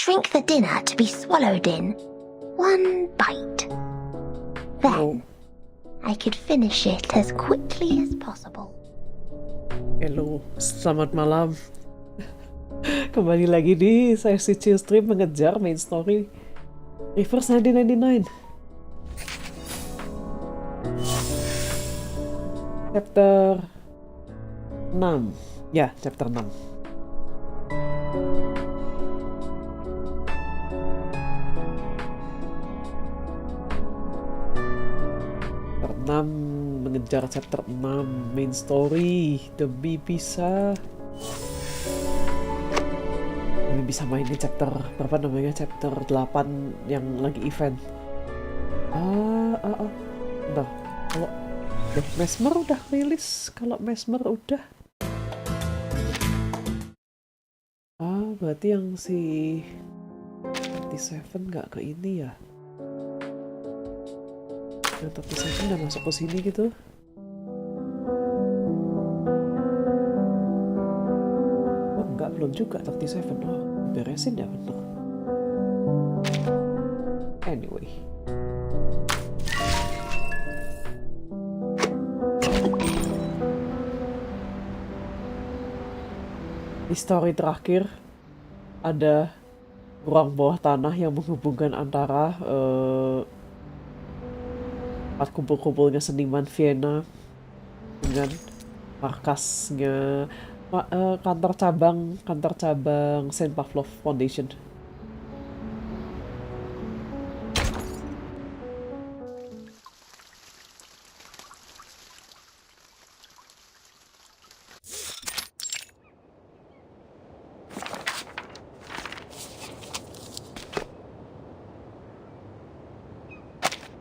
Shrink the dinner to be swallowed in one bite. Then, I could finish it as quickly as possible. Hello, selamat malam. Kembali lagi di sesi chill stream mengejar main story Reverse 1999. Chapter 6. Ya, chapter 6. Mengejar chapter 6 main story demi bisa mainin chapter berapa namanya, chapter 8 yang lagi event. Bentar, kalau Mesmer udah rilis, kalau Mesmer udah berarti yang si 37 nggak ke ini ya. Yang 37 udah masuk ke sini gitu. Oh enggak, belum juga 37. Oh, beresin ya bener. Anyway. Di story terakhir ada ruang bawah tanah yang menghubungkan antara kumpul-kumpulnya seniman Vienna dengan markasnya kantor cabang Saint Pavlov Foundation.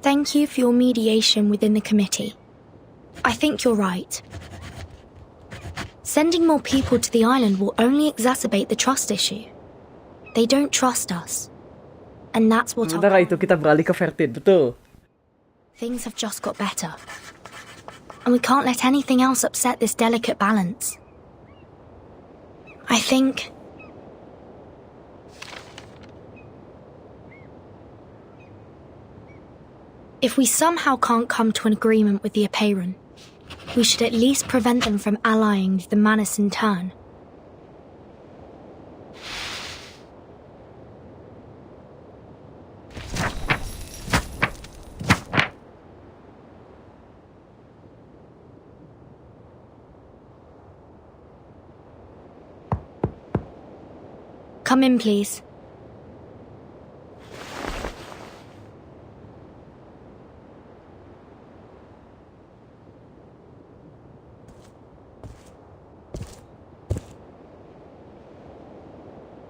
Thank you for your mediation within the committee. I think you're right. Sending more people to the island will only exacerbate the trust issue. They don't trust us. And that's what Sementara itu kita beralih ke Vertin, betul. Things have just got better. And we can't let anything else upset this delicate balance. I think... if we somehow can't come to an agreement with the Kemarin, we should at least prevent them from allying with the Manus in turn. Come in, please.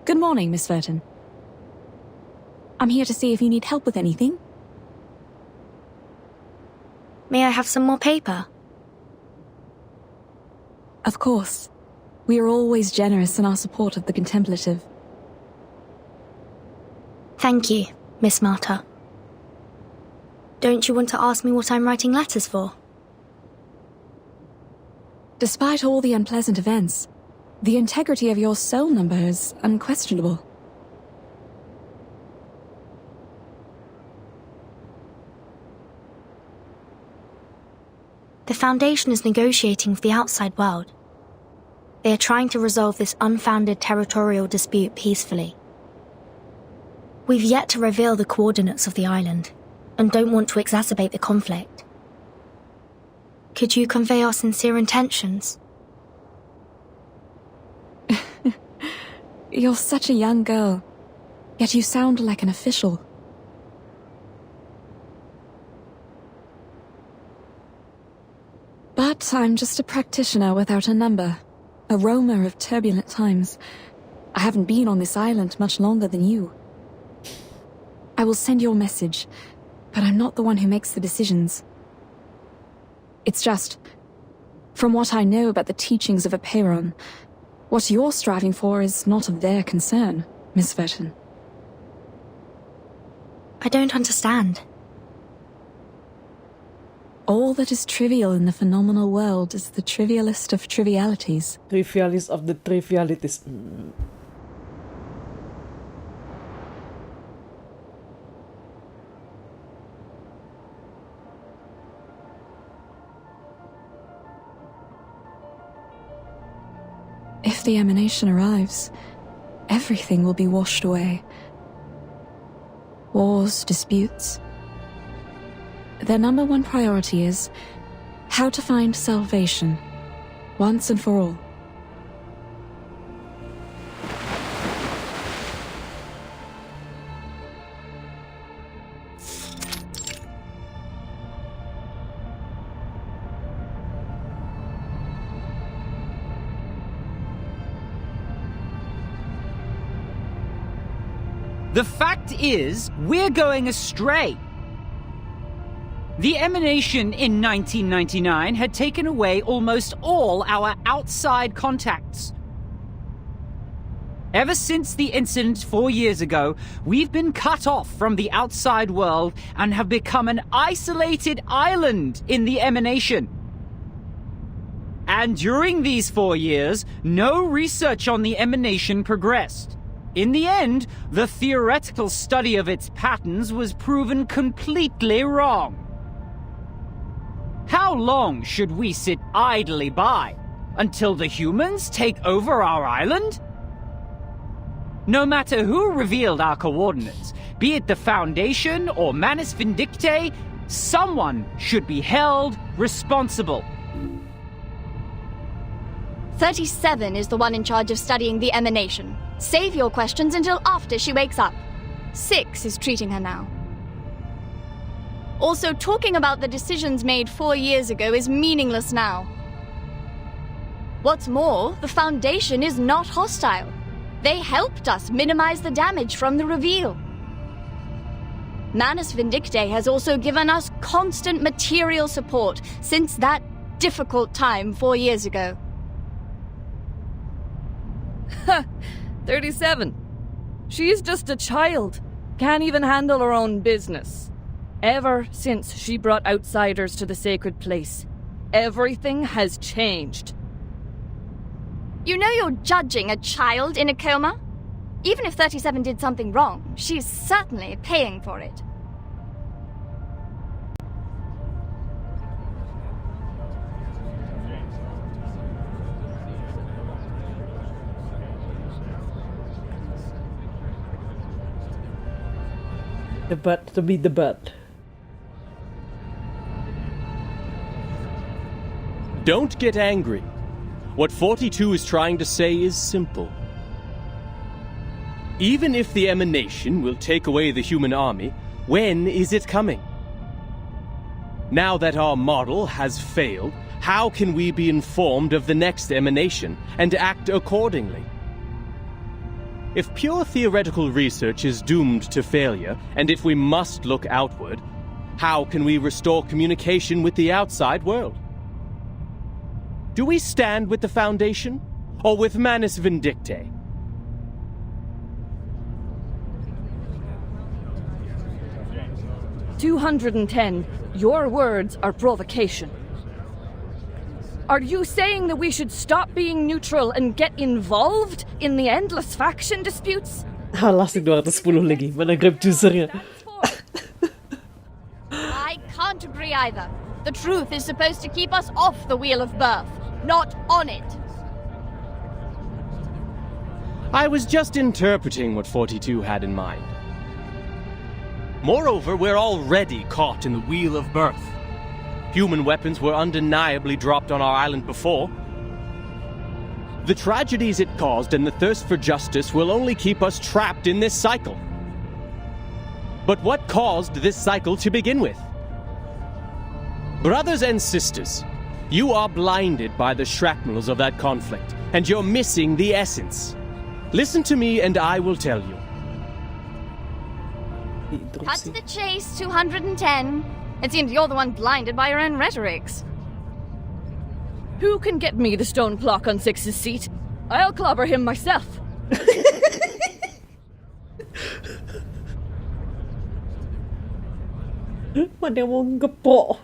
Good morning, Miss Verton. I'm here to see if you need help with anything. May I have some more paper? Of course. We are always generous in our support of the contemplative. Thank you, Miss Marta. Don't you want to ask me what I'm writing letters for? Despite all the unpleasant events, the integrity of your soul number is unquestionable. The Foundation is negotiating with the outside world. They are trying to resolve this unfounded territorial dispute peacefully. We've yet to reveal the coordinates of the island, and don't want to exacerbate the conflict. Could you convey our sincere intentions? You're such a young girl, yet you sound like an official. But I'm just a practitioner without a number, a roamer of turbulent times. I haven't been on this island much longer than you. I will send your message, but I'm not the one who makes the decisions. It's just, from what I know about the teachings of a Peyron, what you're striving for is not of their concern, Miss Verton. I don't understand. All that is trivial in the phenomenal world is the trivialist of trivialities. Trivialist of the trivialities. If the emanation arrives, everything will be washed away. Wars, disputes. Their number one priority is how to find salvation, once and for all. The fact is, we're going astray. The emanation in 1999 had taken away almost all our outside contacts. Ever since the incident 4 years ago, we've been cut off from the outside world and have become an isolated island in the emanation. And during these 4 years, no research on the emanation progressed. In the end, the theoretical study of its patterns was proven completely wrong. How long should we sit idly by? Until the humans take over our island? No matter who revealed our coordinates, be it the Foundation or Manus Vindictae, someone should be held responsible. 37 is the one in charge of studying the emanation. Save your questions until after she wakes up. 6 is treating her now. Also, talking about the decisions made 4 years ago is meaningless now. What's more, the Foundation is not hostile. They helped us minimize the damage from the reveal. Manus Vindictae has also given us constant material support since that difficult time 4 years ago. 37. She's just a child. Can't even handle her own business. Ever since she brought outsiders to the sacred place, everything has changed. You know you're judging a child in a coma? Even if 37 did something wrong, she's certainly paying for it. Debat to be debat. Don't get angry. What 42 is trying to say is simple. Even if the emanation will take away the human army, when is it coming? Now that our model has failed, how can we be informed of the next emanation and act accordingly? If pure theoretical research is doomed to failure, and if we must look outward, how can we restore communication with the outside world? Do we stand with the Foundation, or with Manus Vindictae? "210, your words are provocation. Are you saying that we should stop being neutral and get involved in the endless faction disputes? Lasting 210 lagi. Mana grab juicernya? I can't agree either. The truth is supposed to keep us off the wheel of birth, not on it. I was just interpreting what 42 had in mind. Moreover, we're already caught in the wheel of birth. Human weapons were undeniably dropped on our island before. The tragedies it caused and the thirst for justice will only keep us trapped in this cycle. But what caused this cycle to begin with? Brothers and sisters, you are blinded by the shrapnels of that conflict, and you're missing the essence. Listen to me and I will tell you. Cut to Diinterupsi. the chase, 210. It seems you're the one blinded by your own rhetorics. Who can get me the stone clock on Six's seat? I'll clobber him myself. Mana mau ngepok?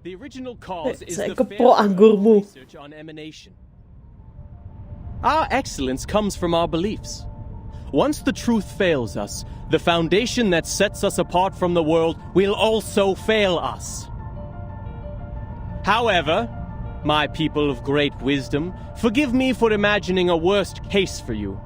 The original cause is Saya the kepok failure anggurmu. of research on emanation. Our excellence comes from our beliefs. Once the truth fails us, the foundation that sets us apart from the world will also fail us. However, my people of great wisdom, forgive me for imagining a worst case for you.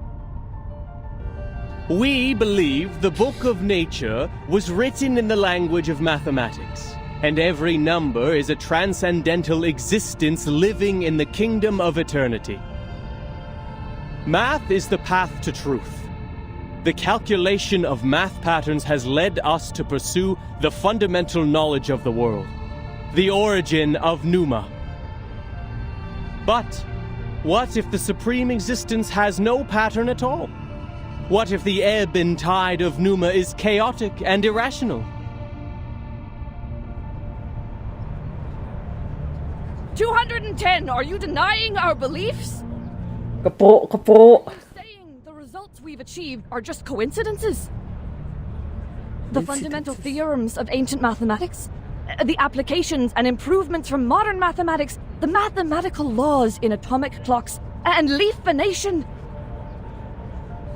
We believe the book of nature was written in the language of mathematics, and every number is a transcendental existence living in the kingdom of eternity. Math is the path to truth. The calculation of math patterns has led us to pursue the fundamental knowledge of the world, the origin of Numa. But what if the supreme existence has no pattern at all? What if the ebb and tide of Numa is chaotic and irrational? 210, are you denying our beliefs? Kepok, kepok. Saying the results we've achieved are just coincidences? The fundamental theorems of ancient mathematics? The applications and improvements from modern mathematics? The mathematical laws in atomic clocks and leafination?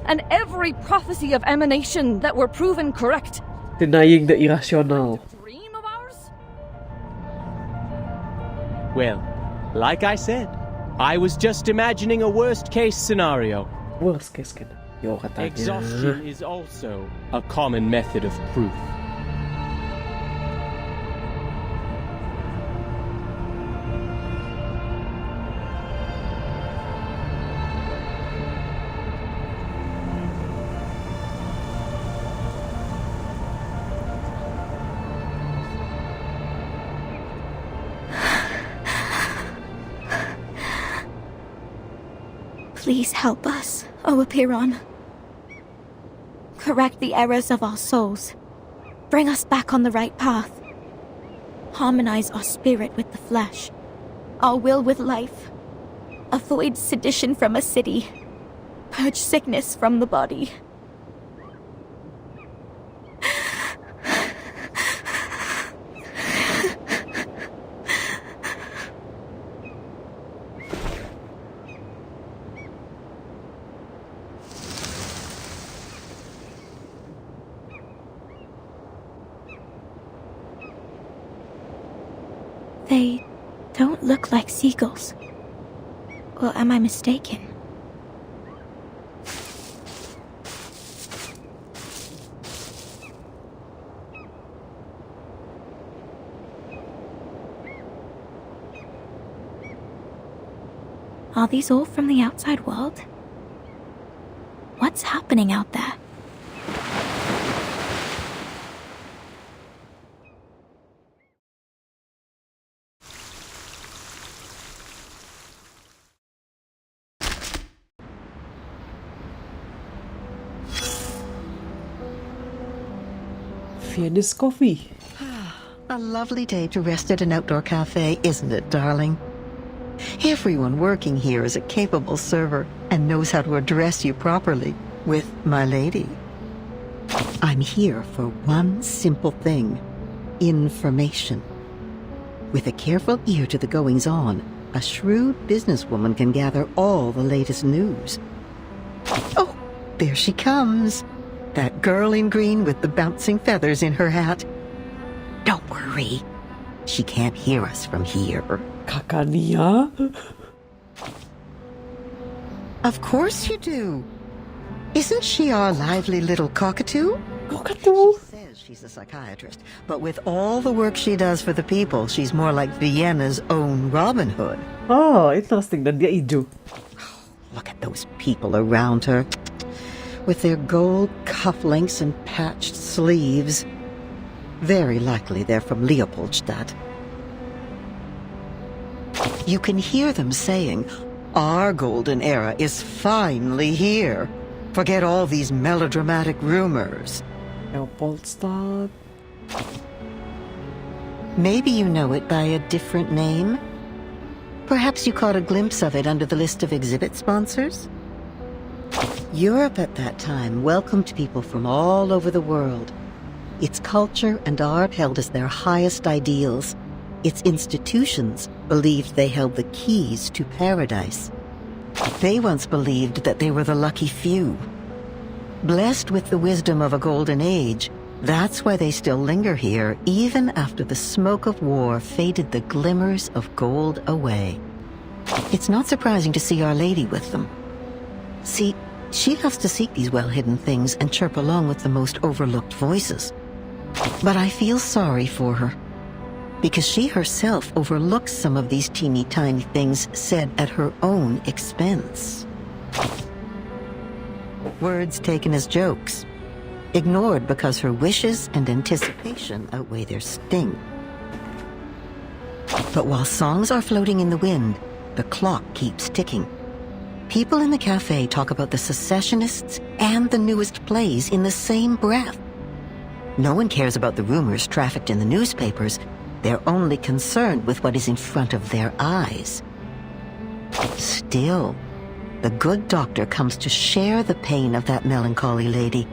And every prophecy of emanation that were proven correct? Denying the irrational. Dream of ours? Well, like I said, I was just imagining a worst-case scenario. Worst case scenario katanya. Exhaustion is also a common method of proof. Please help us, O Apiron. Correct the errors of our souls. Bring us back on the right path. Harmonize our spirit with the flesh, our will with life. Avoid sedition from a city. Purge sickness from the body. They don't look like seagulls. Or am I mistaken? Are these all from the outside world? What's happening out there? Vienna's coffee. A lovely day to rest at an outdoor cafe, isn't it, darling? Everyone working here is a capable server and knows how to address you properly with my lady. I'm here for one simple thing: information. With a careful ear to the goings-on, a shrewd businesswoman can gather all the latest news. Oh, there she comes. That girl in green with the bouncing feathers in her hat. Don't worry. She can't hear us from here. Kakania? Of course you do. Isn't she our lively little cockatoo? Cockatoo? She says she's a psychiatrist, but with all the work she does for the people, she's more like Vienna's own Robin Hood. Oh, interesting. Dan dia hijau. Look at those people around her, with their gold cufflinks and patched sleeves. Very likely they're from Leopoldstadt. You can hear them saying, "Our golden era is finally here. Forget all these melodramatic rumors." Leopoldstadt. Maybe you know it by a different name? Perhaps you caught a glimpse of it under the list of exhibit sponsors? Europe at that time welcomed people from all over the world. Its culture and art held as their highest ideals. Its institutions believed they held the keys to paradise. They once believed that they were the lucky few. Blessed with the wisdom of a golden age, that's why they still linger here, even after the smoke of war faded the glimmers of gold away. It's not surprising to see Our Lady with them. See, she loves to seek these well-hidden things and chirp along with the most overlooked voices. But I feel sorry for her, because she herself overlooks some of these teeny-tiny things said at her own expense. Words taken as jokes, ignored because her wishes and anticipation outweigh their sting. But while songs are floating in the wind, the clock keeps ticking. People in the cafe talk about the secessionists and the newest plays in the same breath. No one cares about the rumors trafficked in the newspapers. They're only concerned with what is in front of their eyes. Still, the good doctor comes to share the pain of that melancholy lady,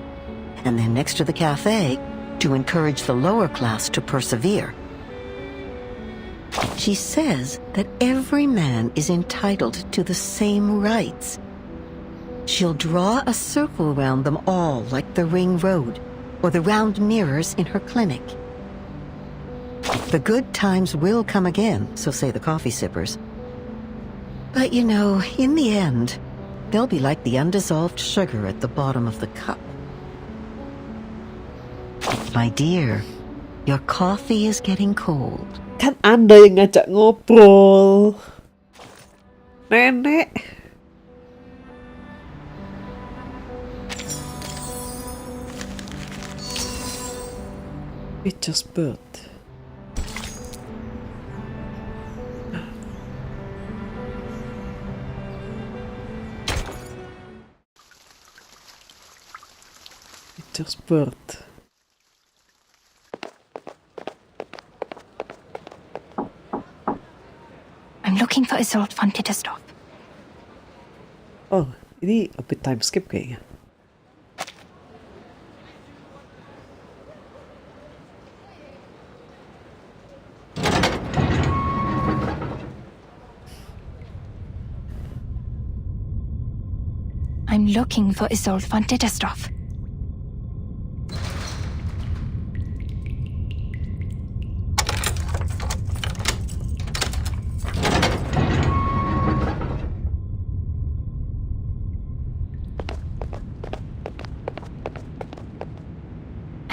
and then next to the cafe, to encourage the lower class to persevere. She says that every man is entitled to the same rights. She'll draw a circle around them all like the ring road, or the round mirrors in her clinic. The good times will come again, so say the coffee sippers. But you know, in the end, they'll be like the undissolved sugar at the bottom of the cup. My dear, your coffee is getting cold. Kan Anda yang ngajak ngobrol. Nenek. It just bird. It just bird. I'm looking for Isolde van Tittersdorf. Oh, ini a bit time skip kayaknya. I'm looking for Isolde van Tittersdorf.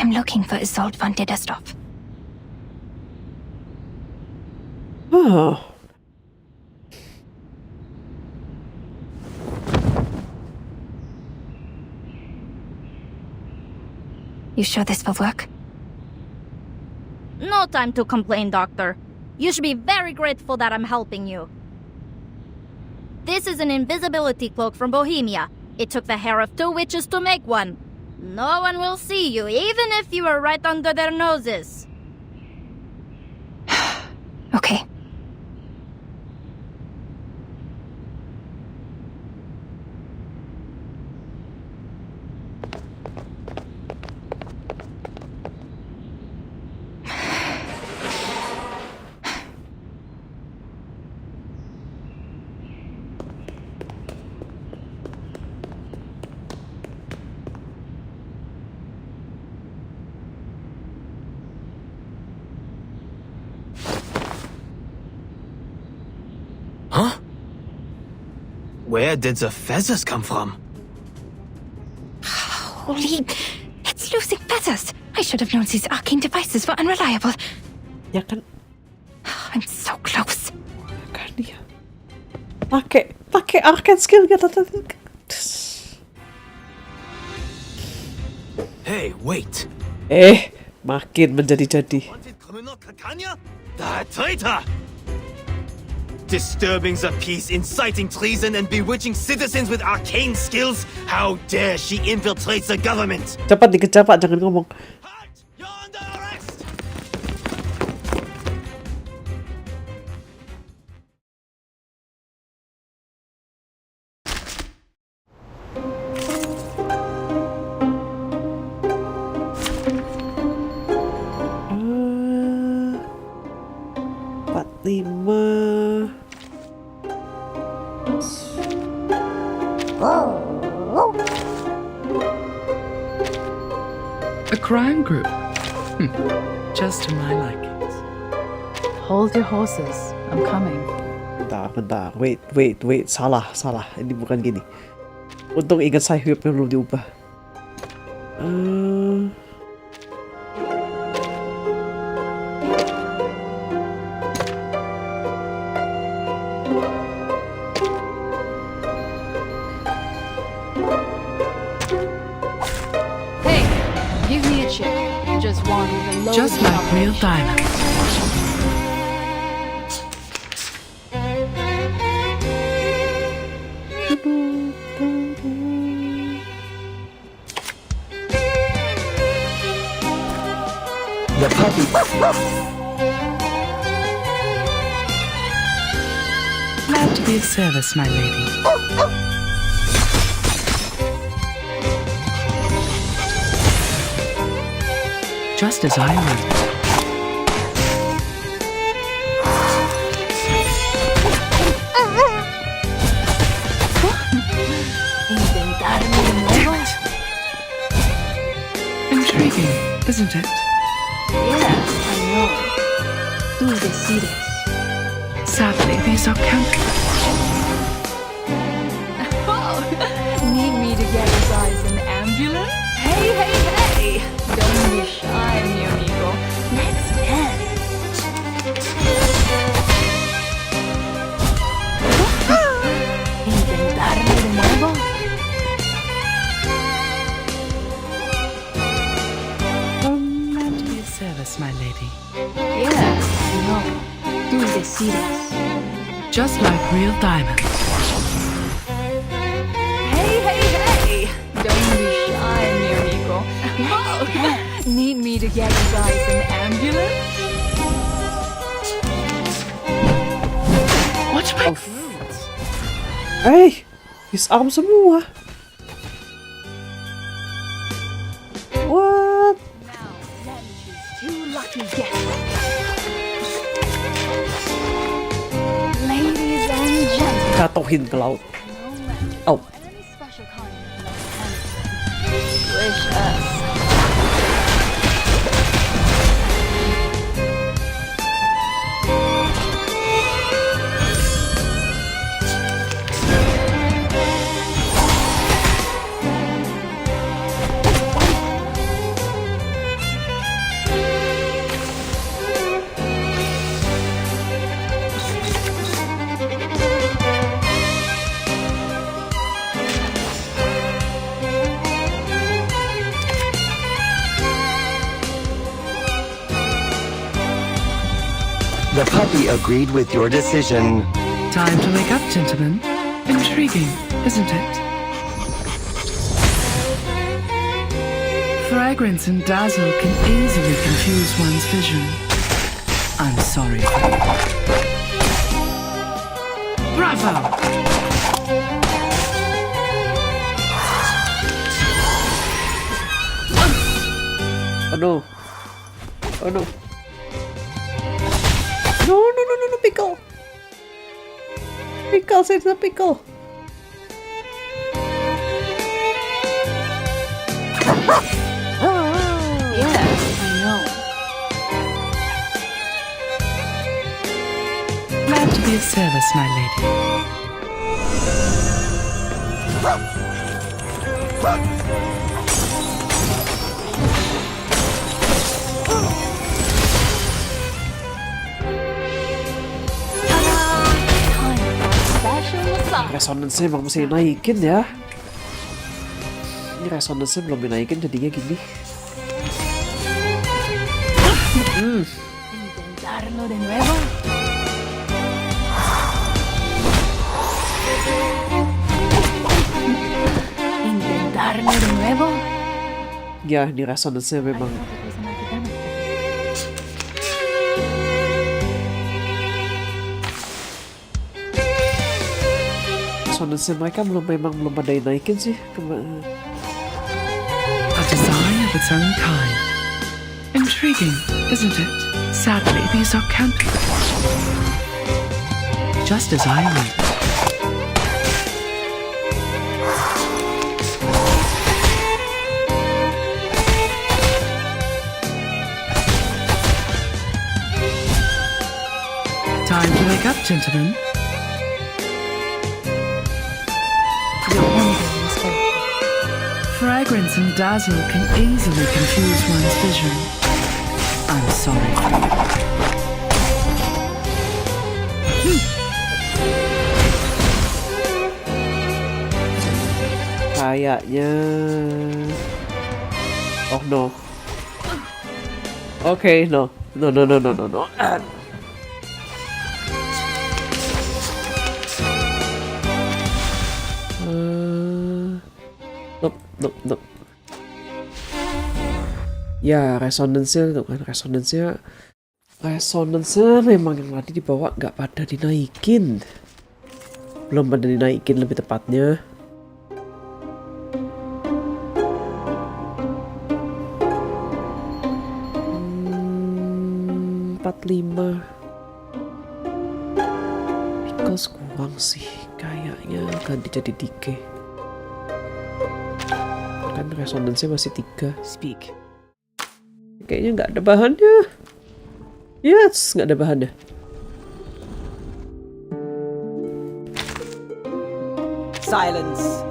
I'm looking for Isolde van Tittersdorf. Oh. You sure this will work? No time to complain, Doctor. You should be very grateful that I'm helping you. This is an invisibility cloak from Bohemia. It took the hair of 2 witches to make one. No one will see you, even if you were right under their noses. Okay. Huh? Where did the feathers come from? Holy... It's losing feathers! I should have known these arcane devices were unreliable. Ya kan, I'm so close. kan dia. Pakai arcane skill gitu. Hey, wait. Makin menjadi-jadi. Wanted criminal Kakanya? The traitor! Disturbing the peace, inciting treason, and bewitching citizens with arcane skills? How dare she infiltrate the government? Cepat dikejar Pak, jangan ngomong. Halt! You're under arrest! Empat lima. A crime group? Just to my likings. Hold your horses. I'm coming. Bentar. Wait. Salah. Ini bukan gini. Untung ingat saya hidupnya belum diubah. Hey, give me a chick. Just one with a low Just like real diamonds. The puppy. Glad to be of service, my lady. Just as I would. Intriguing, isn't it? Sadly, these are counterfeits. Need me to get you guys an ambulance? Hey! Don't be shy, mi amigo. Let's dance. ¿Intentarlo de nuevo? Glad to be of service, my lady. Tú decides. Just like real diamonds. Hey! Don't be shy, mi amigo. Need me to get you guys an ambulance? Watch my Hey, disarm semua. What? Now, then choose two lucky guesses. Ladies and gentlemen. Jatuhin ke laut. Oh. Any special kind of mechanism. Wish us. The puppy agreed with your decision. Time to wake up, gentlemen. Intriguing, isn't it? Fragrance and dazzle can easily confuse one's vision. I'm sorry for you. Bravo! Oh no. No, pickle. Pickle, it's a pickle. Glad to be of service, my lady. Resonance-nya emang mesti naikin ya. Ini resonance-nya belum dinaikin jadinya gini. Intentarlo de nuevo. ¿Intentarlo de nuevo? Ya, ini resonance-nya memang resonance mereka memang belum pada naikin sih. A design of its own kind. Intriguing, isn't it? Sadly, these are counterfeits. Just as I would. Time to wake up, gentlemen. Fragrance and dazzle can easily confuse one's vision. I'm sorry. Kayaknya... Oh no. Okay, no. No. Nope. Ya, resonance-nya tuh kan, resonance-nya memang yang tadi dibawa nggak pada dinaikin. Belum pada dinaikin lebih tepatnya. Hmm, 45. Pickles kurang sih, kayaknya ganti jadi DK. Kan resonance-nya masih 3. Speak. Kayaknya nggak ada bahannya. Yes, nggak ada bahannya. Silence.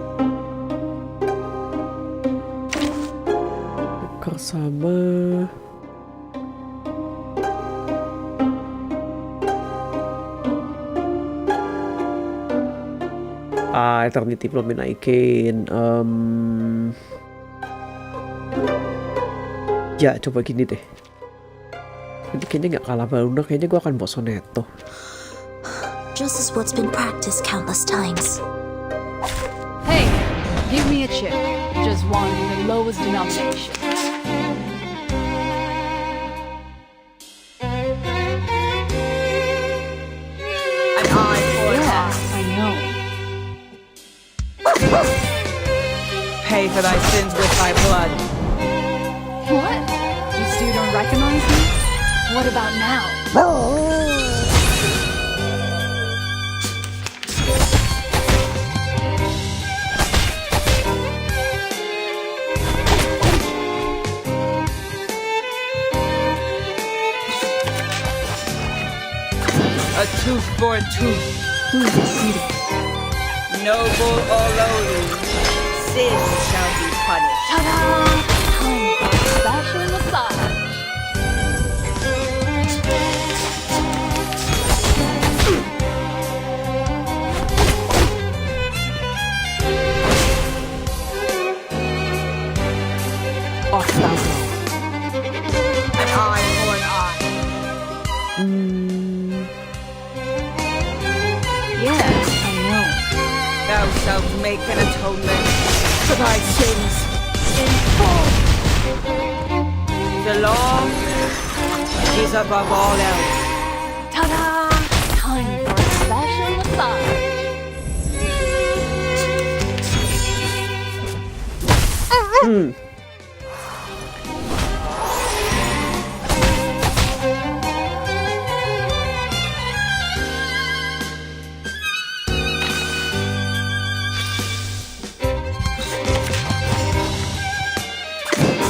Keker sama. Eternity belum dinaikin. Ya, coba gini deh. Ini kayaknya nggak kalah Baluna, kayaknya gue akan bawa Soneto. Just as what's been practiced countless times. Hey, give me a chip. Just one in the lowest denomination. An eye for an eye. I know. Pay for thy sins with thy blood. What? You still don't recognize me? What about now? A tooth for a tooth. Noble or lowly, sin shall be punished. Ta-da! Time for a special massage. Off thou go. An eye for an eye. Yes, I know. Thou shalt make an atonement for thy sins in full. The law is above all else. Ta-da! Time for a special massage.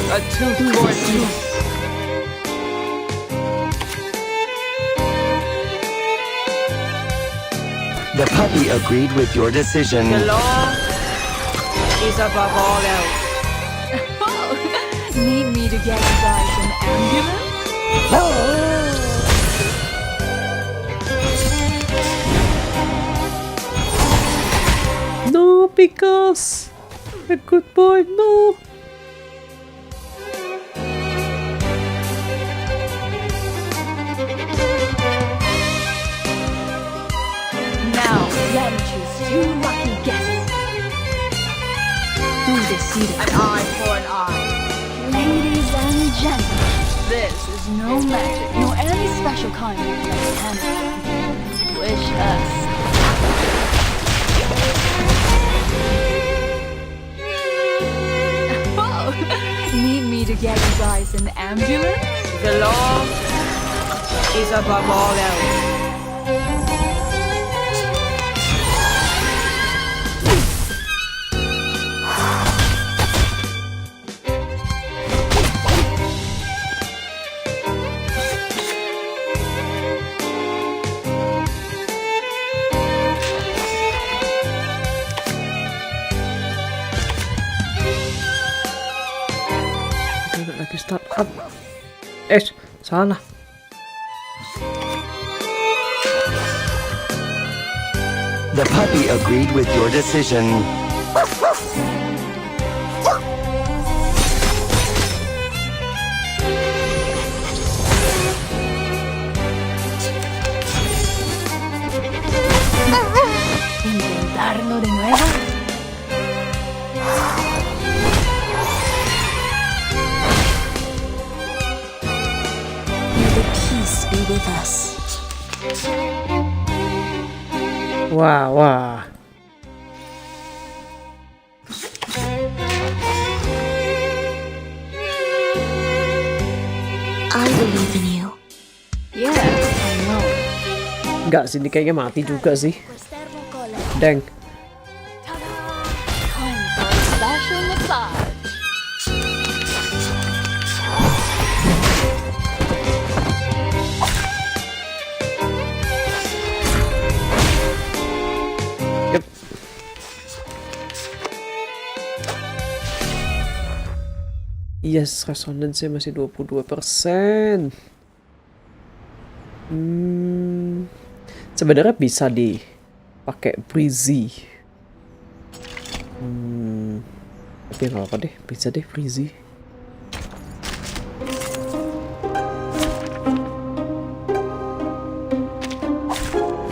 A tooth for a tooth. The puppy agreed with your decision. The law is above all else. Need me to get you guys an ambulance? No, Pickles! A good boy, no! Now, Lanjutin, two seated. An eye for an eye. Ladies and gentlemen, this is no magic, nor any special kind of mechanic. Wish us. Oh, need me to get you guys an ambulance? The law is above all else. Lagi start up. Salah. The puppy agreed with your decision. ¿Intentarlo de nuevo? May the peace be with us. Wah. I believe in you. Yes, I know. Enggak sih, ini kayaknya mati juga sih. Deng. Time for a special massage. Yep. Yes, resonance-nya masih 22%. Sebenarnya bisa dipakai breezy. Tapi nggak apa deh, bisa deh breezy.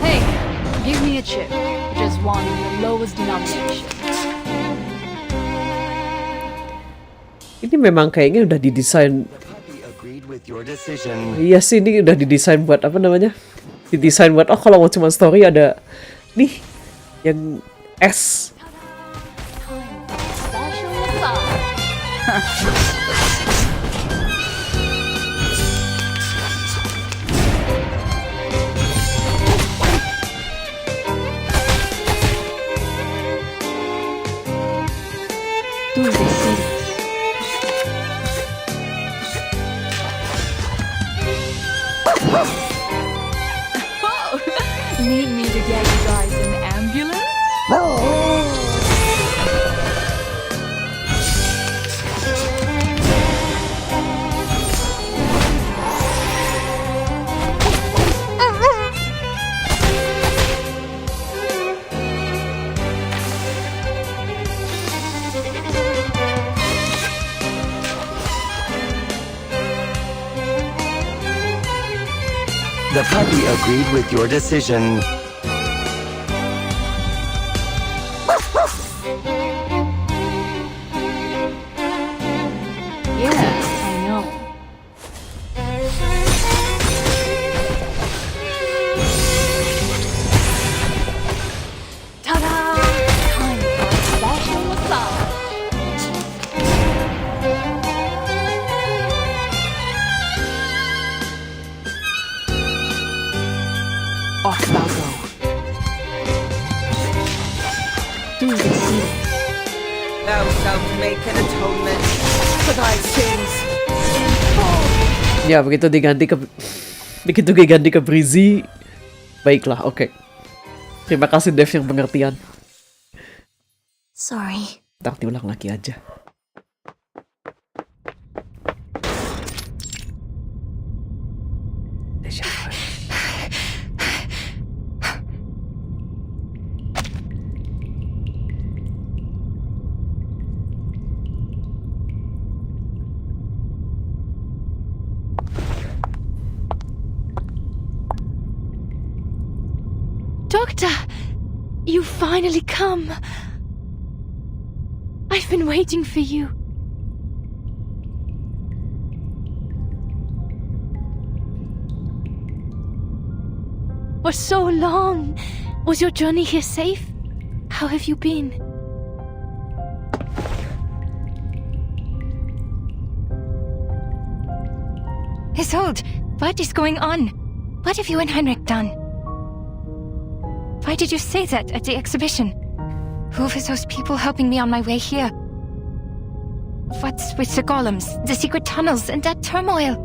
Hey, give me a chip. Just one in the lowest denomination. Ini memang kayaknya udah didesain. Iya sih, ini udah didesain buat apa namanya? Didesain buat kalau mau cuma story ada nih yang S. Need me to get you guys an ambulance? The puppy agreed with your decision. Yes, I know. Ta-da! Time for a special massage. Off thou go. Do the seated. Thou shalt make an atonement for thy sins. Ya begitu diganti ke breezy. Baiklah, oke. Terima kasih Dev yang pengertian. Sorry. Ntar diulang lagi aja. Doctor, you finally come. I I've been waiting for you. For so long. Was your journey here safe? How have you been? Isolde, what is going on? What have you and Heinrich done? Why did you say that at the exhibition? Who were those people helping me on my way here? What's with the golems, the secret tunnels, and that turmoil?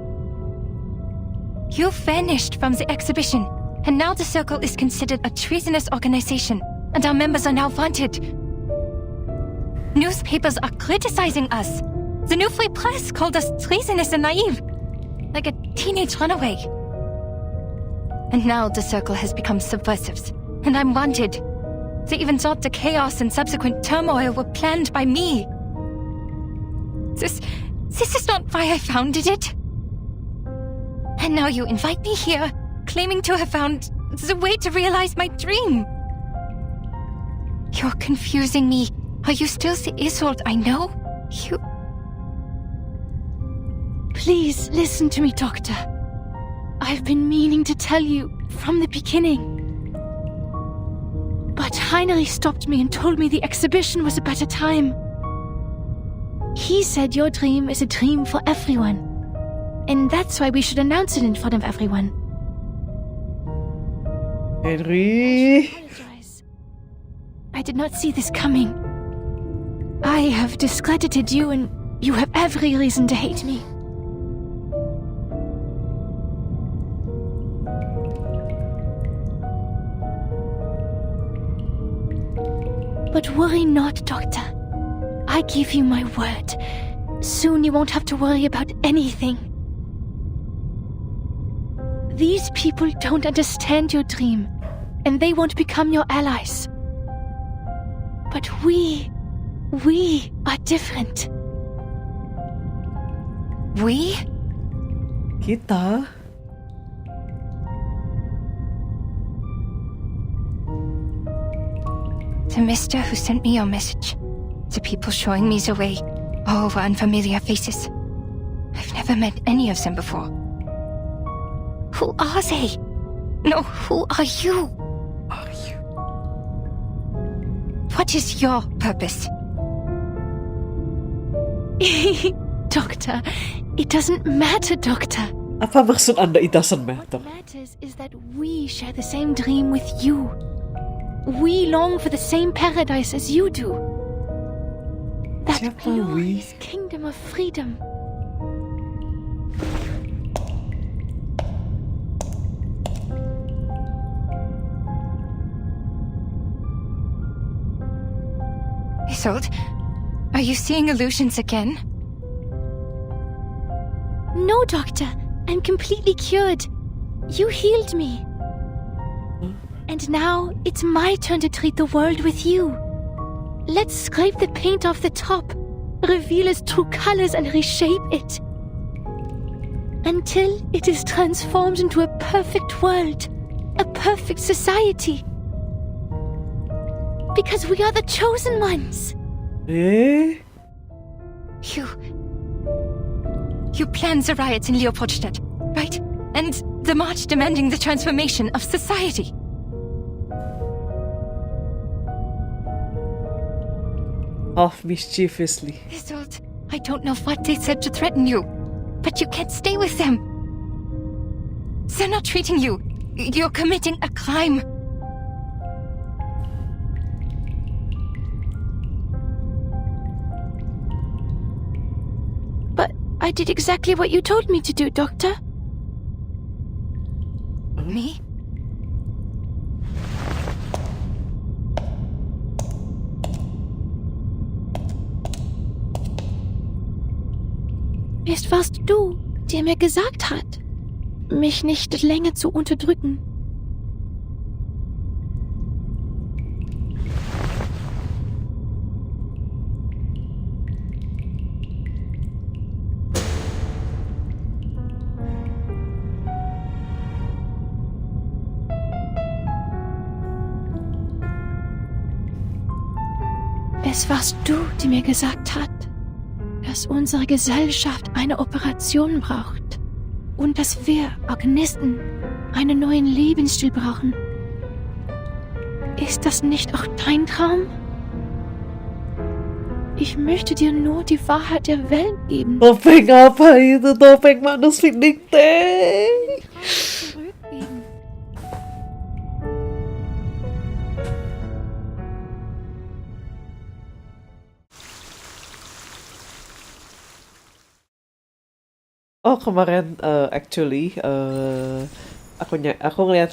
You vanished from the exhibition, and now the Circle is considered a treasonous organization, and our members are now wanted. Newspapers are criticizing us. The New Free Press called us treasonous and naive, like a teenage runaway. And now the Circle has become subversives, and I'm wanted. They even thought the chaos and subsequent turmoil were planned by me. This is not why I founded it. And now you invite me here, claiming to have found the way to realize my dream. You're confusing me. Are you still the Isolde I know? You... Please listen to me, Doctor. I've been meaning to tell you from the beginning. But Heinrich stopped me and told me the exhibition was a better time. He said your dream is a dream for everyone. And that's why we should announce it in front of everyone. Henry. I did not see this coming. I have discredited you, and you have every reason to hate me. But worry not, Doctor. I give you my word. Soon you won't have to worry about anything. These people don't understand your dream, and they won't become your allies. But we are different. We? Kita? The mister who sent me your message. The people showing me the way. All were unfamiliar faces. I've never met any of them before. Who are they? No, who are you? What is your purpose? Doctor, it doesn't matter, Doctor. Apa maksud Anda it doesn't matter? What matters is that we share the same dream with you. We long for the same paradise as you do. That glorious kingdom of freedom. Isolde, are you seeing illusions again? No, Doctor. I'm completely cured. You healed me. And now it's my turn to treat the world with you. Let's scrape the paint off the top, reveal its true colors, and reshape it. Until it is transformed into a perfect world, a perfect society. Because we are the chosen ones. Eh? You planned the riots in Leopoldstadt, right? And the march demanding the transformation of society. Half mischievously. Isolde, I don't know what they said to threaten you, but you can't stay with them. They're not treating you. You're committing a crime. But I did exactly what you told me to do, Doctor. Me? Es warst du, der mir gesagt hat, mich nicht länger zu unterdrücken. Es warst du, die mir gesagt hat, dass unsere Gesellschaft eine Operation braucht und dass wir Organisten einen neuen Lebensstil brauchen. Ist das nicht auch dein Traum? Ich möchte dir nur die Wahrheit der Welt geben. Topeng apa itu? Topeng Manus Vindicte. Zurückgeben. Oh kemarin actually aku ngeliat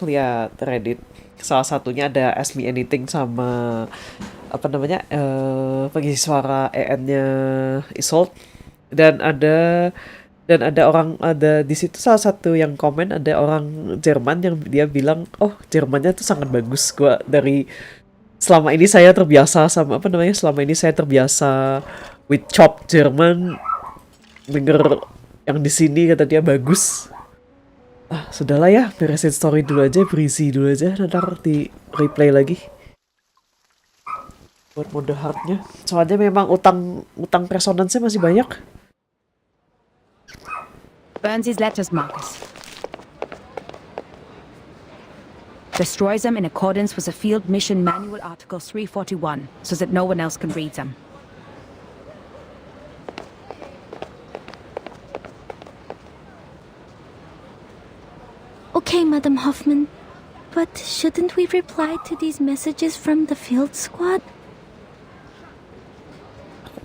Reddit, salah satunya ada Ask Me Anything sama apa namanya pengisi suara EN-nya Isolde, dan ada di situ salah satu yang komen, ada orang Jerman yang dia bilang, oh Jermannya tuh sangat bagus. Selama ini saya terbiasa with chop Jerman, denger yang di sini kata dia bagus. Sudahlah ya, beresin story dulu aja, berisi dulu aja, ntar di replay lagi buat mode hardnya. Soalnya memang utang resonansinya masih banyak. Burn these letters, Marcus. Destroy them in accordance with the Field Mission Manual Article 341, so that no one else can read them. Okay, Madam Hoffman, but shouldn't we reply to these messages from the field squad?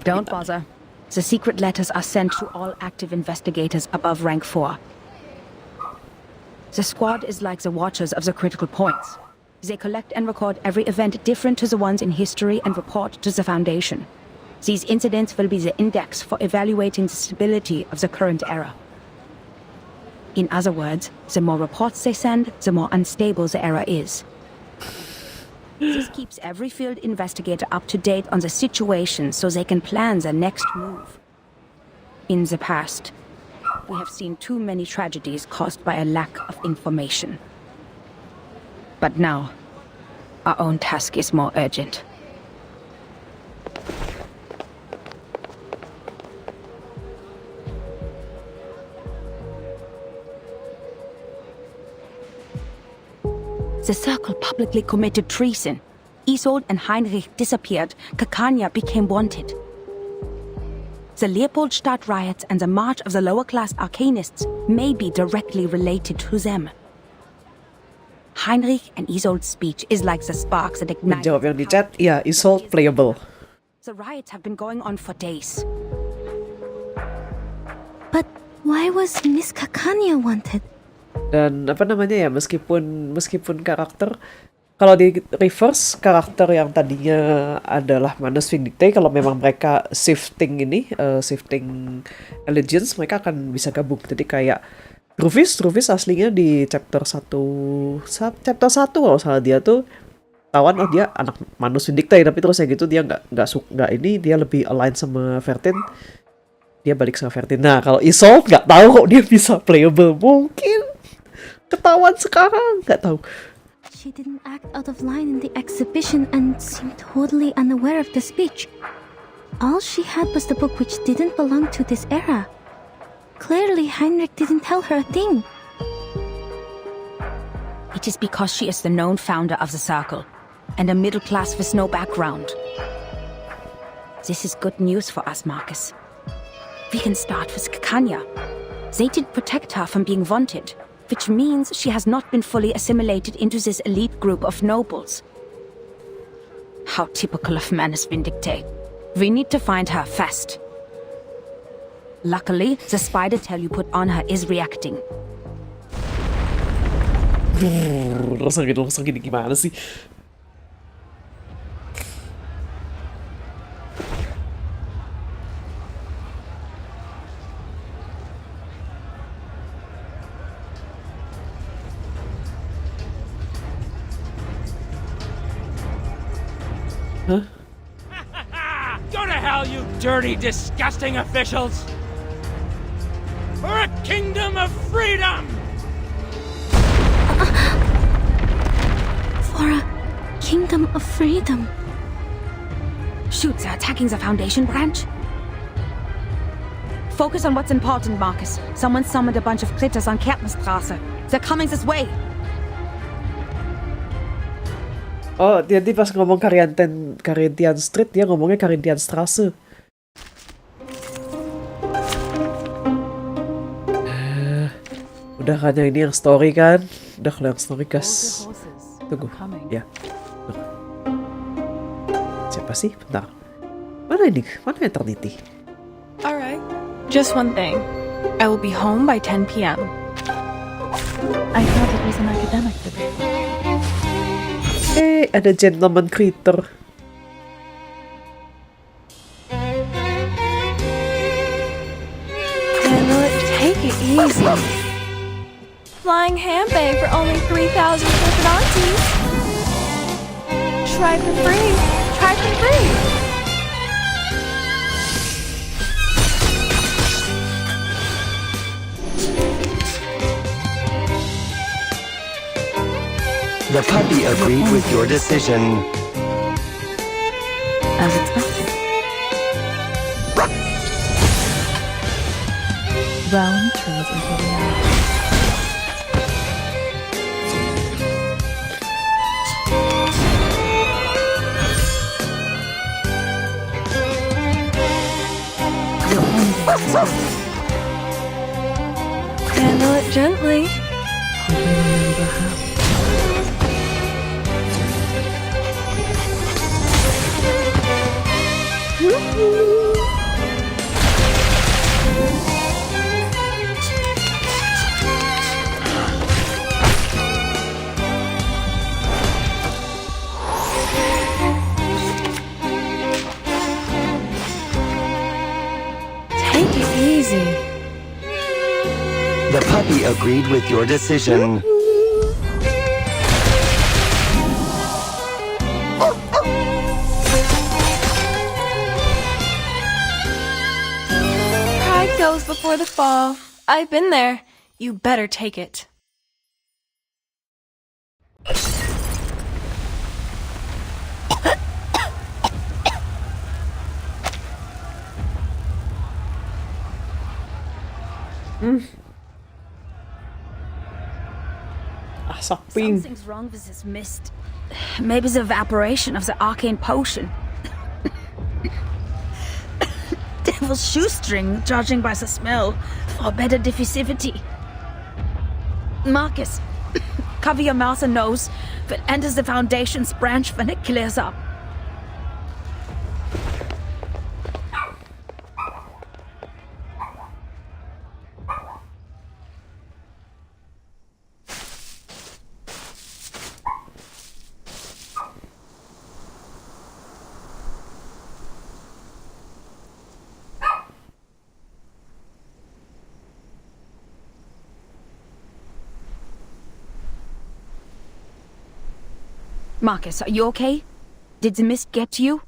Don't bother. The secret letters are sent to all active investigators above rank 4. The squad is like the watchers of the critical points. They collect and record every event different to the ones in history and report to the Foundation. These incidents will be the index for evaluating the stability of the current era. In other words, the more reports they send, the more unstable the era is. This keeps every field investigator up to date on the situation so they can plan their next move. In the past, we have seen too many tragedies caused by a lack of information. But now, our own task is more urgent. The Circle publicly committed treason. Isolde and Heinrich disappeared. Kakanya became wanted. The Leopoldstadt riots and the march of the lower-class arcanists may be directly related to them. Heinrich and Isolde's speech is like the sparks that ignite... Jawab yang di chat, iya, Isolde playable. The riots have been going on for days. But why was Miss Kakanya wanted? Dan apa namanya ya, meskipun karakter, kalau di reverse karakter yang tadinya adalah Manus Vindicte, kalau memang mereka shifting allegiance, mereka akan bisa gabung. Jadi kayak Druvis aslinya di chapter 1 kalau salah, dia tuh tawan, oh dia anak Manus Vindicte, tapi terus ya gitu dia nggak ini, dia lebih align sama Vertin, dia balik sama Vertin. Nah kalau Isolde nggak tahu kok dia bisa playable, mungkin ketahuan sekarang, nggak tahu. She didn't act out of line in the exhibition and seemed totally unaware of the speech. All she had was the book which didn't belong to this era. Clearly, Heinrich didn't tell her a thing. It is because she is the known founder of the Circle, and a middle class with no background. This is good news for us, Marcus. We can start with Kakanya. They did protect her from being vaunted, which means she has not been fully assimilated into this elite group of nobles. How typical of Manus Vindicte. We need to find her fast. Luckily, the spider tail you put on her is reacting. Rasa gini gimana sih? Go to hell, you dirty, disgusting officials! For a kingdom of freedom! For a kingdom of freedom. Shoot, they're attacking the Foundation branch. Focus on what's important, Marcus. Someone summoned a bunch of critters on Kerpenstraße. They're coming this way. Oh, jadi pas ngomong Carinthian Street, dia ngomongnya Carinthian Straße. Udah kan ini yang story kan? Udah kalau yang story guys. Tunggu. Ya. Siapa sih? Bentar. Mana ini? Mana Eternity? Alright. Just one thing. I will be home by 10 p.m. I thought it was an academic debate. Ada gentleman creator. Take it easy. Flying handbag for only 3,000 crocodiles. Try for free. Try for free. The puppy agreed with your decision. As expected. Realm turns into reality. Your ending is good. Handle it gently. Hope I remember how. Take it easy. The puppy agreed with your decision. Pride goes before the fall. I've been there. You better take it. Something's wrong with this mist. Maybe the evaporation of the arcane potion. Devil's shoestring, judging by the smell, for better diffusivity. Marcus, cover your mouth and nose if it enters the Foundation's branch when it clears up. Marcus, are you okay? Did the mist get to you?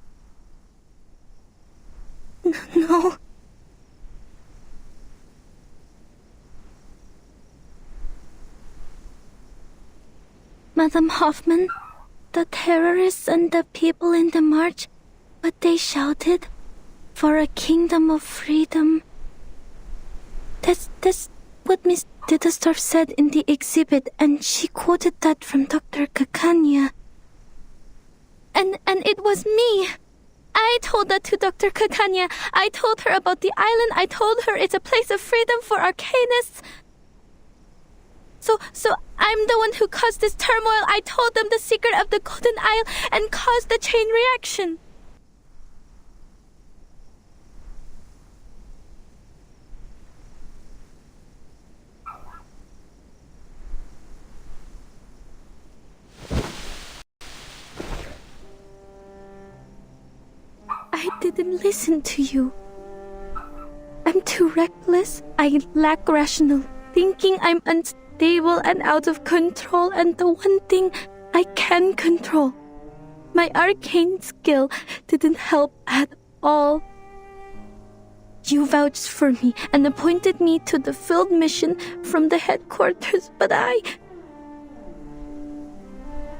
No. Madam Hoffman, the terrorists and the people in the march, what they shouted, for a kingdom of freedom. That's what Miss Ditterstorff said in the exhibit, and she quoted that from Dr. Kakanya. And it was me. I told that to Dr. Kakanya. I told her about the island. I told her it's a place of freedom for arcanists. So I'm the one who caused this turmoil. I told them the secret of the Golden Isle and caused the chain reaction. I didn't listen to you. I'm too reckless. I lack rational thinking. I'm unstable and out of control. And the one thing I can control, my arcane skill, didn't help at all. You vouched for me and appointed me to the field mission from the headquarters, but I...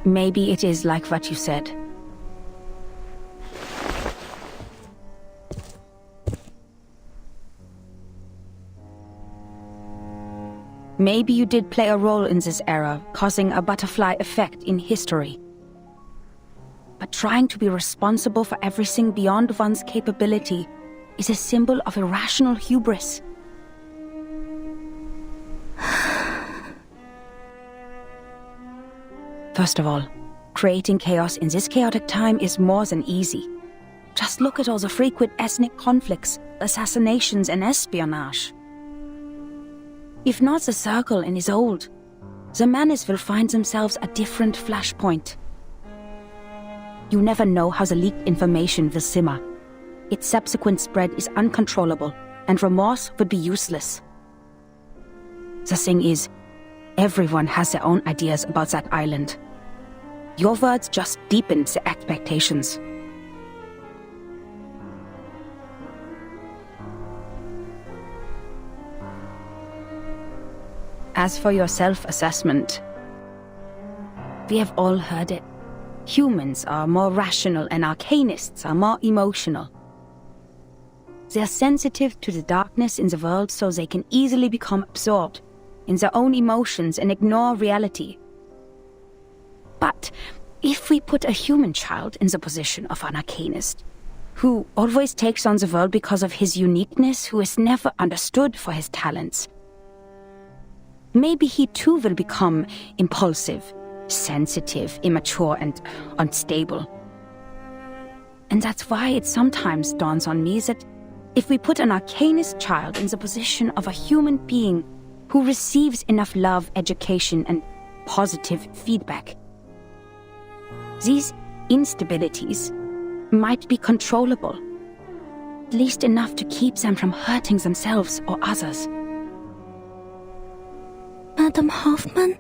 Maybe it is like what you said. Maybe you did play a role in this era, causing a butterfly effect in history. But trying to be responsible for everything beyond one's capability is a symbol of irrational hubris. First of all, creating chaos in this chaotic time is more than easy. Just look at all the frequent ethnic conflicts, assassinations, and espionage. If not the Circle and his old, the Menace will find themselves a different flashpoint. You never know how the leaked information will simmer. Its subsequent spread is uncontrollable, and remorse would be useless. The thing is, everyone has their own ideas about that island. Your words just deepened the expectations. As for your self-assessment, we have all heard it. Humans are more rational and arcanists are more emotional. They are sensitive to the darkness in the world so they can easily become absorbed in their own emotions and ignore reality. But if we put a human child in the position of an arcanist, who always takes on the world because of his uniqueness, who is never understood for his talents, maybe he too will become impulsive, sensitive, immature, and unstable. And that's why it sometimes dawns on me that if we put an arcanist child in the position of a human being who receives enough love, education, and positive feedback, these instabilities might be controllable, at least enough to keep them from hurting themselves or others. Madam Hoffman?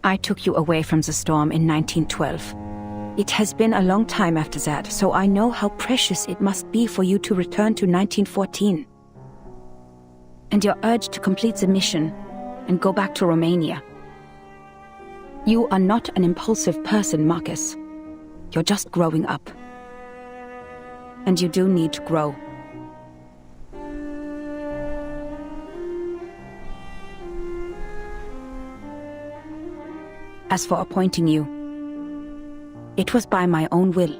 I took you away from the storm in 1912. It has been a long time after that, so I know how precious it must be for you to return to 1914. And your urge to complete the mission and go back to Romania. You are not an impulsive person, Marcus. You're just growing up. And you do need to grow. As for appointing you, it was by my own will.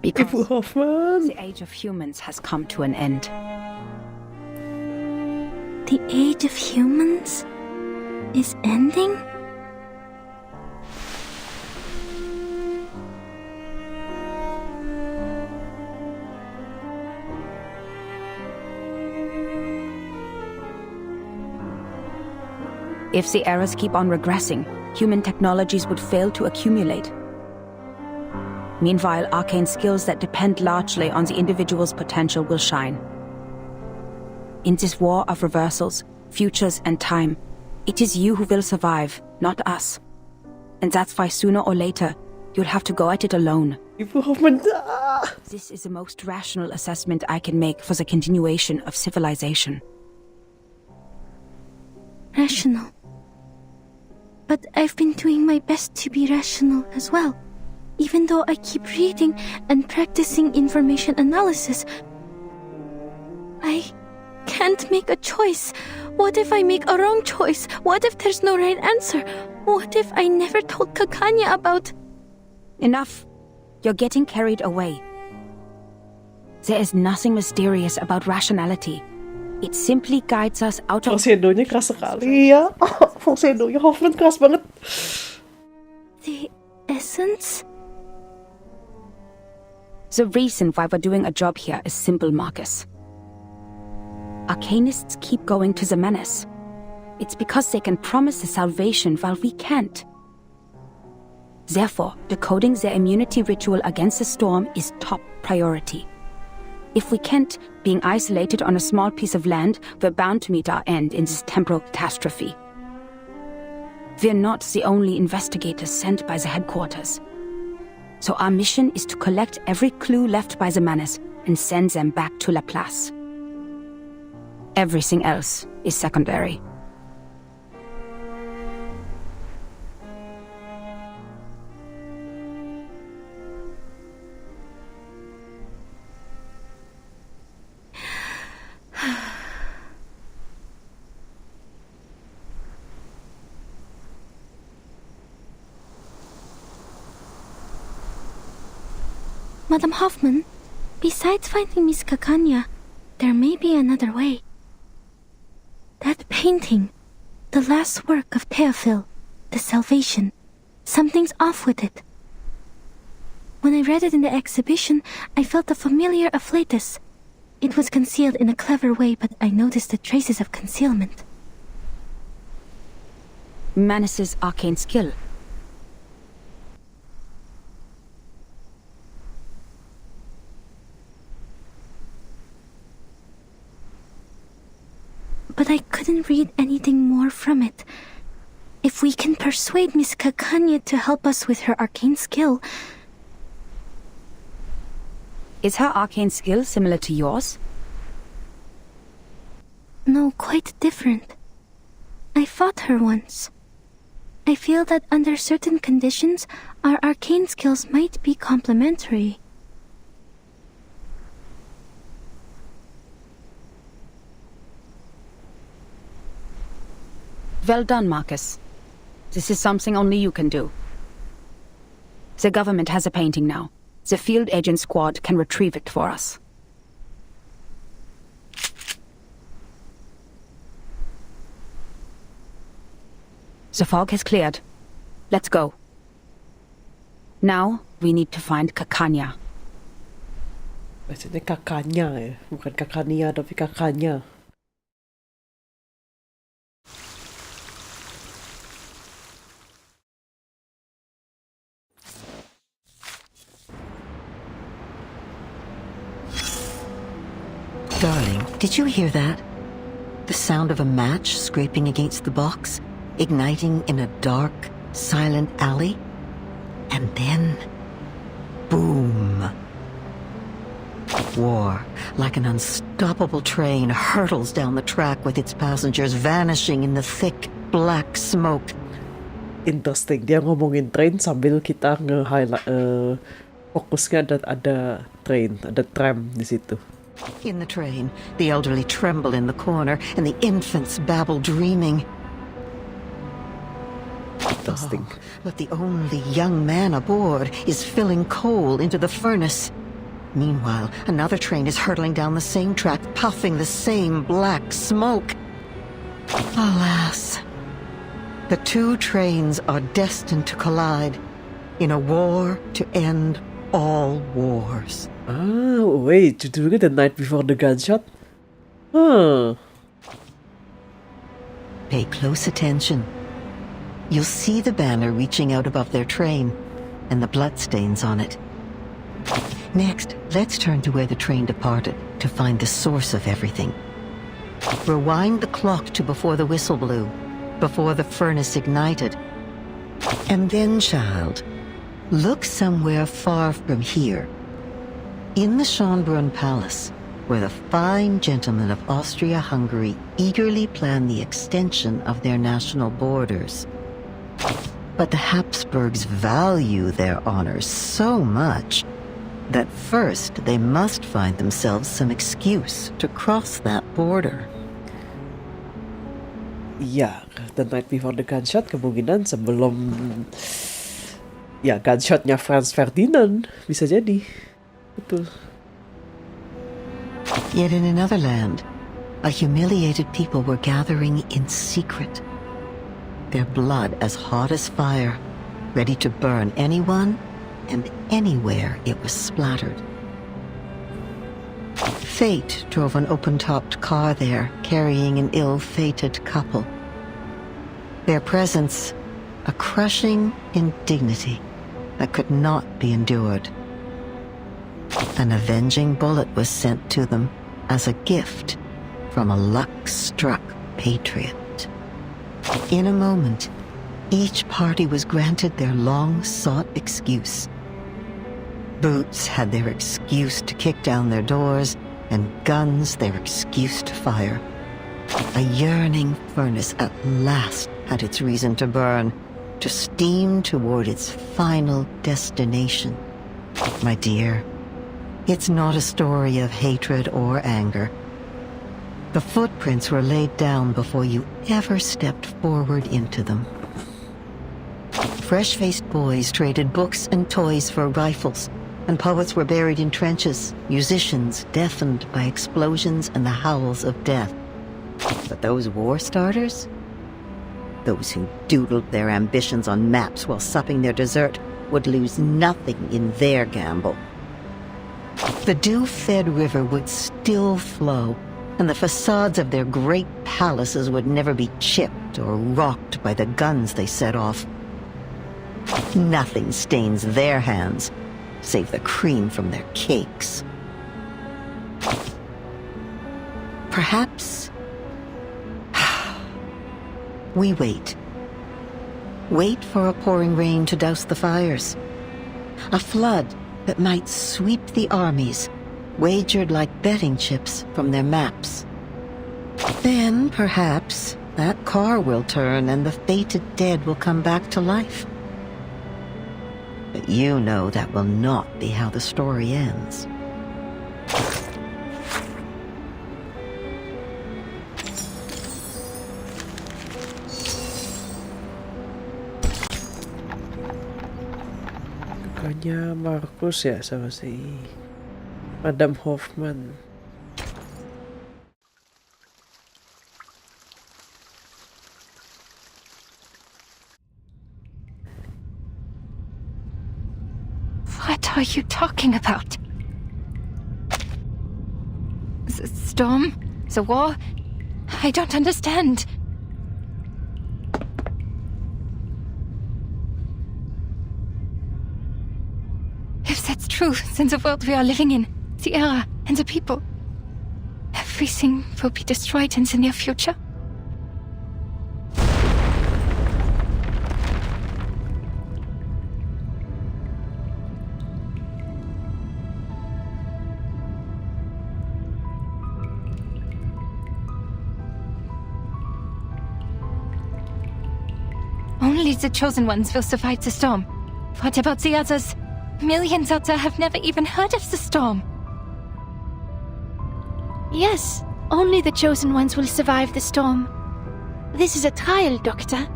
Because the age of humans has come to an end. The age of humans is ending? If the eras keep on regressing, human technologies would fail to accumulate. Meanwhile, arcane skills that depend largely on the individual's potential will shine. In this war of reversals, futures, and time, it is you who will survive, not us. And that's why sooner or later, you'll have to go at it alone. This is the most rational assessment I can make for the continuation of civilization. Rational. But I've been doing my best to be rational as well. Even though I keep reading and practicing information analysis, I can't make a choice. What if I make a wrong choice? What if there's no right answer? What if I never told Kakanya about... Enough. You're getting carried away. There is nothing mysterious about rationality. It simply guides us out of... Crescendonya keras sekali ya. Crescendonya Hoffman keras banget. The essence? The reason why we're doing a job here is simple, Marcus. Arcanists keep going to the Menace. It's because they can promise the salvation while we can't. Therefore, decoding their immunity ritual against the storm is top priority. If we can't, being isolated on a small piece of land, we're bound to meet our end in this temporal catastrophe. We're not the only investigators sent by the headquarters. So our mission is to collect every clue left by the Menace and send them back to La Place. Everything else is secondary. Madam Hoffman, besides finding Miss Kakanya, there may be another way. That painting, the last work of Theophil, The Salvation, something's off with it. When I read it in the exhibition, I felt a familiar afflatus. It was concealed in a clever way, but I noticed the traces of concealment. Manus's arcane skill. But I couldn't read anything more from it. If we can persuade Miss Kakanya to help us with her arcane skill... Is her arcane skill similar to yours? No, quite different. I fought her once. I feel that under certain conditions, our arcane skills might be complementary. Well done, Marcus. This is something only you can do. The government has a painting now. The field agent squad can retrieve it for us. The fog has cleared. Let's go. Now, we need to find Kakanya. Maksudnya kakaknya ya, bukan kakaknya tapi kakaknya. Darling, did you hear that? The sound of a match scraping against the box, igniting in a dark, silent alley. And then, boom. War, like an unstoppable train, hurtles down the track with its passengers vanishing in the thick, black smoke. Interesting, dia ngomongin train sambil kita fokusnya ada train, ada tram di situ. In the train, the elderly tremble in the corner, and the infants babble dreaming. Interesting. Oh, but the only young man aboard is filling coal into the furnace. Meanwhile, another train is hurtling down the same track, puffing the same black smoke. Alas, the two trains are destined to collide in a war to end all wars. Ah, wait, judulnya The Night Before the Gunshot? Huh. Pay close attention. You'll see the banner reaching out above their train, and the bloodstains on it. Next, let's turn to where the train departed to find the source of everything. Rewind the clock to before the whistle blew, before the furnace ignited. And then, child, look somewhere far from here. In the Schönbrunn Palace, where the fine gentlemen of Austria-Hungary eagerly plan the extension of their national borders. But the Habsburgs value their honors so much that first they must find themselves some excuse to cross that border. Ya, The Night Before the Gunshot kemungkinan sebelum ya gunshotnya Franz Ferdinand bisa jadi. Betul. Yet in another land, a humiliated people were gathering in secret. Their blood as hot as fire, ready to burn anyone and anywhere it was splattered. Fate drove an open-topped car there, carrying an ill-fated couple. Their presence, a crushing indignity that could not be endured. An avenging bullet was sent to them as a gift from a luck-struck patriot. In a moment, each party was granted their long-sought excuse. Boots had their excuse to kick down their doors, and guns their excuse to fire. A yearning furnace at last had its reason to burn, to steam toward its final destination. My dear, it's not a story of hatred or anger. The footprints were laid down before you ever stepped forward into them. Fresh-faced boys traded books and toys for rifles, and poets were buried in trenches, musicians deafened by explosions and the howls of death. But those war starters? Those who doodled their ambitions on maps while supping their dessert would lose nothing in their gamble. The dew-fed river would still flow, and the facades of their great palaces would never be chipped or rocked by the guns they set off. Nothing stains their hands, save the cream from their cakes. Perhaps we wait. Wait for a pouring rain to douse the fires. A flood that might sweep the armies, wagered like betting chips from their maps. Then, perhaps, that car will turn and the fated dead will come back to life. But you know that will not be how the story ends. Bukannya Markus ya sama si Madam Hoffman. What are you talking about? The storm? The war? I don't understand. If that's true, then the world we are living in, the era, and the people, everything will be destroyed in the near future. Only the chosen ones will survive the storm. What about the others? Millions out there have never even heard of the storm. Yes, only the chosen ones will survive the storm. This is a trial, Doctor.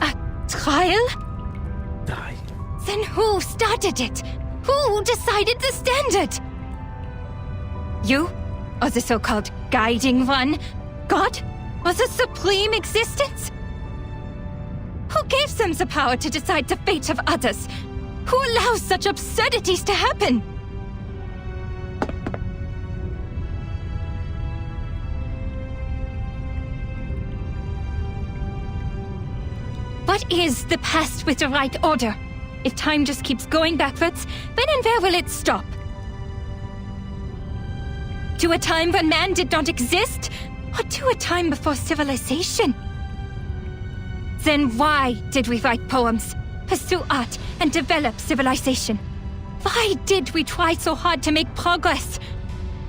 A trial? Then who started it? Who decided the standard? You? Or the so-called guiding one? God? Or the supreme existence? Who gave them the power to decide the fate of others? Who allows such absurdities to happen? What is the past with the right order? If time just keeps going backwards, when and where will it stop? To a time when man did not exist? Or to a time before civilization? Then why did we write poems, pursue art, and develop civilization? Why did we try so hard to make progress?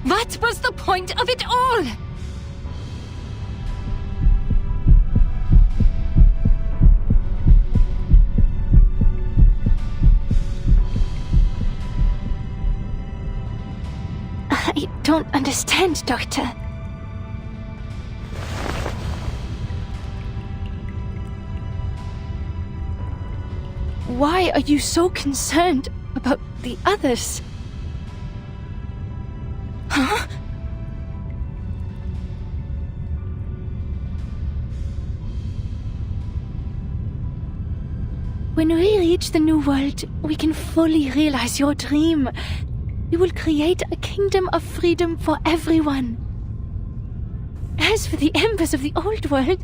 What was the point of it all? I don't understand, Doctor. Why are you so concerned about the others? Huh? When we reach the new world, we can fully realize your dream. We will create a kingdom of freedom for everyone. As for the embers of the old world,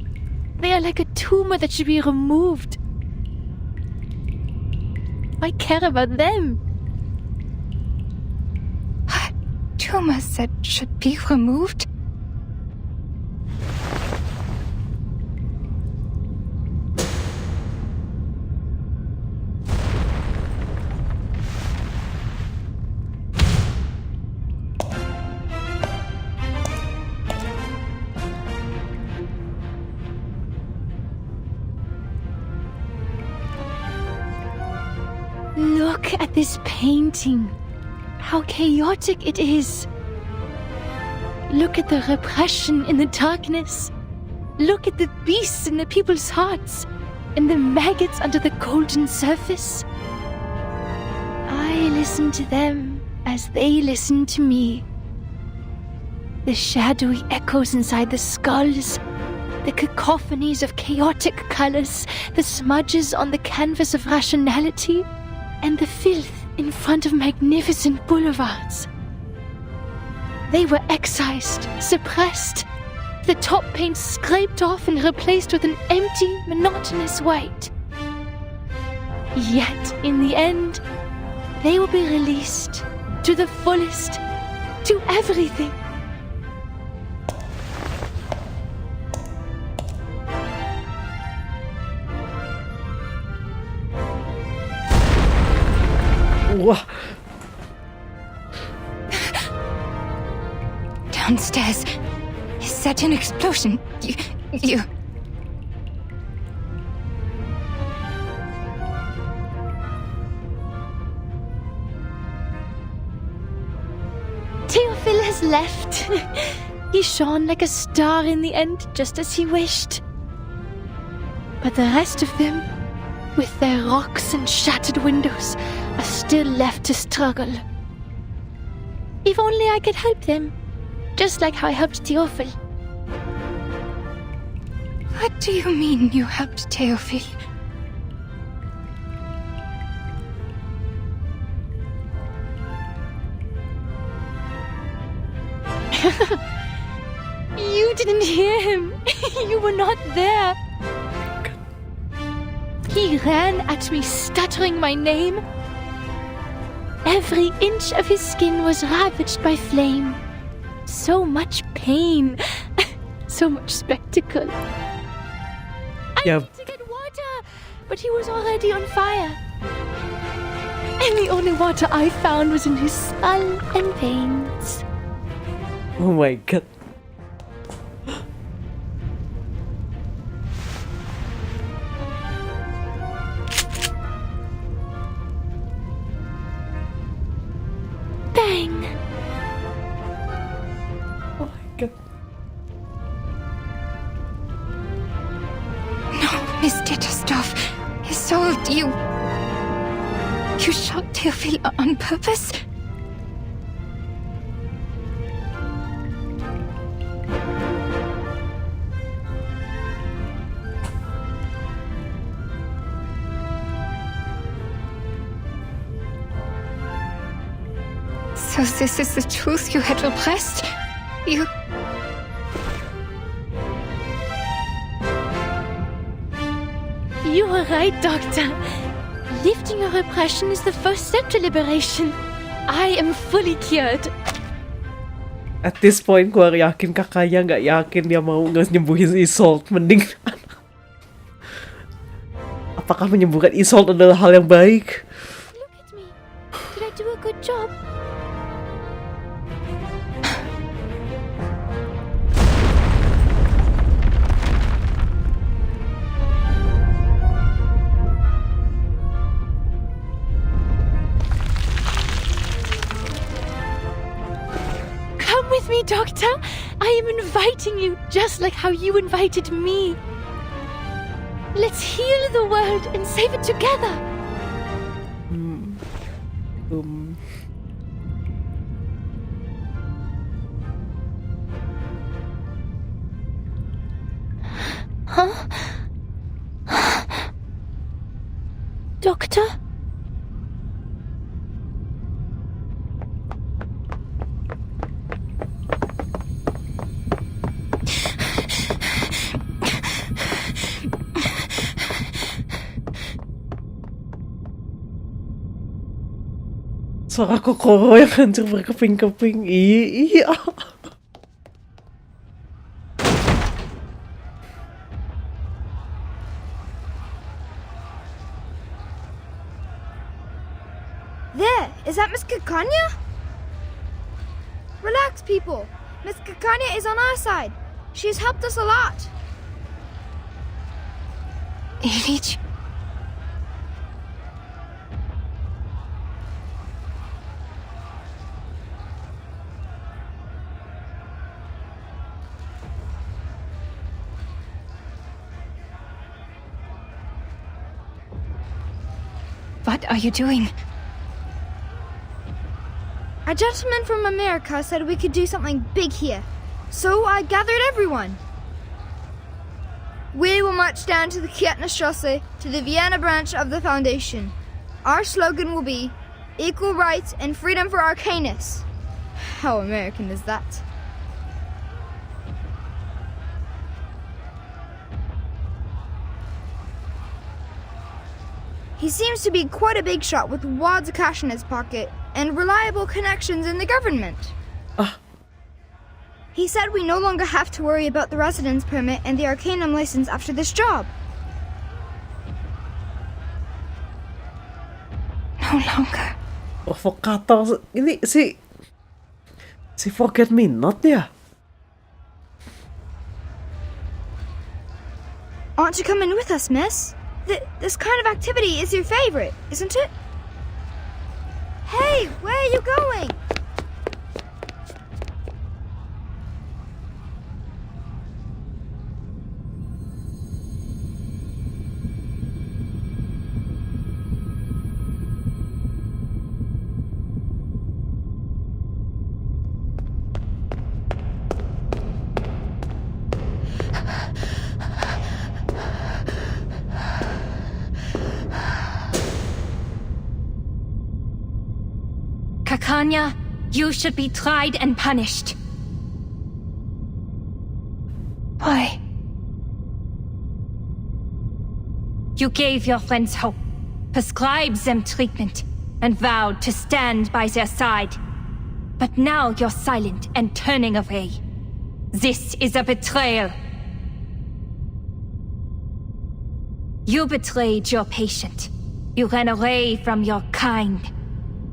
they are like a tumor that should be removed. I care about them. Tumors that should be removed? Look at this painting. How chaotic it is. Look at the repression in the darkness. Look at the beasts in the people's hearts, and the maggots under the golden surface. I listen to them as they listen to me. The shadowy echoes inside the skulls, the cacophonies of chaotic colors, the smudges on the canvas of rationality, and the filth in front of magnificent boulevards. They were excised, suppressed, the top paint scraped off and replaced with an empty, monotonous white. Yet, in the end, they will be released to the fullest, to everything. Wah. Downstairs. Is that an explosion? You... Theophil has left. He shone like a star in the end, just as he wished. But the rest of them, with their rocks and shattered windows, are still left to struggle. If only I could help them, just like how I helped Theophil. What do you mean you helped Theophil? You didn't hear him. You were not there. He ran at me, stuttering my name. Every inch of his skin was ravaged by flame. So much pain. So much spectacle. I went to get water, but he was already on fire. And the only water I found was in his skull and veins. Oh my god. Bang! Oh my god. No, Miss Ditterstoff. So you shot Theophil on purpose? So this is the truth you had repressed? You... You were right, Doctor. Lifting your repression is the first step to liberation. I am fully cured. At this point, gue yakin kakaknya nggak yakin dia mau nyembuhin Isolde. Mending apakah menyembuhkan Isolde adalah hal yang baik? Look at me. Did I do a good job? Come with me, Doctor. I am inviting you, just like how you invited me. Let's heal the world and save it together. Huh? Doctor? Suara Kokoro yang hancur berkeping-keping. Iya. There! Is that Miss Kakanya? Relax, people. Miss Kakanya is on our side. She's helped us a lot. Ilich? What are you doing? A gentleman from America said we could do something big here, so I gathered everyone. We will march down to the Kietenstrasse, to the Vienna branch of the Foundation. Our slogan will be, equal rights and freedom for Arcanus. How American is that? He seems to be quite a big shot with wads of cash in his pocket and reliable connections in the government. He said we no longer have to worry about the residence permit and the Arcanum license after this job. No longer. Vokator ini si Forget Me Not ya? Want to come in with us, miss? This kind of activity is your favorite, isn't it? Hey, where are you going? Kakanya, you should be tried and punished. Why? You gave your friends hope, prescribed them treatment, and vowed to stand by their side. But now you're silent and turning away. This is a betrayal. You betrayed your patient. You ran away from your kind.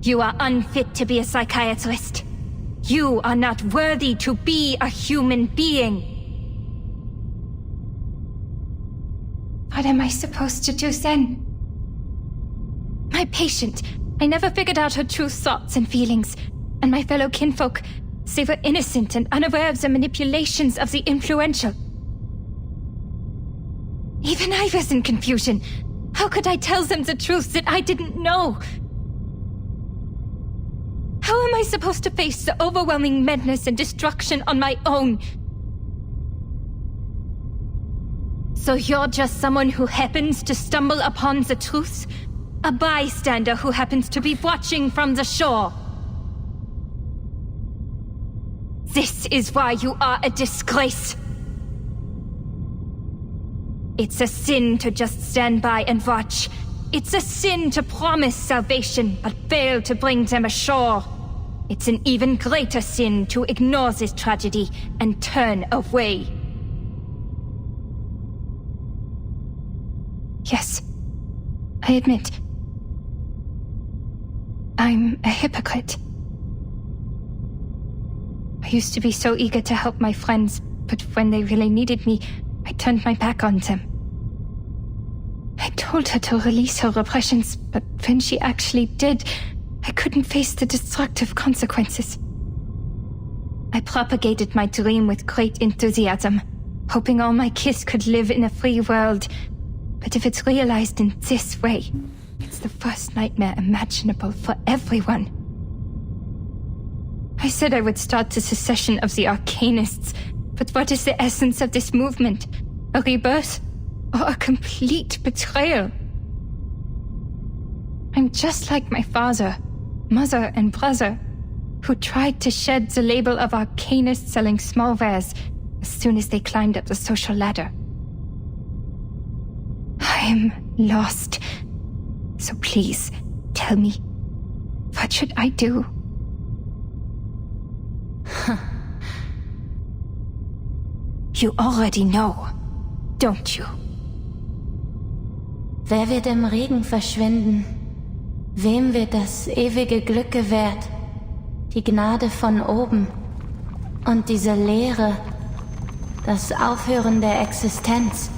You are unfit to be a psychiatrist. You are not worthy to be a human being. What am I supposed to do then? My patient, I never figured out her true thoughts and feelings. And my fellow kinfolk, they were innocent and unaware of the manipulations of the influential. Even I was in confusion. How could I tell them the truth that I didn't know? How am I supposed to face the overwhelming madness and destruction on my own? So you're just someone who happens to stumble upon the truth? A bystander who happens to be watching from the shore? This is why you are a disgrace. It's a sin to just stand by and watch. It's a sin to promise salvation, but fail to bring them ashore. It's an even greater sin to ignore this tragedy and turn away. Yes, I admit. I'm a hypocrite. I used to be so eager to help my friends, but when they really needed me, I turned my back on them. I told her to release her repressions, but when she actually did, I couldn't face the destructive consequences. I propagated my dream with great enthusiasm, hoping all my kids could live in a free world. But if it's realized in this way, it's the worst nightmare imaginable for everyone. I said I would start the secession of the Arcanists, but what is the essence of this movement? A rebirth? Or a complete betrayal? I'm just like my father, mother, and brother, who tried to shed the label of Arcanist selling small wares as soon as they climbed up the social ladder. I'm lost. So please, tell me, what should I do? You already know, don't you? Wer wird im Regen verschwinden? Wem wird das ewige Glück gewährt? Die Gnade von oben und diese Leere, das Aufhören der Existenz.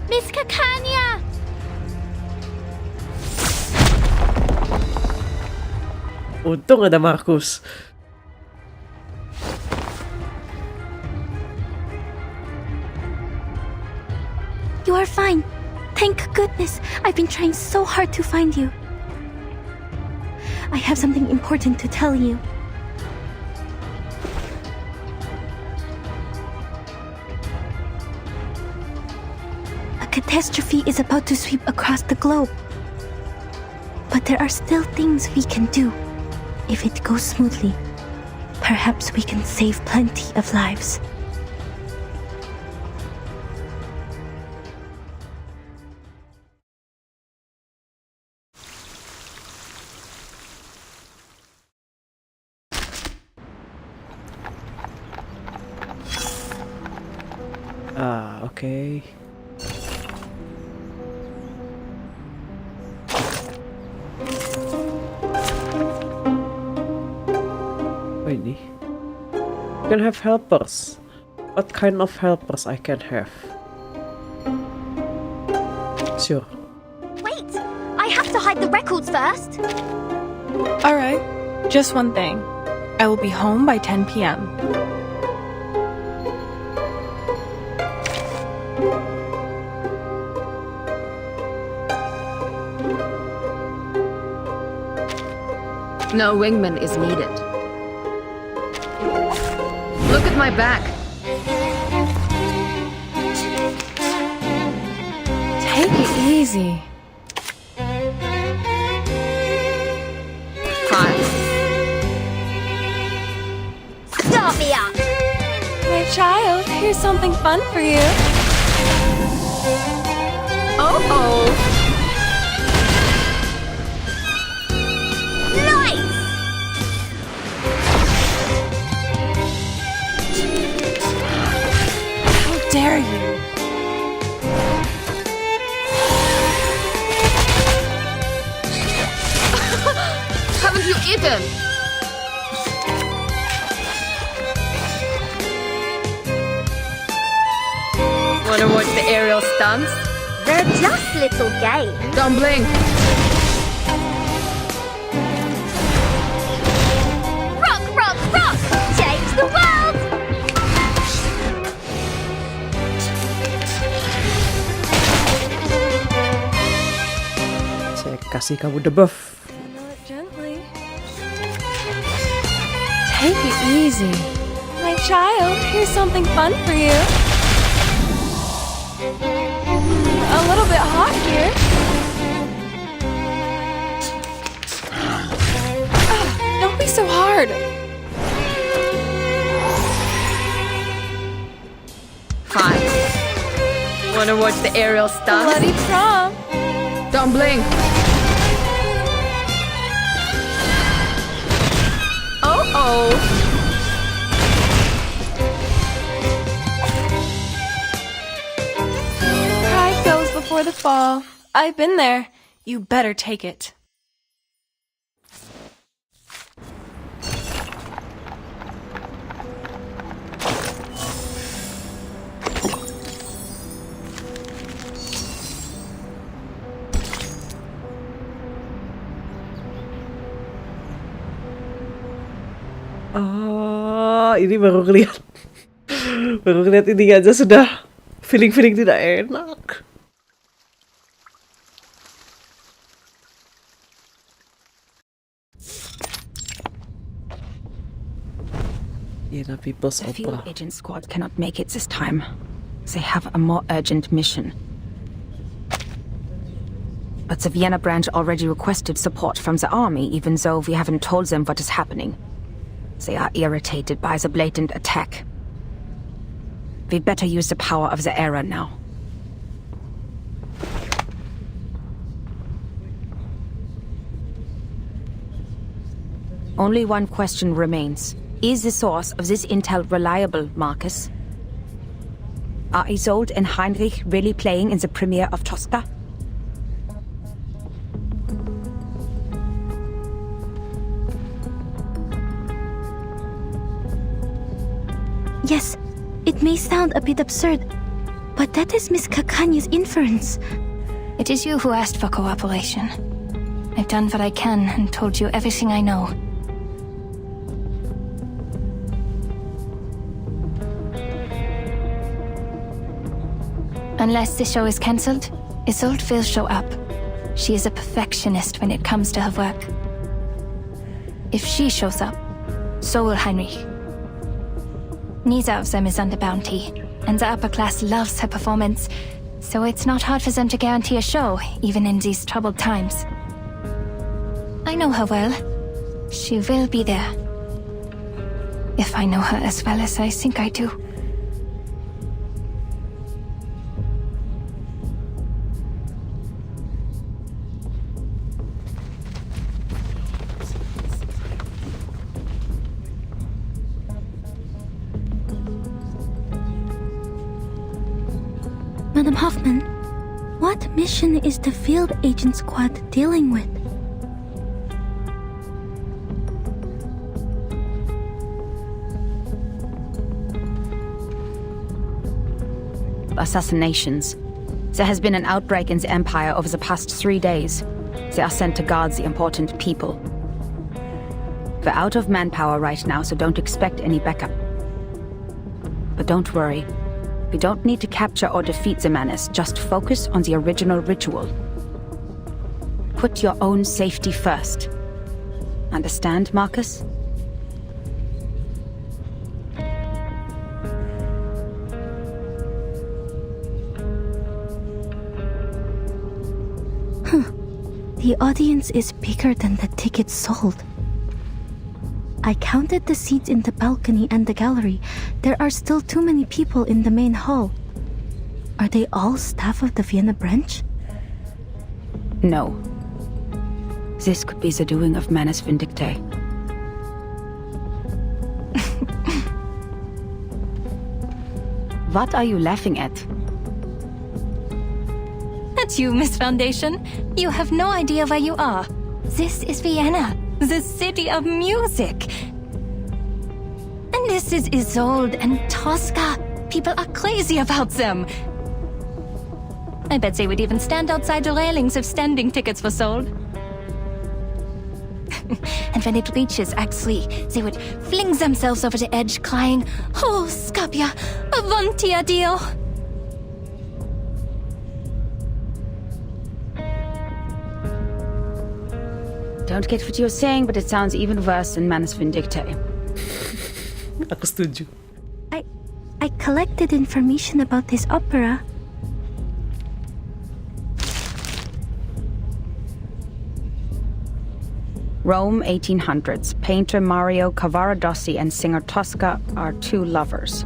Miss Kakanya! Untung ada Markus. You are fine. Thank goodness. I've been trying so hard to find you. I have something important to tell you. A catastrophe is about to sweep across the globe. But there are still things we can do. If it goes smoothly, perhaps we can save plenty of lives. Okay. Oh, ini. You can have helpers. What kind of helpers I can have? Sure. Wait! I have to hide the records first! Alright, just one thing. I will be home by 10 p.m. No wingman is needed. Look at my back. Take it easy. Hi. Start me up! My child, here's something fun for you. Oh-oh. Dare you? Haven't you eaten? Wanna watch the aerial stunts? They're just little games. Don't blink. Rock, rock, rock! Change the world! Kasih kamu debuff. Gently. Take it easy. My child, here's something fun for you. A little bit hot here. Don't be so hard. Hi. Wanna watch the aerial stunts? Bloody prom. Don't blink. Oh. Pride goes before the fall. I've been there. You better take it. Ini baru ngeliat ini aja sudah feeling tidak enak. Yena People's The Opera. field agent squad cannot make it this time. They have a more urgent mission. But the Vienna branch already requested support from the army, even though we haven't told them what is happening. They are irritated by the blatant attack. We'd better use the power of the era now. Only one question remains. Is the source of this intel reliable, Marcus? Are Isolde and Heinrich really playing in the premiere of Tosca? Yes, it may sound a bit absurd, but that is Miss Cacanya's inference. It is you who asked for cooperation. I've done what I can and told you everything I know. Unless the show is cancelled, Isolde will show up. She is a perfectionist when it comes to her work. If she shows up, so will Heinrich. Neither of them is under bounty, and the upper class loves her performance, so it's not hard for them to guarantee a show, even in these troubled times. I know her well. She will be there. If I know her as well as I think I do. Madam Hoffman, what mission is the field agent squad dealing with? Assassinations. There has been an outbreak in the Empire over the past 3 days. They are sent to guard the important people. We're out of manpower right now, so don't expect any backup. But don't worry. We don't need to capture or defeat the menace, just focus on the original ritual. Put your own safety first. Understand, Marcus? The audience is bigger than the tickets sold. I counted the seats in the balcony and the gallery. There are still too many people in the main hall. Are they all staff of the Vienna branch? No. This could be the doing of Manus Vindictae. What are you laughing at? That's you, Miss Foundation. You have no idea where you are. This is Vienna, the city of music. And this is Isolde and Tosca. People are crazy about them. I bet they would even stand outside the railings if standing tickets were sold. And when it reaches Act 3, they would fling themselves over the edge, crying, "Oh, Scapia, avanti addio!" Don't get what you're saying, but it sounds even worse than Manus Vindictae. Aku setuju. I collected information about this opera. Rome, 1800s. Painter Mario Cavaradossi and singer Tosca are two lovers.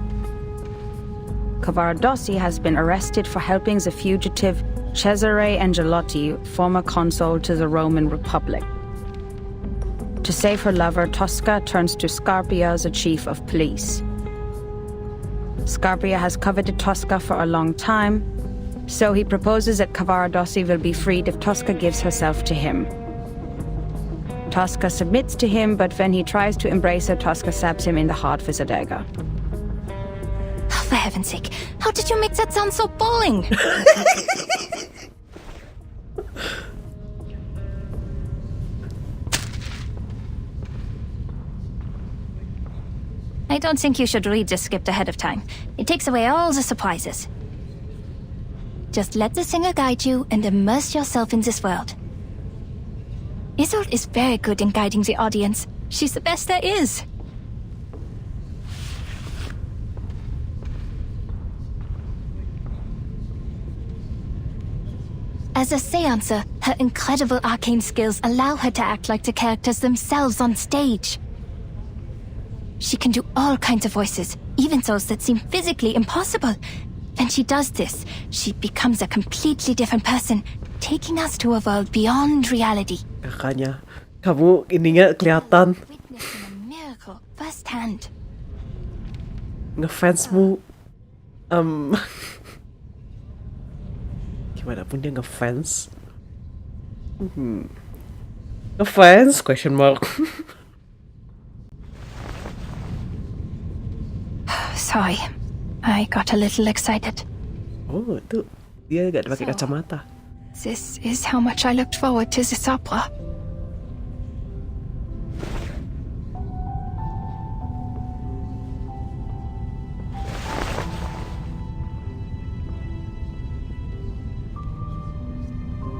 Cavaradossi has been arrested for helping the fugitive Cesare Angelotti, former consul to the Roman Republic. To save her lover, Tosca turns to Scarpia, the chief of police. Scarpia has coveted Tosca for a long time, so he proposes that Cavaradossi will be freed if Tosca gives herself to him. Tosca submits to him, but when he tries to embrace her, Tosca stabs him in the heart with a dagger. Oh, for heaven's sake, how did you make that sound so boring? I don't think you should read the script ahead of time. It takes away all the surprises. Just let the singer guide you and immerse yourself in this world. Isolde is very good in guiding the audience. She's the best there is. As a seancer, her incredible arcane skills allow her to act like the characters themselves on stage. She can do all kinds of voices, even those that seem physically impossible. When she does this, she becomes a completely different person, taking us to a world beyond reality. Kakaknya, kamu ininya kelihatan. Witnessing a miracle firsthand. Ngefansmu, gimana pun dia ngefans. Ngefans? Question mark. Sorry, I got a little excited. Oh, itu dia gak pakai kacamata. This is how much I looked forward to this opera.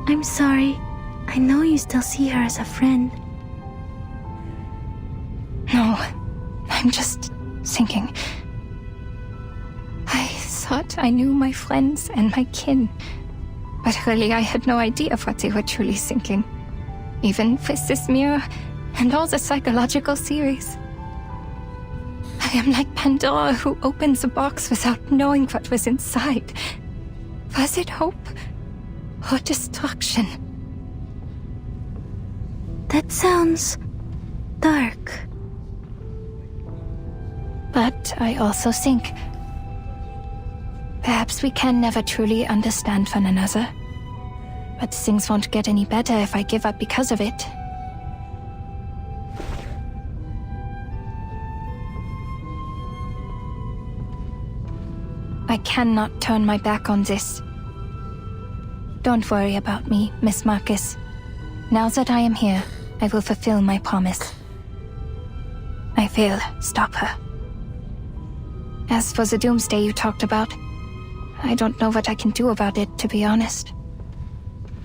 I'm sorry. I know you still see her as a friend. No, I'm just thinking. I thought I knew my friends and my kin, but really I had no idea what they were truly thinking. Even with this mirror and all the psychological theories. I am like Pandora who opens a box without knowing what was inside. Was it hope or destruction? That sounds dark. But I also think perhaps we can never truly understand one another. But things won't get any better if I give up because of it. I cannot turn my back on this. Don't worry about me, Miss Marcus. Now that I am here, I will fulfill my promise. I will stop her. As for the doomsday you talked about, I don't know what I can do about it, to be honest.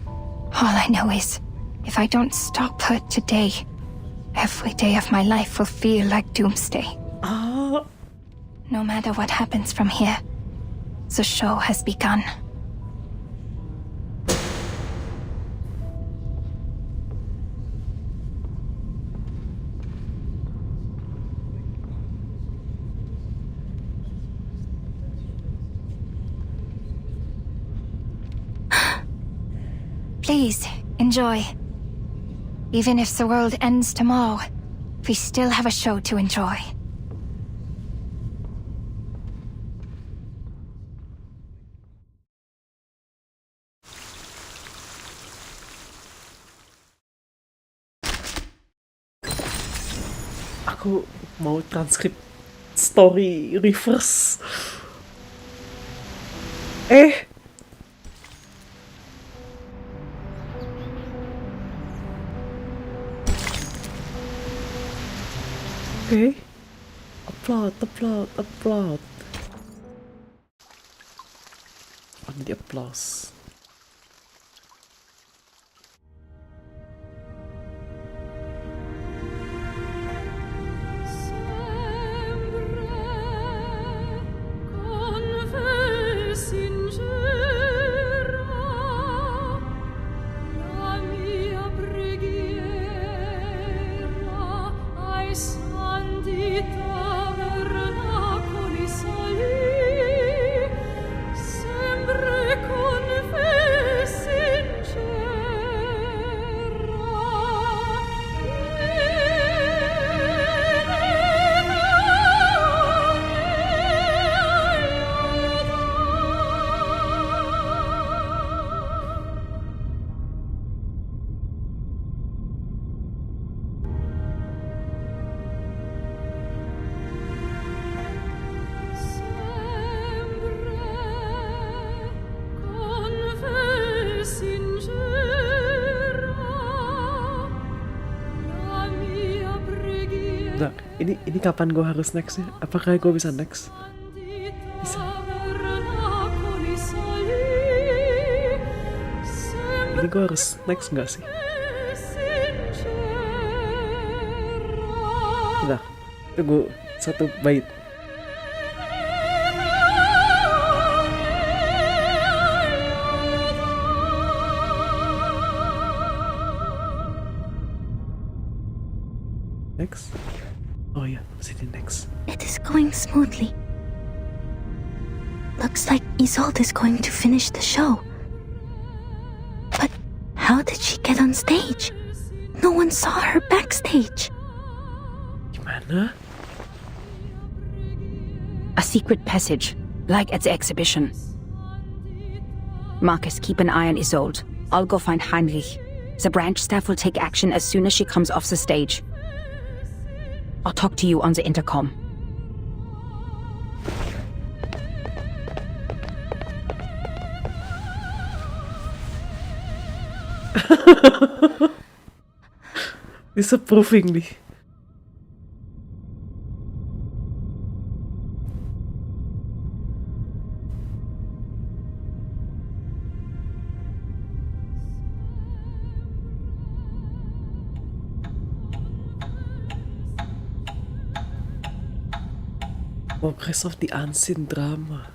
All I know is, if I don't stop her today, every day of my life will feel like doomsday. No matter what happens from here, the show has begun. Please, enjoy. Even if the world ends tomorrow, we still have a show to enjoy. Aku mau transkrip story reverse. Okay. Applaud. On the applause. Nah, ini kapan gue harus next ya? Apakah gue bisa next? Bisa. Ini gue harus next nggak sih? Udah, tunggu satu bait. Next. Oh yeah, sitting next. It is going smoothly. Looks like Isolde is going to finish the show. But how did she get on stage? No one saw her backstage. Gimana? A secret passage, like at the exhibition. Marcus, keep an eye on Isolde. I'll go find Heinrich. The branch staff will take action as soon as she comes off the stage. I'll talk to you on the intercom. Disapprovingly. Progress of the unseen drama.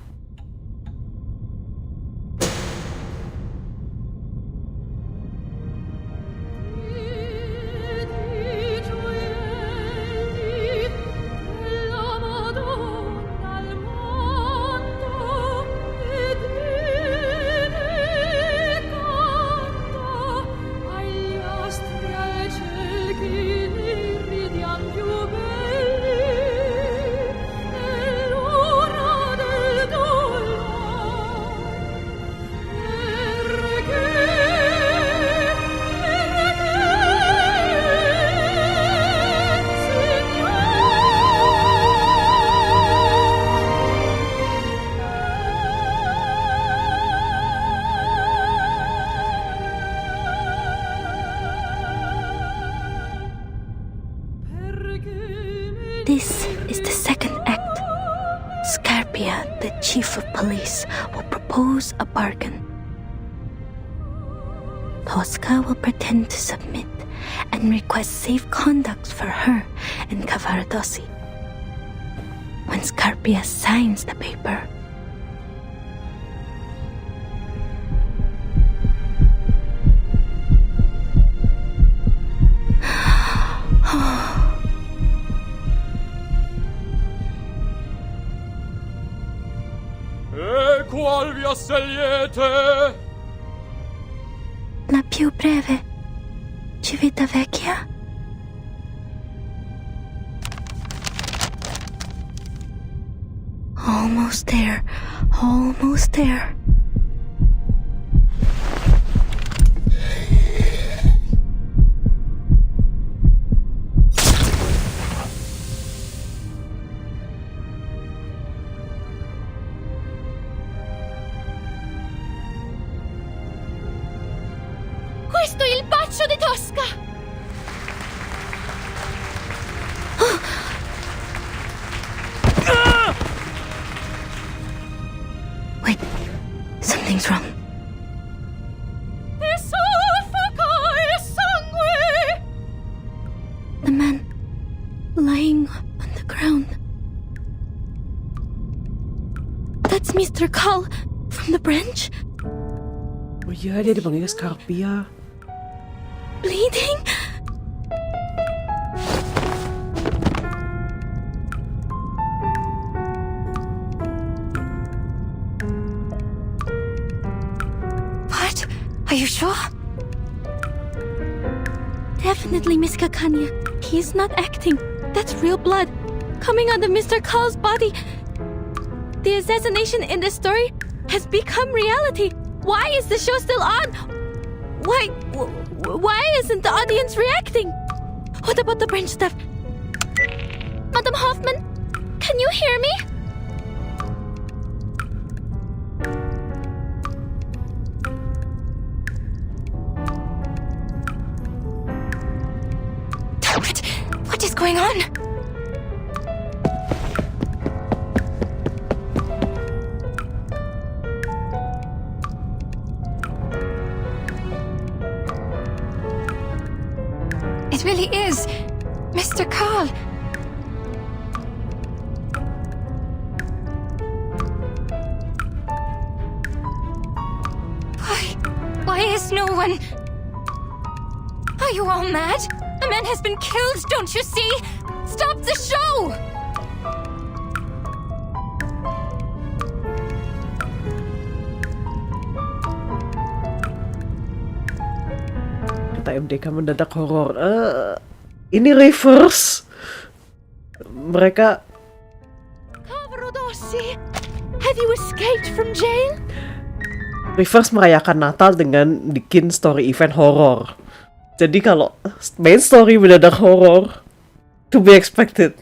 This is the second act. Scarpia, the chief of police, will propose a bargain. Tosca will pretend to submit and request safe conduct for her and Cavaradossi. When Scarpia signs the paper, qual via scegliete? la più breve, Civitavecchia. Almost there, almost there. Questo è il bacio di Tosca! Wait, something's wrong. The man lying on the ground. That's Mr. Carl from the branch. Oh iya, dia dipanggil Scarpia. Bleeding? What? Are you sure? Definitely Miss Kakanya. He's not acting. That's real blood coming out of Mr. Carl's body. The assassination in the story has become reality. Why is the show still on? Why isn't the audience reacting? What about the branch staff? Madam Hoffman, can you hear me? What is going on? It really is Mr. Carl. Why is no one... Are you all mad? A man has been killed, don't you see? Stop the show! Kata MDK mendadak horor. Ini reverse. Mereka... Cavaradossi, have you escaped from jail? Reverse merayakan Natal dengan bikin story event horor. Jadi kalau main story mendadak horor, to be expected.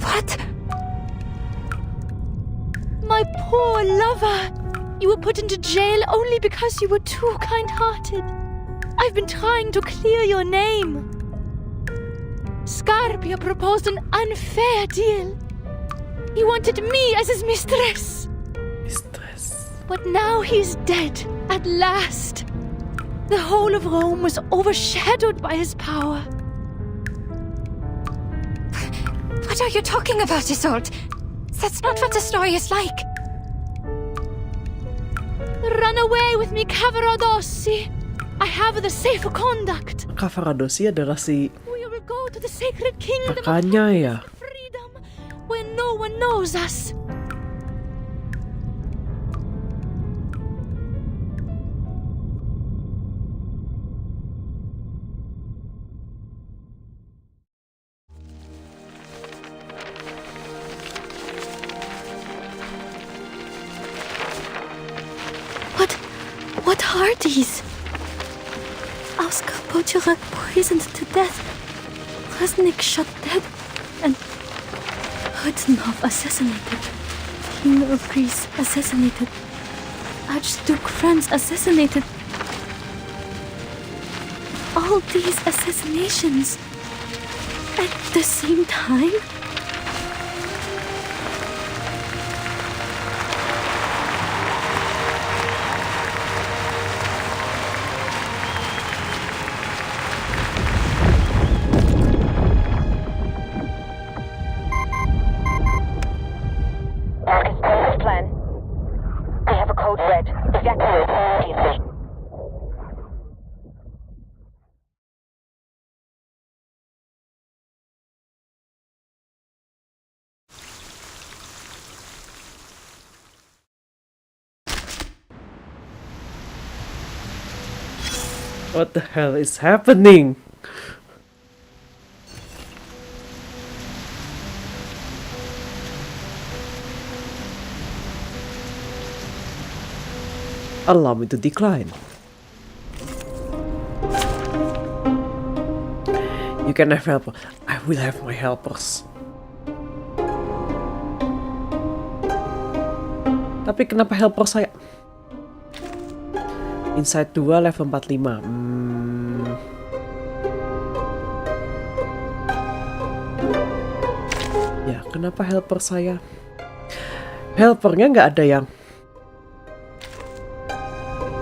What? My poor lover. You were put into jail only because you were too kind-hearted. I've been trying to clear your name. Scarpia proposed an unfair deal. He wanted me as his mistress. But now he's dead, at last. The whole of Rome was overshadowed by his power. are you talking about, Isolde? That's not what the story is like. Run away with me, Cavaradossi. I have the safe conduct. Cavaradossi adalah si We will go to the sacred kingdom kakaknya ya. where no one knows us. What are these? Oscar Pochurak poisoned to death, Resnik shot dead, and Hudnov assassinated, King of Greece assassinated, Archduke Franz assassinated. All these assassinations at the same time? What the hell is happening? Allow me to decline. You can have help. I will have my helpers. Tapi kenapa helper saya? Insight 2 level 45. Ya, kenapa helper saya? Helpernya nggak ada yang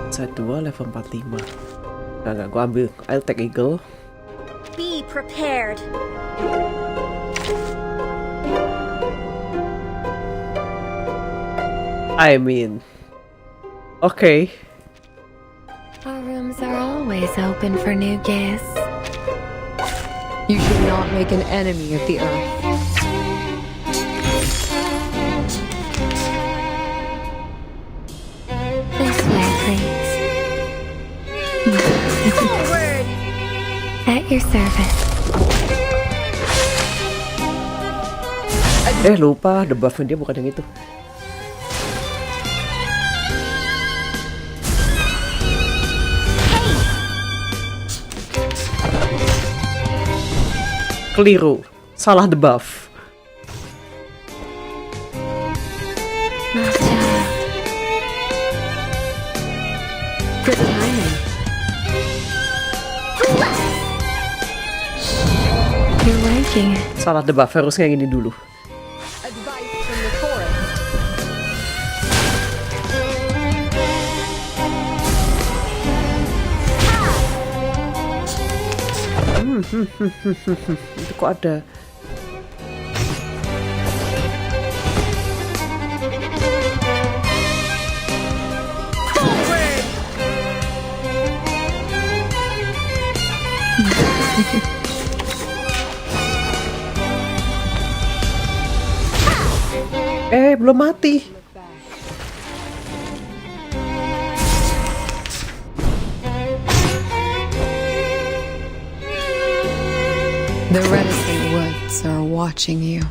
Insight 2 level 45. Nggak, gua ambil. I'll take Eagle. Be prepared. I mean, okay. Our rooms are always open for new guests. You should not make an enemy of the earth. This way, please. Forward! At your service. Lupa, debuffnya dia bukan yang itu. Keliru, salah debuff. Good timing. You're liking it. Salah debuff, harusnya yang ini dulu. Advice from the forest. Itu kok ada. Belum mati. The reticent woods are watching you.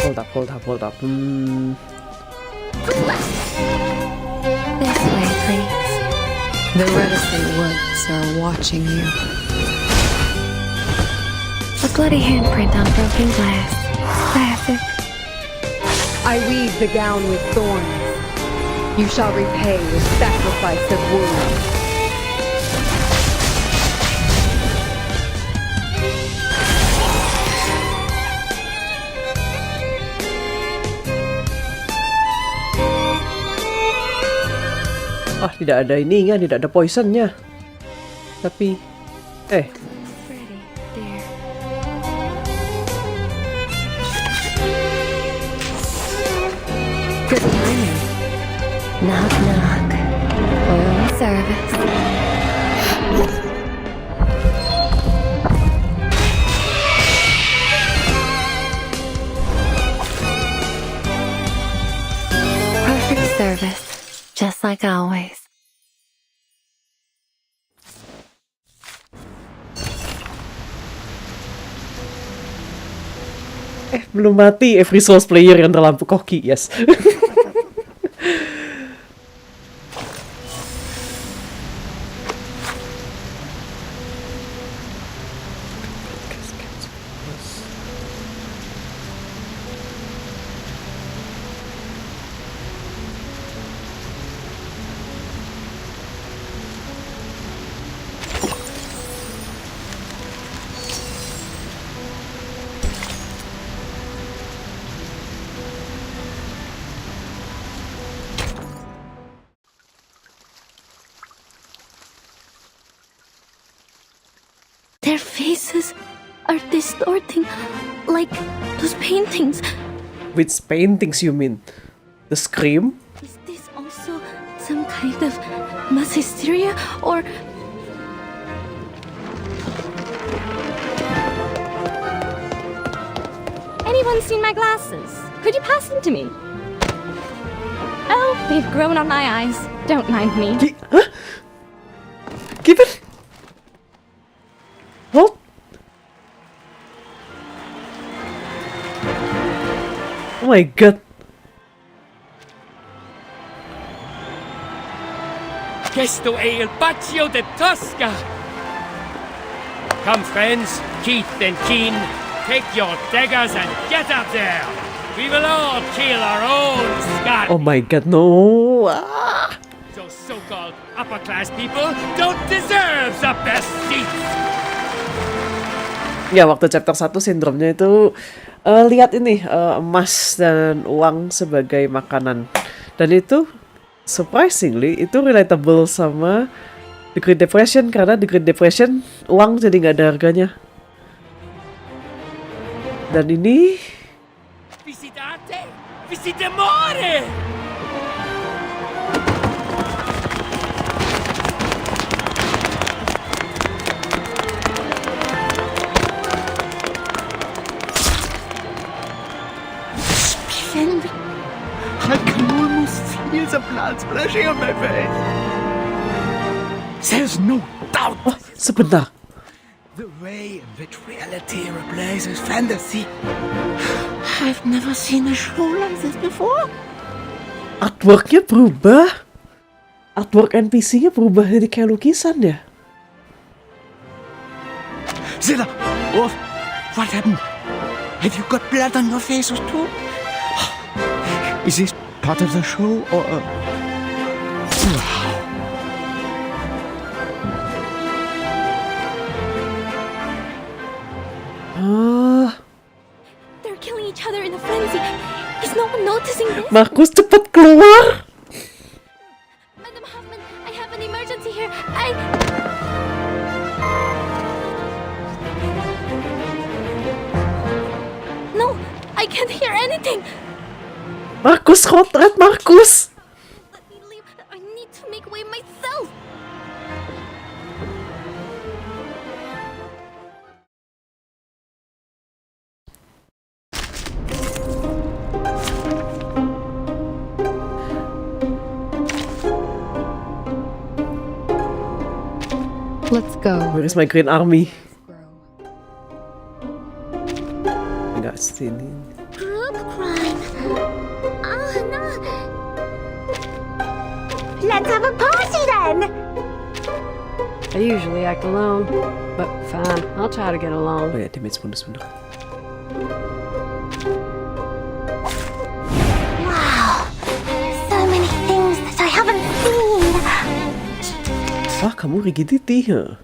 Hold up. This way, please. The reticent woods are watching you. A bloody handprint on broken glass. Classic. I weave the gown with thorns. You shall repay with sacrifice of wounds. Tidak ada ininya, tidak ada poisonnya. Tapi, Knock, knock. Room service. Perfect service, just like always. Belum mati every Souls player yang terlampau koki, yes. Their faces are distorting, like those paintings. Which paintings you mean? The Scream? Is this also some kind of mass hysteria, or... Anyone seen my glasses? Could you pass them to me? Oh, they've grown on my eyes. Don't mind me. Huh? Give it. What? Oh my god. Questo è il Baccio de Tosca! Come friends, Keith and Keen, take your daggers and get up there! We will all kill our own Scott! Oh my god, no! Ah! Those so-called upper-class people don't deserve the best seats! Ya, waktu chapter 1 sindromnya itu lihat ini emas dan uang sebagai makanan. Dan itu surprisingly itu relatable sama The Great Depression, karena The Great Depression uang jadi nggak ada harganya. Dan ini Visitate! Visitemore! I can almost feel the blood splashing on my face. There's no doubt. Oh, sebentar. The way in which reality replaces fantasy. I've never seen a show like this before. Artworknya berubah. Artwork NPC-nya berubah jadi kayak lukisan ya. Zilla, what happened? Have you got blood on your faces too? Is this part of the show or They're killing each other in a frenzy. Is no one noticing this? Markus, cepat keluar! Madam Hoffman, I have an emergency here. No, I can't hear anything. Markus, rotret, Markus! Let me leave. I need to make way myself. Let's go. Where is my green army? Enggak sini. Group crime. Oh no. Let's have a party then! I usually act alone, but fine, I'll try to get along. Oh ya, damage bonus bener. Wow, so many things that I haven't seen. Wah, kamu rigidity ya?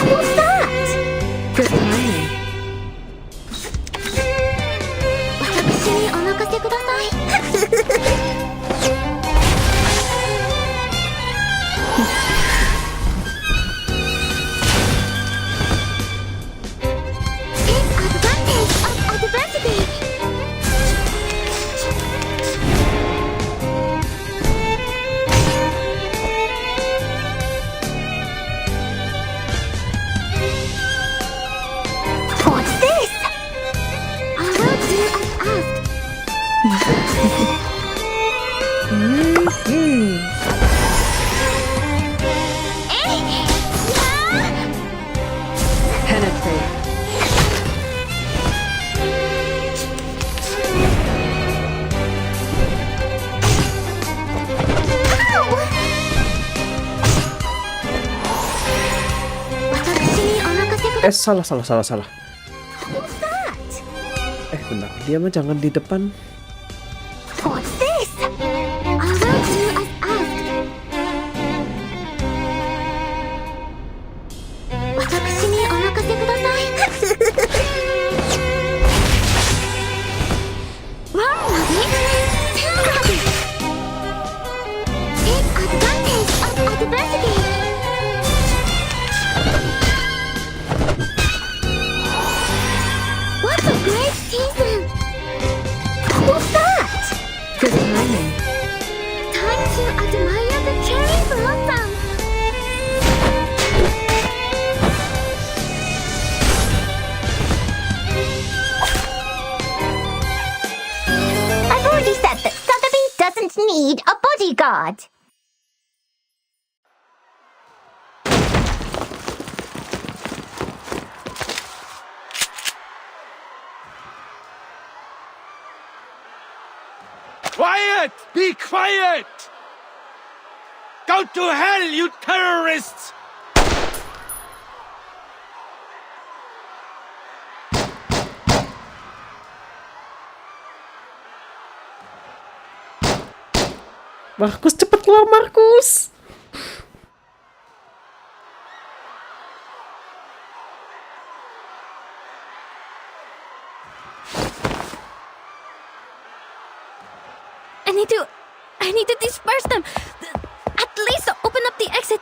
What's that? Good timing. 私にお任せください。Take advantage of adversity. Penetrate. Salah. Bentar. Dia mah jangan di depan. What's this? I will do as asked. 私にお任せください。One ready, two ready. Take advantage of adversity. What a great season! What's that? Good timing. Time to admire the cherry blossom. I've already said that Sotheby doesn't need a bodyguard. Quiet! Be quiet! Go to hell, you terrorists! Markus, cepet keluar, Markus. I need to disperse them. At least open up the exit.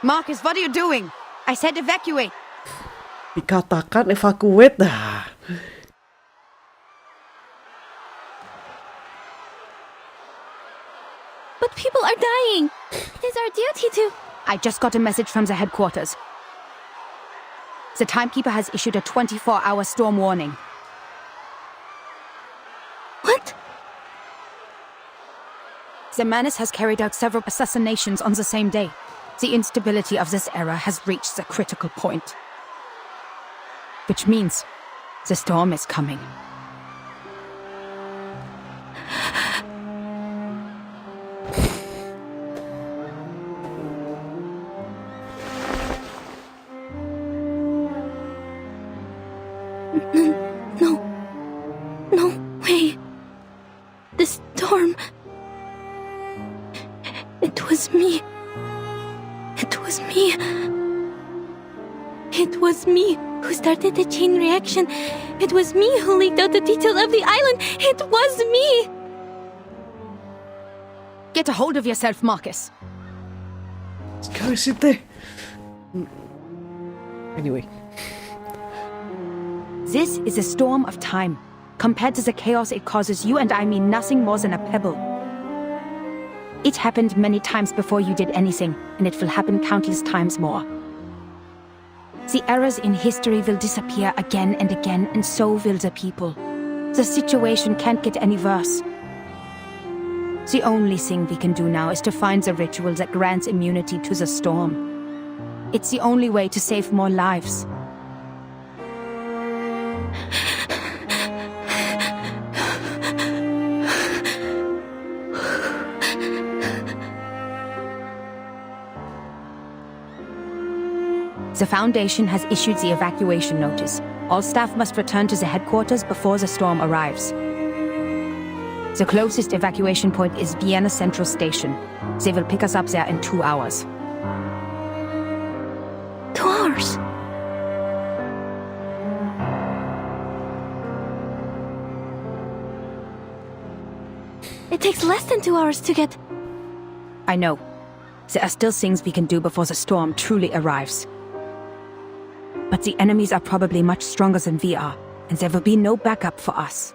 Marcus, what are you doing? I said evacuate. Dikatakan evacuate dah. But people are dying. It is our duty to... I just got a message from the headquarters. The timekeeper has issued a 24-hour storm warning. What? The menace has carried out several assassinations on the same day. The instability of this era has reached the critical point. Which means the storm is coming. No way. The storm... It was me. It was me who started the chain reaction. It was me who leaked out the details of the island. It was me. Get a hold of yourself, Marcus. Sekarang situ. Anyway. This is a storm of time. Compared to the chaos it causes, you and I mean nothing more than a pebble. It happened many times before you did anything, and it will happen countless times more. The errors in history will disappear again and again, and so will the people. The situation can't get any worse. The only thing we can do now is to find the ritual that grants immunity to the storm. It's the only way to save more lives. The Foundation has issued the evacuation notice. All staff must return to the headquarters before the storm arrives. The closest evacuation point is Vienna Central Station. They will pick us up there in 2 hours. 2 hours? It takes less than 2 hours to get... I know. There are still things we can do before the storm truly arrives. But the enemies are probably much stronger than we are, and there will be no backup for us.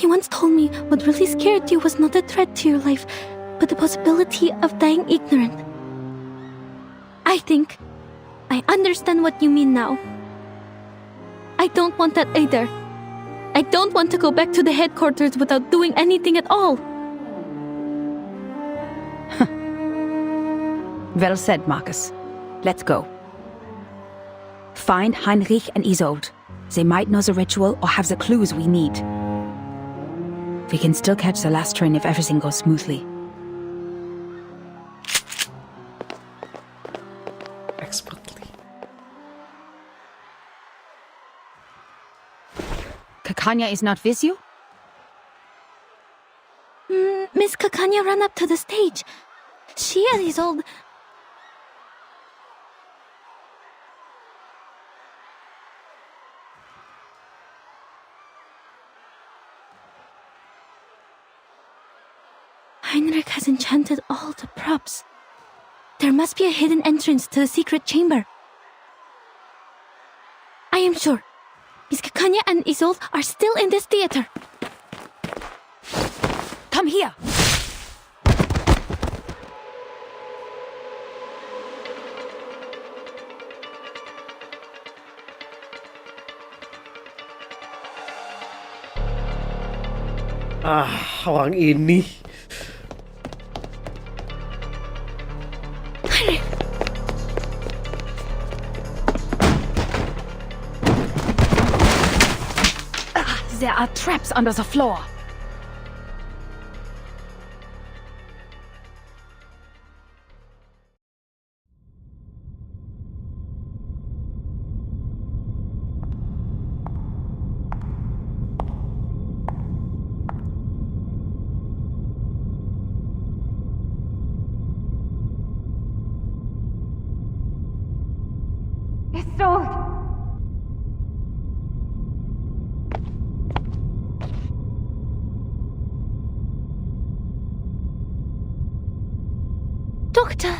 He once told me what really scared you was not a threat to your life, but the possibility of dying ignorant. I think I understand what you mean now. I don't want that either. I don't want to go back to the headquarters without doing anything at all. Well said, Marcus. Let's go. Find Heinrich and Isolde. They might know the ritual or have the clues we need. We can still catch the last train if everything goes smoothly. Expertly. Kakanya is not with you? Miss Kakanya ran up to the stage. She and Isolde... Heinrich has enchanted all the props. There must be a hidden entrance to the secret chamber. I am sure. Miss Kakanya and Isolde are still in this theater. Come here! Orang ini. There are traps under the floor. Doctor!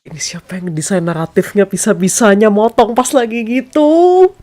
Ini siapa yang desain naratifnya bisa-bisanya motong pas lagi gitu?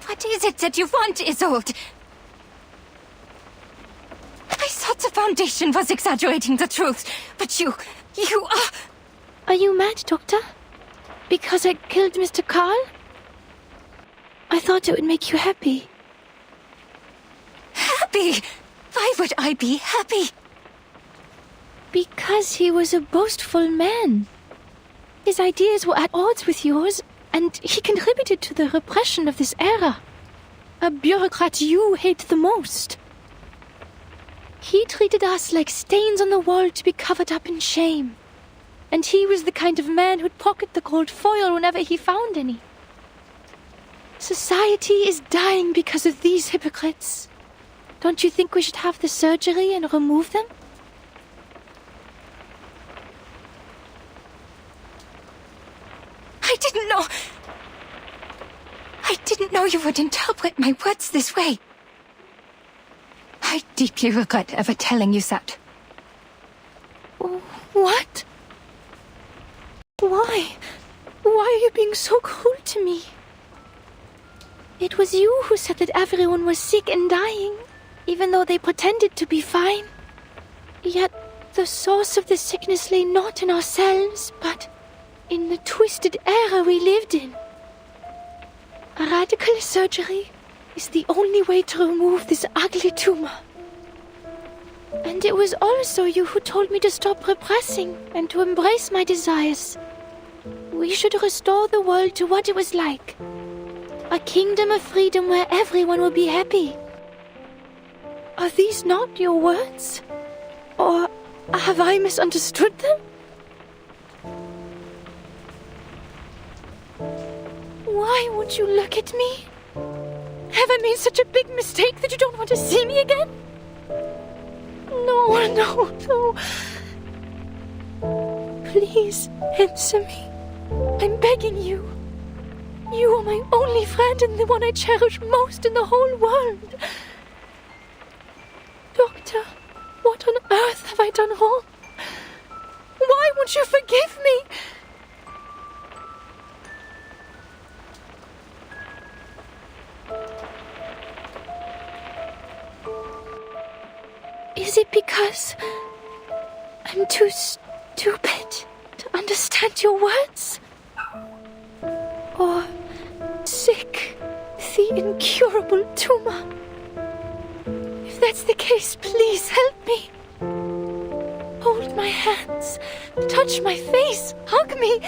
What is it that you want, Isolde? I thought the Foundation was exaggerating the truth, but you are... Are you mad, Doctor? Because I killed Mr. Carl? I thought it would make you happy. Happy? Why would I be happy? Because he was a boastful man. His ideas were at odds with yours, and he contributed to the repression of this era. A bureaucrat you hate the most. He treated us like stains on the wall to be covered up in shame. And he was the kind of man who'd pocket the gold foil whenever he found any. Society is dying because of these hypocrites. Don't you think we should have the surgery and remove them? I didn't know you would interpret my words this way. I deeply regret ever telling you that. What? Why? Why are you being so cruel to me? It was you who said that everyone was sick and dying, even though they pretended to be fine. Yet, The source of the sickness lay not in ourselves, but in the twisted era we lived in. A radical surgery is the only way to remove this ugly tumor. And it was also you who told me to stop repressing and to embrace my desires. We should restore the world to what it was like. A kingdom of freedom where everyone will be happy. Are these not your words? Or have I misunderstood them? Why won't you look at me? Have I made such a big mistake that you don't want to see me again? No, no, no. Please answer me. I'm begging you. You are my only friend and the one I cherish most in the whole world. Doctor, what on earth have I done wrong? Why won't you forgive me? Is it because I'm too stupid to understand your words? Or sick, the incurable tumor? If that's the case, please help me. Hold my hands, touch my face, hug me,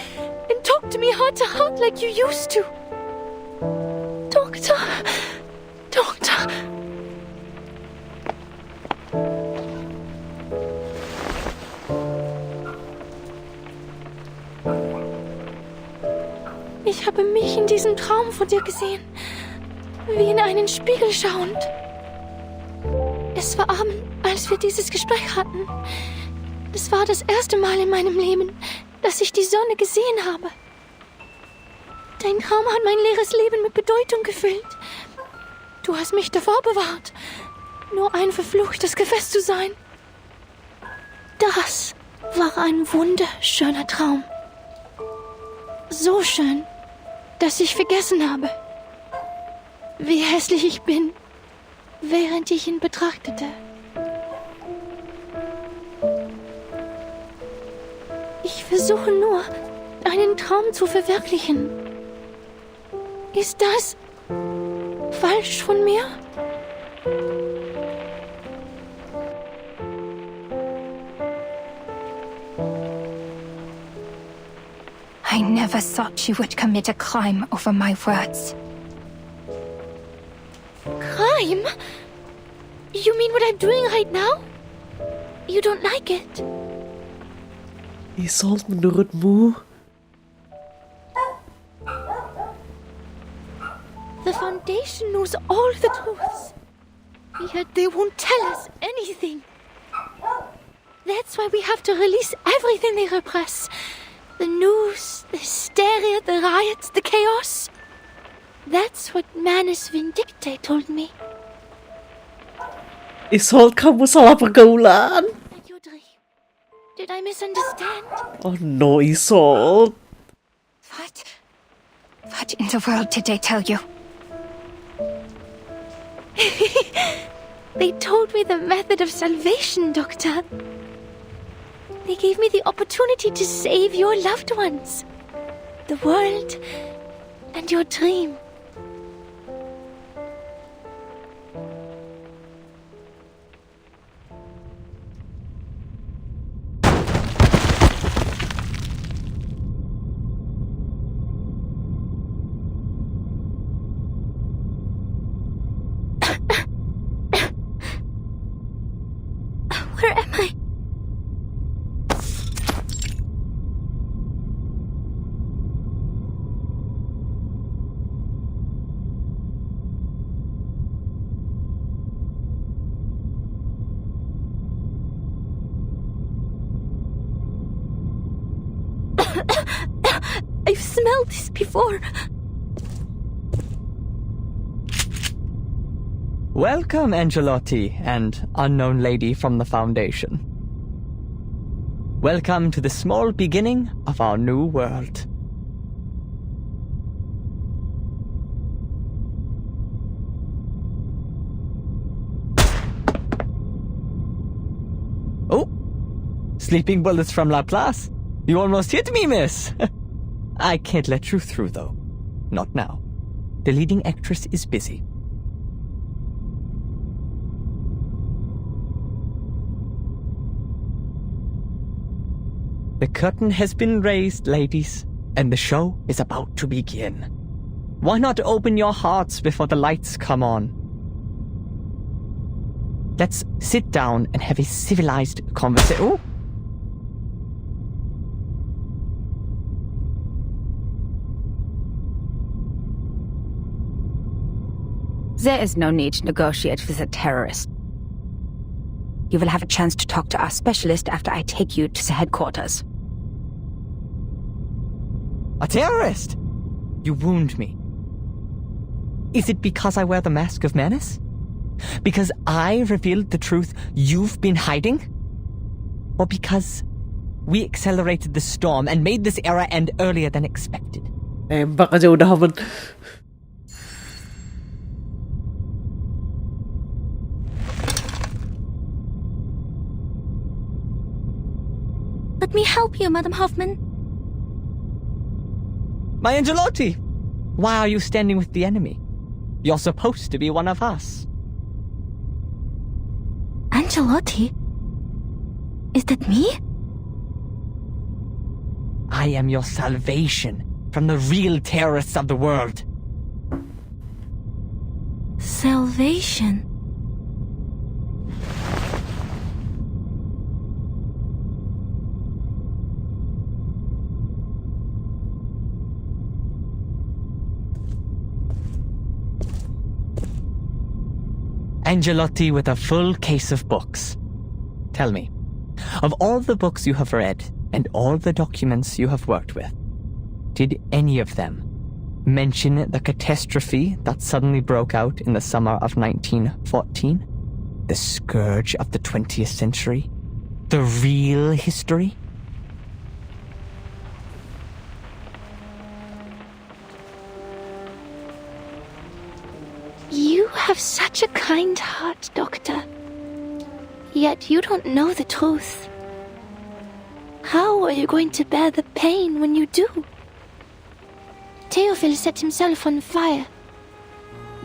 and talk to me heart to heart like you used to. Doctor, Doctor. Ich habe mich in diesem Traum von dir gesehen, wie in einen Spiegel schauend. Es war Abend, als wir dieses Gespräch hatten. Es war das erste Mal in meinem Leben, dass ich die Sonne gesehen habe. Dein Traum hat mein leeres Leben mit Bedeutung gefüllt. Du hast mich davor bewahrt, nur ein verfluchtes Gefäß zu sein. Das war ein wunderschöner Traum. So schön, dass ich vergessen habe, wie hässlich ich bin, während ich ihn betrachtete. Ich versuche nur, einen Traum zu verwirklichen. Ist das falsch von mir? I never thought you would commit a crime over my words. Crime? You mean what I'm doing right now? You don't like it? Isolde, menurutmu? The Foundation knows all the truths. Yet they won't tell us anything. That's why we have to release everything they repress. The news, the hysteria, the riots, the chaos. That's what Manus Vindictae told me. Isolde, kamu salah pergaulan. Did I misunderstand? Oh no, Isolde. What in the world did they tell you? They told me the method of salvation, Doctor. They gave me the opportunity to save your loved ones, the world, and your dream. Where am I? I've smelled this before. Welcome, Angelotti and unknown lady from the Foundation. Welcome to the small beginning of our new world. Oh, sleeping bullets from Laplace. You almost hit me, miss. I can't let you through, though. Not now. The leading actress is busy. The curtain has been raised, ladies, and the show is about to begin. Why not open your hearts before the lights come on? Let's sit down and have a civilized conversation. Oh! There is no need to negotiate with a terrorist. You will have a chance to talk to our specialist after I take you to the headquarters. A terrorist? You wound me. Is it because I wear the mask of menace? Because I revealed the truth you've been hiding? Or because we accelerated the storm and made this era end earlier than expected? Tembak aja udah aman. Let me help you, Madam Hoffman. My Angelotti! Why are you standing with the enemy? You're supposed to be one of us. Angelotti? Is that me? I am your salvation from the real terrorists of the world. Salvation? Angelotti with a full case of books. Tell me, of all the books you have read and all the documents you have worked with, did any of them mention the catastrophe that suddenly broke out in the summer of 1914? The scourge of the 20th century? The real history? You have such a kind heart, Doctor. Yet you don't know the truth. How are you going to bear the pain when you do? Theophil set himself on fire.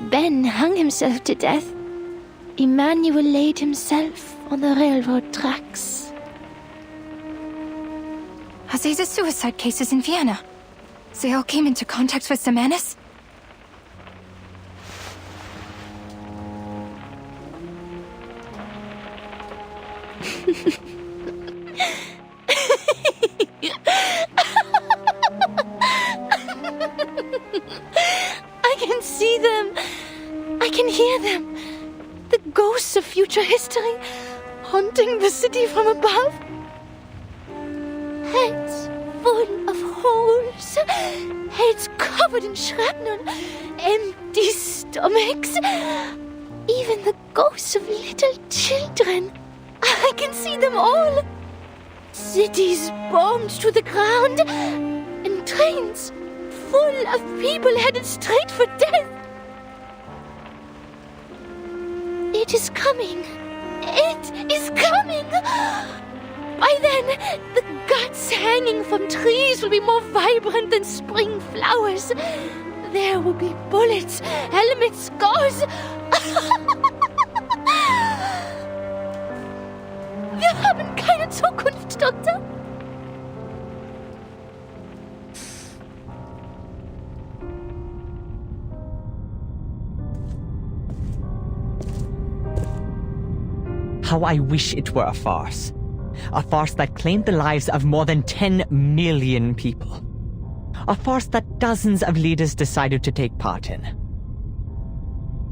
Ben hung himself to death. Emmanuel laid himself on the railroad tracks. Are they the suicide cases in Vienna? They all came into contact with the menace? I can see them. I can hear them. The ghosts of future history haunting the city from above. Heads full of holes. Heads covered in shrapnel. Empty stomachs. Even the ghosts of little children. I can see them all. Cities bombed to the ground. And trains full of people headed straight for death. It is coming. It is coming. By then, the guts hanging from trees will be more vibrant than spring flowers. There will be bullets, helmets, scars. Wir haben keine Zukunft, Doktor. How I wish it were a farce. A farce that claimed the lives of more than 10 million people. A farce that dozens of leaders decided to take part in.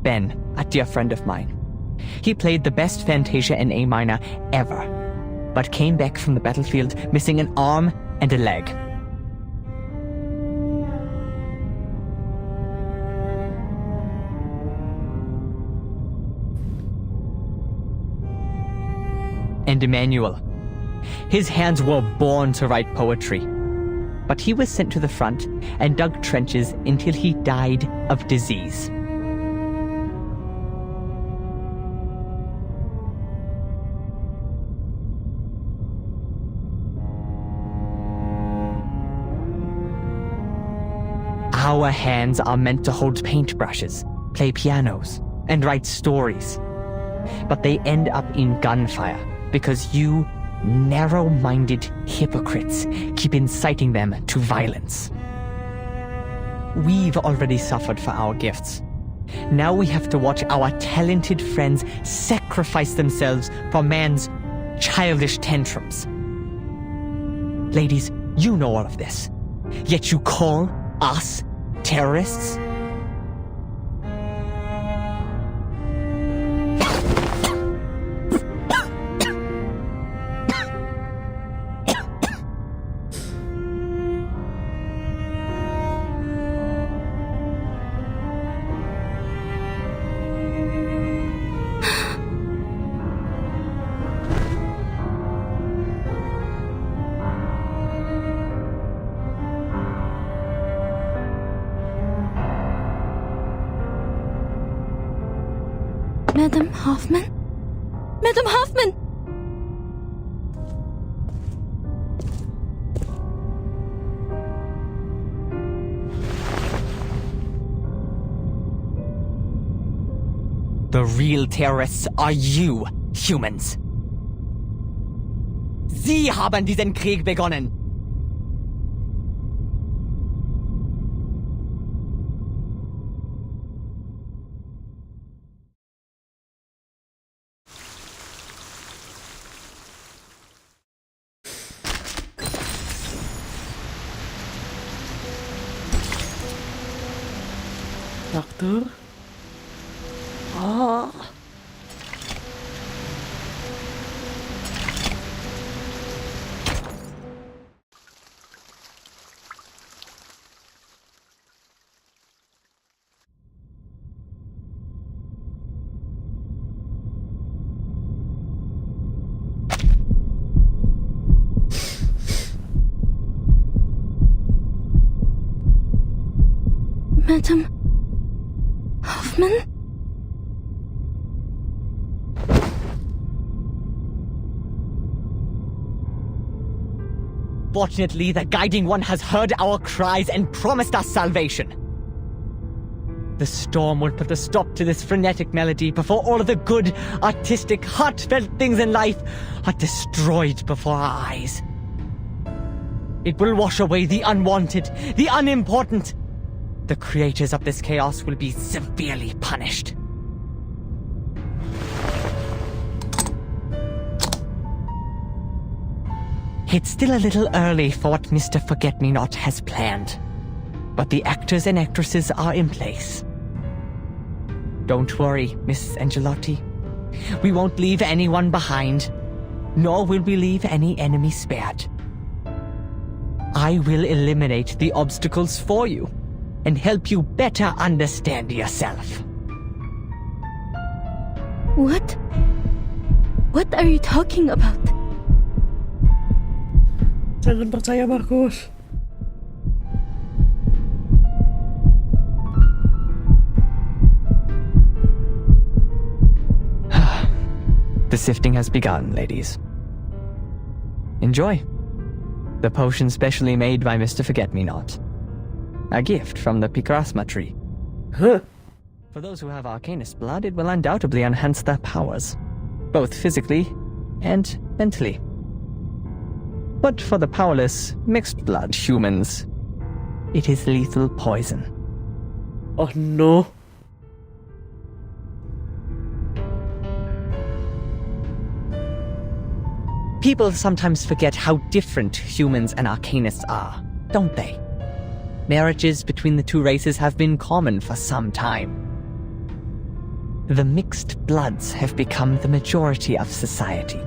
Ben, a dear friend of mine. He played the best Fantasia in A minor ever, but came back from the battlefield missing an arm and a leg. And Emmanuel. His hands were born to write poetry. But he was sent to the front and dug trenches until he died of disease. Our hands are meant to hold paintbrushes, play pianos, and write stories. But they end up in gunfire because you narrow-minded hypocrites keep inciting them to violence. We've already suffered for our gifts. Now we have to watch our talented friends sacrifice themselves for man's childish tantrums. Ladies, you know all of this. Yet you call us terrorists? Madam Hoffman? Madam Hoffman! The real terrorists are you, humans. Sie haben diesen Krieg begonnen. Doctor? Oh. Madam Hoffman? Fortunately, the Guiding One has heard our cries and promised us salvation. The storm will put a stop to this frenetic melody before all of the good, artistic, heartfelt things in life are destroyed before our eyes. It will wash away the unwanted, the unimportant. The creators of this chaos will be severely punished. It's still a little early for what Mr. Forget-Me-Not has planned, but the actors and actresses are in place. Don't worry, Miss Angelotti. We won't leave anyone behind, nor will we leave any enemy spared. I will eliminate the obstacles for you and help you better understand yourself. What? What are you talking about? Jangan percaya, Markus. The sifting has begun, ladies. Enjoy. The potion specially made by Mr. Forget-Me-Not. A gift from the Picrasma tree. Huh? For those who have Arcanist blood, it will undoubtedly enhance their powers, both physically and mentally. But for the powerless, mixed-blood humans, it is lethal poison. Oh no. People sometimes forget how different humans and Arcanists are, don't they? Marriages between the two races have been common for some time. The mixed bloods have become the majority of society.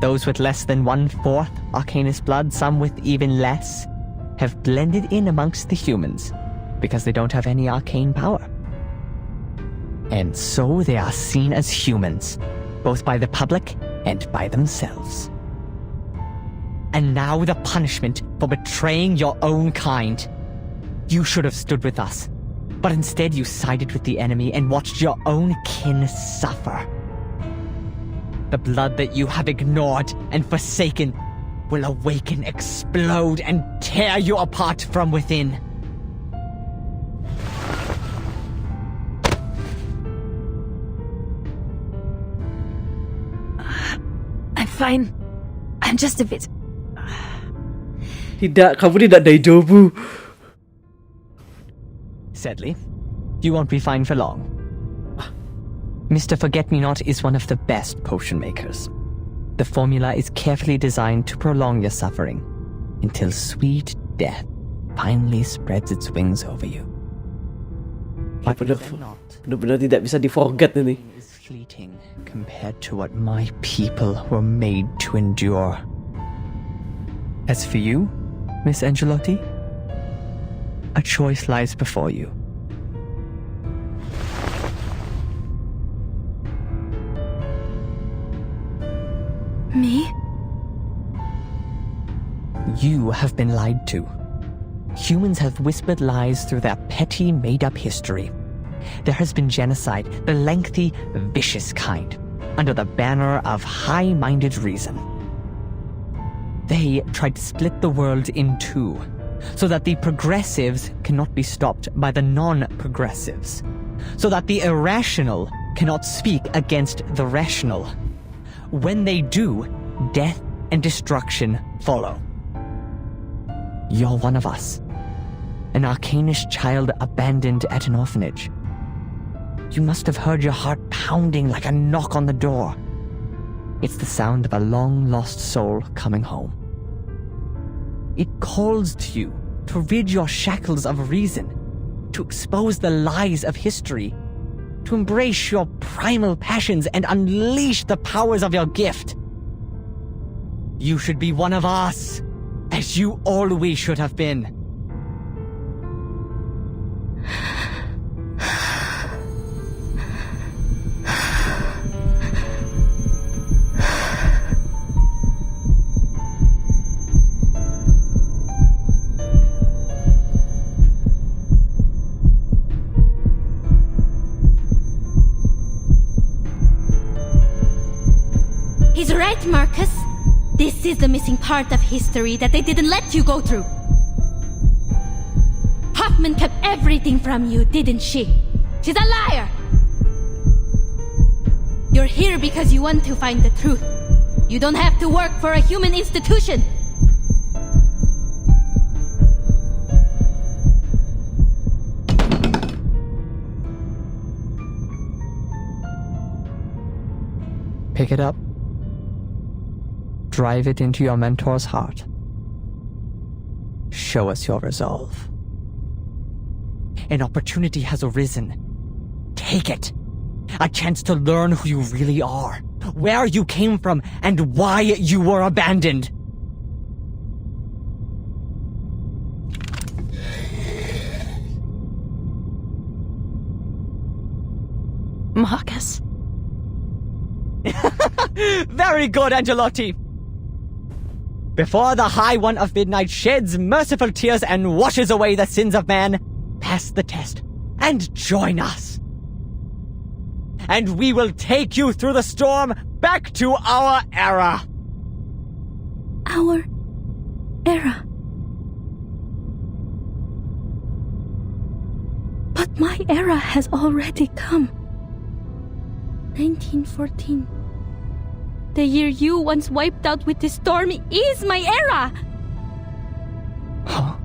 Those with less than 1/4 Arcanist blood, some with even less, have blended in amongst the humans because they don't have any arcane power. And so they are seen as humans, both by the public and by themselves. And now the punishment for betraying your own kind. You should have stood with us, but instead you sided with the enemy and watched your own kin suffer. The blood that you have ignored and forsaken will awaken, explode, and tear you apart from within. fine. I'm just a bit... Tidak, kamu tidak daijobu. Sadly, you won't be fine for long. Mr. Forget-Me-Not is one of the best potion makers. The formula is carefully designed to prolong your suffering until sweet death finally spreads its wings over you. Benar-benar tidak bisa di-forget ini. Is fleeting compared to what my people were made to endure. As for you, Miss Angelotti, a choice lies before you. Me? You have been lied to. Humans have whispered lies through their petty, made-up history. There has been genocide, the lengthy, vicious kind, under the banner of high-minded reason. They tried to split the world in two, so that the progressives cannot be stopped by the non-progressives, so that the irrational cannot speak against the rational. When they do, death and destruction follow. You're one of us, an arcanish child abandoned at an orphanage. You must have heard your heart pounding like a knock on the door. It's the sound of a long-lost soul coming home. It calls to you to rid your shackles of reason, to expose the lies of history, to embrace your primal passions and unleash the powers of your gift. You should be one of us, as you always should have been. He's right, Marcus. This is the missing part of history that they didn't let you go through. Hoffman kept everything from you, didn't she? She's a liar! You're here because you want to find the truth. You don't have to work for a human institution. Pick it up. Drive it into your mentor's heart. Show us your resolve. An opportunity has arisen. Take it. A chance to learn who you really are, where you came from, and why you were abandoned. Marcus. Very good, Angelotti. Before the High One of Midnight sheds merciful tears and washes away the sins of man, pass the test and join us. And we will take you through the storm back to our era. Our era. But my era has already come. 1914. The year you once wiped out with this storm is my era! Huh?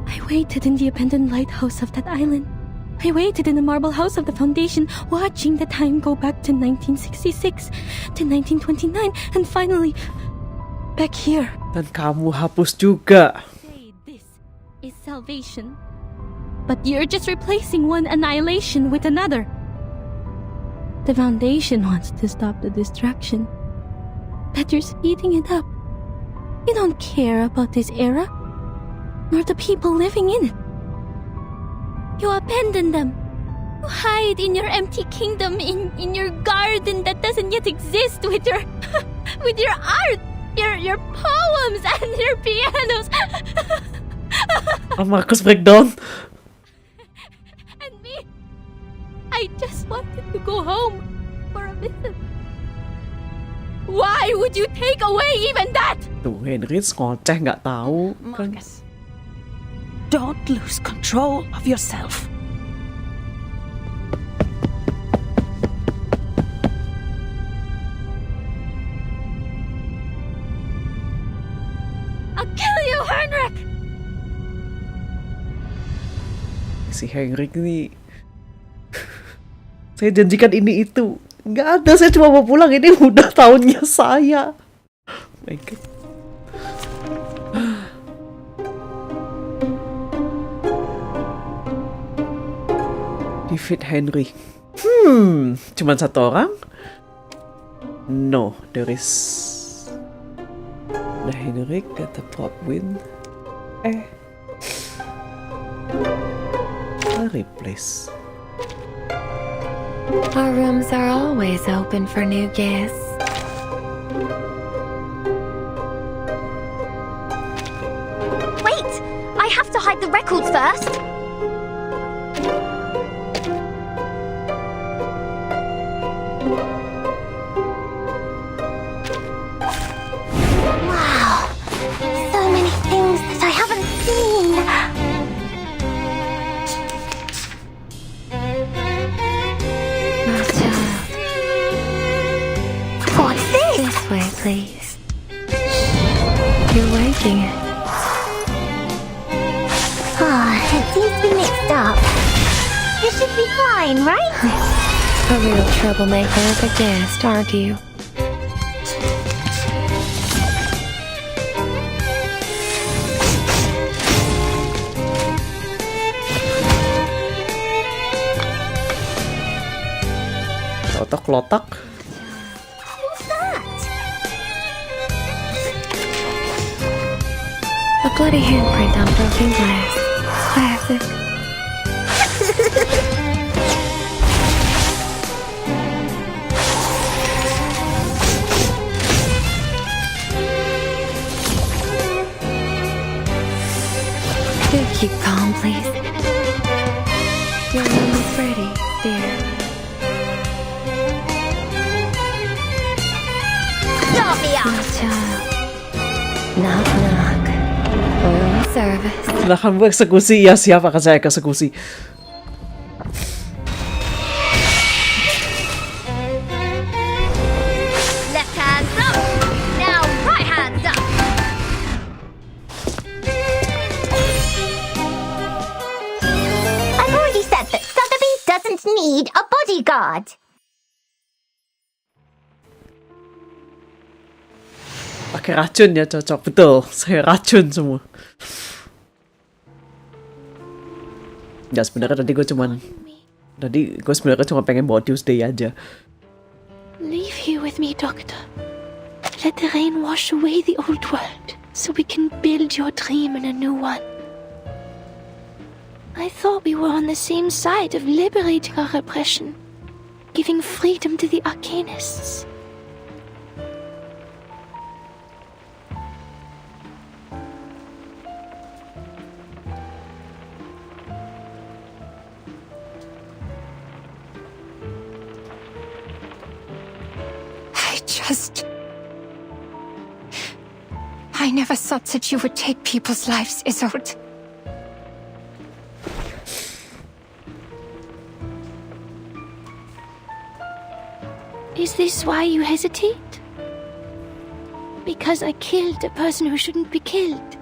I waited in the abandoned lighthouse of that island. I waited in the marble house of the Foundation, watching the time go back to 1966, to 1929, and finally, back here. Dan kamu hapus juga. Say this is salvation. But you're just replacing one annihilation with another. The Foundation wants to stop the destruction, but you're speeding it up. You don't care about this era, nor the people living in it. You abandon them. You hide in your empty kingdom, in your garden that doesn't yet exist, with your with your art, your poems and your pianos. Marcus breakdown. I just wanted to go home for a visit. Why would you take away even that? Tuh, Henry ngoceh nggak tahu kan. Marcus, don't lose control of yourself. I'll kill you, Heinrich! Si Heinrich nih. Saya janjikan ini itu. Nggak ada, saya cuma mau pulang. Ini udah tahunnya saya. Oh my God. Defeat Heinrich. Cuman satu orang? No, there is... The Heinrich got the plot win. A replace. Our rooms are always open for new guests. Wait! I have to hide the records first! Wow! So many things that I haven't seen! What's this? This way, please. You're waking it. It seems to be mixed up. It should be fine, right? A real troublemaker of a guest, aren't you? Lotak-lotak. Who's that? A bloody handprint on broken glass. Classic. Do keep calm, please. Your room is ready, dear. Stop me My child. Knock, knock. Room service. Silahkan kamu eksekusi. Ya siap, akan saya eksekusi. Left hands up! Now right hands up! I've already said that Sotheby doesn't need a bodyguard. Pakai racun ya, cocok. Betul, saya racun semua. Ya sebenarnya tadi gue sebenarnya cuma pengen bawa Tuesday aja. Leave here with me, Doctor. Let the rain wash away the old world, so we can build your dream in a new one. I thought we were on the same side of liberating our repression, giving freedom to the arcanists. I never thought that you would take people's lives, Isolde. Is this why you hesitate? Because I killed a person who shouldn't be killed?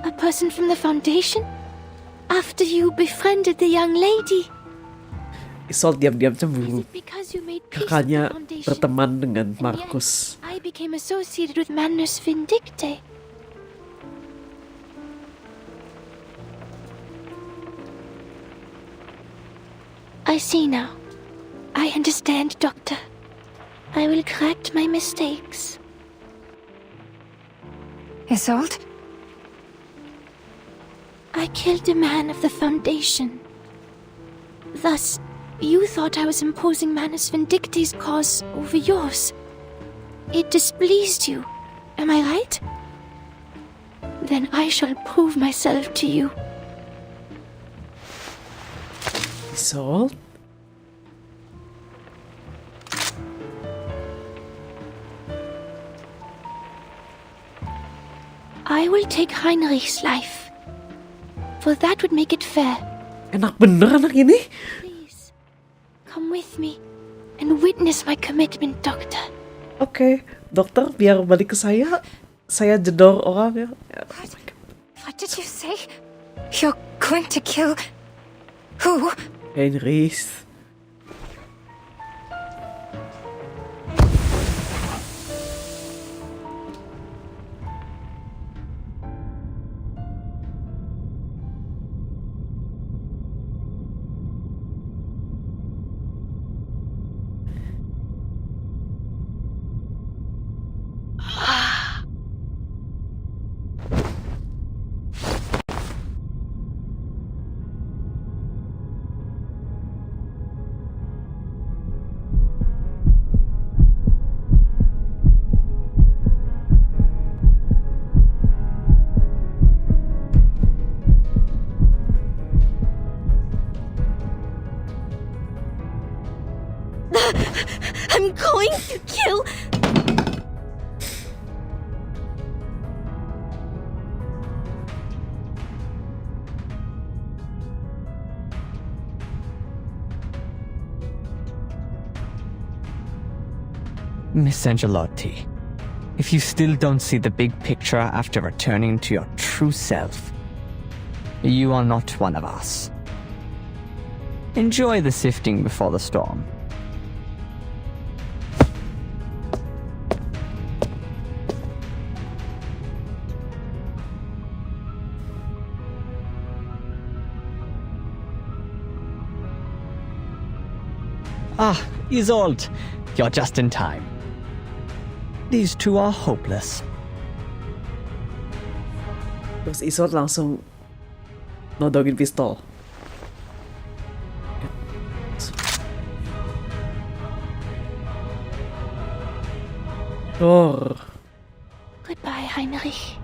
A person from the Foundation? After you befriended the young lady? Isolde diam-diam cemburu. Kakaknya berteman dengan Markus. I became associated with Manus Vindicte. I see now. I understand, Doctor. I will correct my mistakes. Isolde? I killed a man of the Foundation. Thus, you thought I was imposing Manus Vindicte's cause over yours. It displeased you, am I right? Then I shall prove myself to you. Isolde? I will take Heinrich's life, for that would make it fair. Enak bener anak ini. Come with me and witness my commitment, Doctor. Oke, dokter, biar balik ke saya. saya jedor orang ya. What did you say? You're going to kill... who? Heinrich. I'm going to kill... Miss Angelotti, if you still don't see the big picture after returning to your true self, you are not one of us. Enjoy the sifting before the storm. Ah, Isolde, you're just in time. These two are hopeless. Terus Isolde langsung nodongin pistol. Goodbye, Heinrich.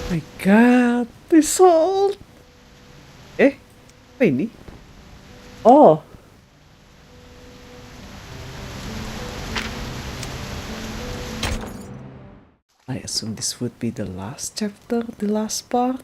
My God, Isolde. Apa ini? Oh. I assume this would be the last chapter, the last part.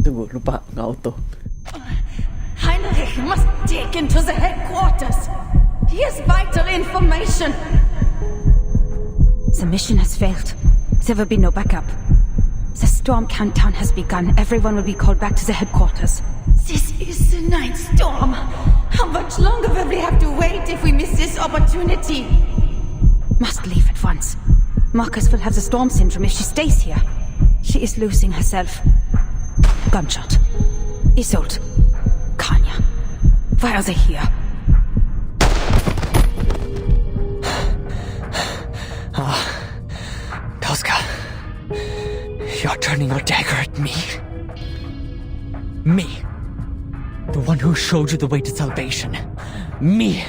Tunggu, lupa nge-auto. Heinrich must take him to the headquarters. He has vital information. The mission has failed. There will be no backup. The storm countdown has begun. Everyone will be called back to the headquarters. This is the ninth storm. How much longer will we have to wait if we miss this opportunity? Must leave at once. Marcus will have the storm syndrome if she stays here. She is losing herself. Gunshot. Isolde. Kanya. Why are they here? Tosca, you're turning your dagger at me. Me. The one who showed you the way to salvation. Me.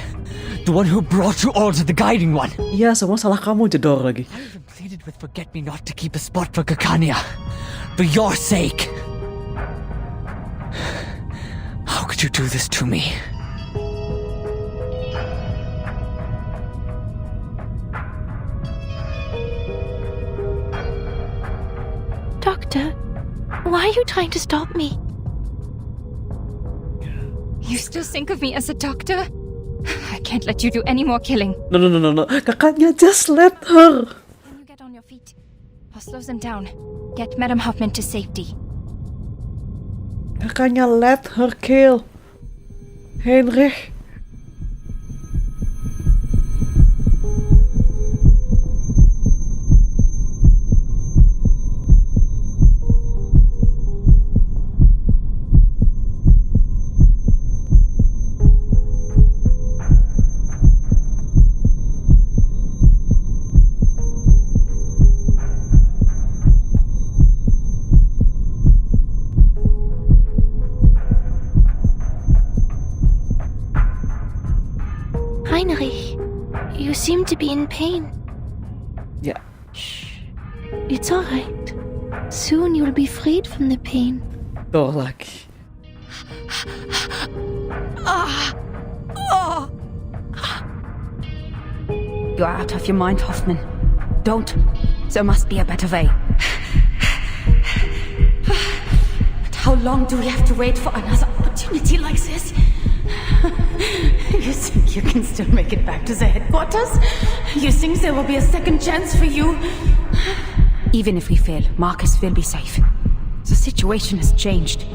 The one who brought you all to the guiding one. Iya, semua salah kamu, jedor lagi. I even pleaded with Forget-Me-Not to keep a spot for Kakania. For your sake. How could you do this to me? Doctor, why are you trying to stop me? You still think of me as a doctor? I can't let you do any more killing. No. Kakaknya, just let her. Can you get on your feet? I'll slow them down. Get Madame Hoffman to safety. Kakaknya, let her kill Heinrich. seem to be in pain. Yeah. It's alright. Soon you'll be freed from the pain. Tuh lagi. You are out of your mind, Hoffman. Don't. There must be a better way. But how long do we have to wait for another opportunity like this? You think you can still make it back to the headquarters? You think there will be a second chance for you? Even if we fail, Marcus will be safe. The situation has changed.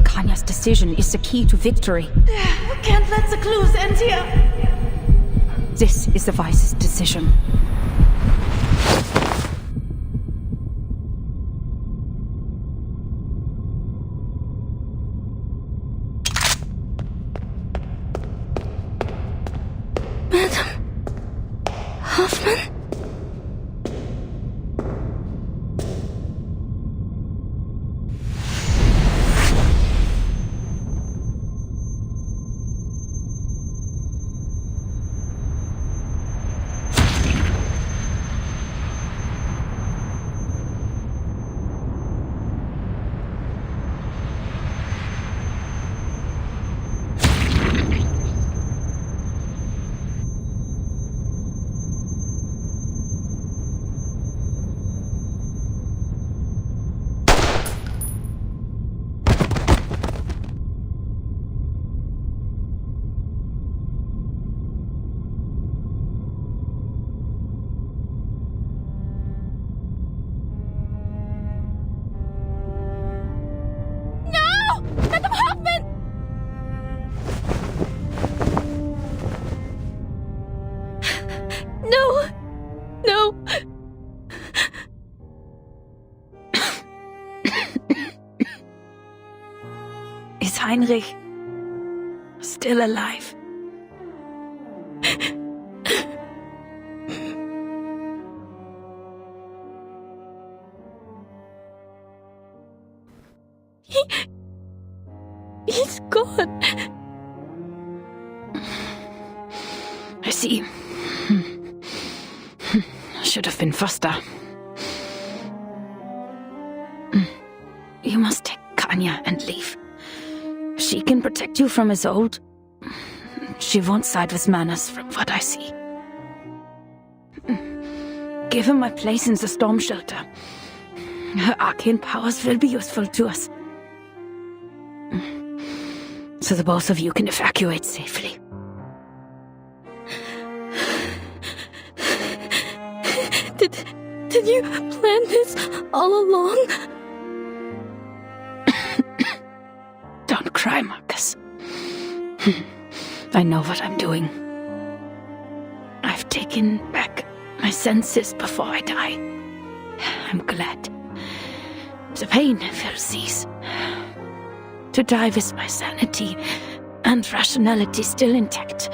Kanya's decision is the key to victory. We can't let the clues end here. This is the wisest decision. Madam Hoffman? Is Heinrich still alive? He's gone. I see. Should have been faster. You must take Kanya and leave. She can protect you from Isolde. She won't side with Manus from what I see. Give him my place in the storm shelter. Her arcane powers will be useful to us. So the both of you can evacuate safely. Did you plan this all along? Don't cry, Marcus. I know what I'm doing. I've taken back my senses before I die. I'm glad. The pain will cease. To die with my sanity and rationality still intact.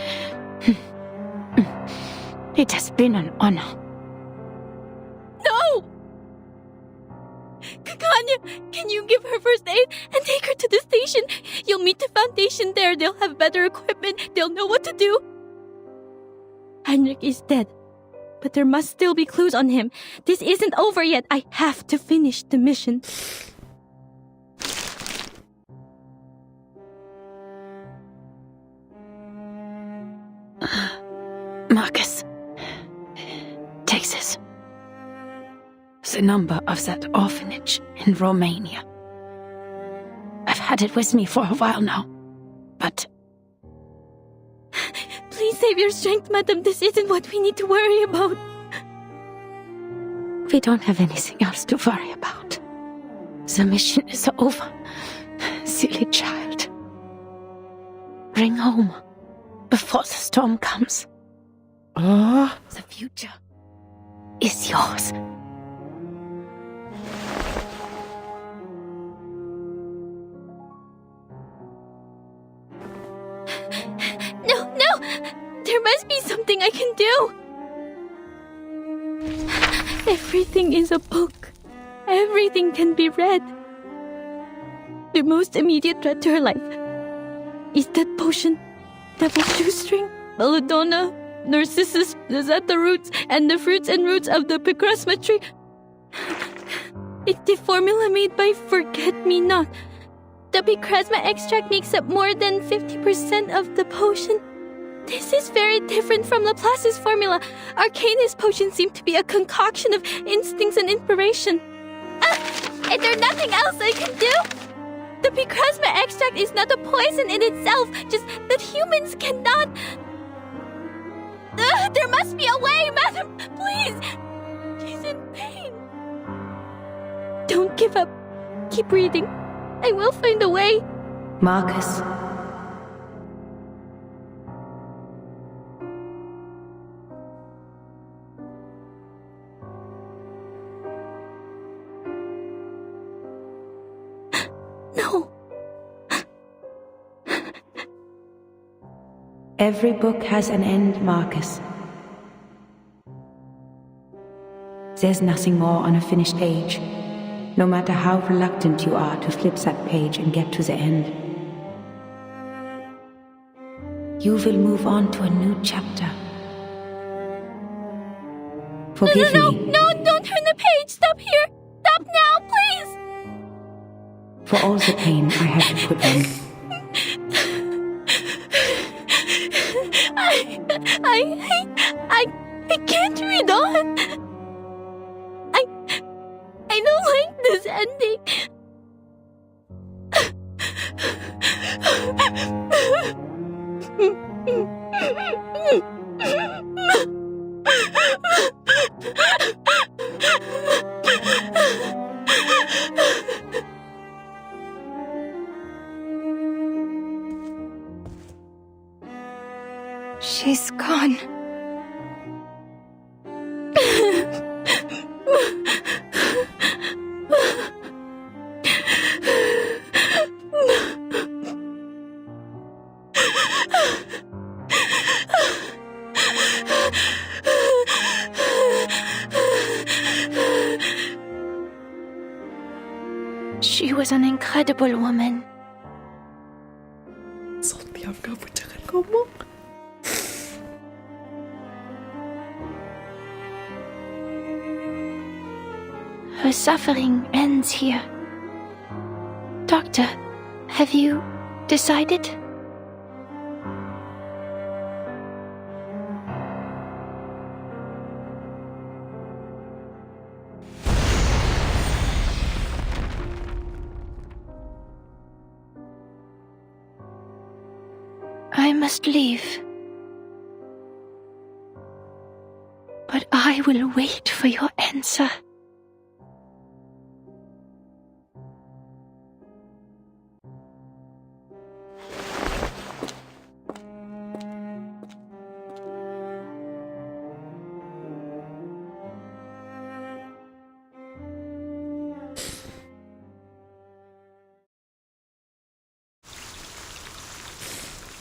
It has been an honor. No! Kanya, can you give her first aid and take her to the station? You'll meet the Foundation there. They'll have better equipment. They'll know what to do. Heinrich is dead, but there must still be clues on him. This isn't over yet. I have to finish the mission. Marcus, take this. The number of that orphanage in Romania. I've had it with me for a while now, but... Please save your strength, madam. This isn't what we need to worry about. We don't have anything else to worry about. The mission is over. Silly child. Bring home before the storm comes. The future is yours. No! There must be something I can do! Everything is a book. Everything can be read. The most immediate threat to her life is that potion, devil's shoestring, belladonna, Narcissus is at the roots, and the fruits and roots of the picrasma tree. It's the formula made by Forget-Me-Not. The picrasma extract makes up more than 50% of the potion. This is very different from Laplace's formula. Arcanus potions seem to be a concoction of instincts and inspiration. Is there nothing else I can do? The picrasma extract is not a poison in itself, just that humans cannot... there must be a way, madam! Please! She's in pain. Don't give up. Keep reading. I will find a way. Marcus. No. Every book has an end, Marcus. There's nothing more on a finished page, no matter how reluctant you are to flip that page and get to the end. You will move on to a new chapter. Forgive me. No, don't turn the page! Stop here! Stop now, please! For all the pain I had to put on. I can't read on. I don't like this ending. She's gone. She was an incredible woman. Diam kamu, jangan ngomong. Her suffering ends here. Doctor, have you decided? I must leave. But I will wait for your answer.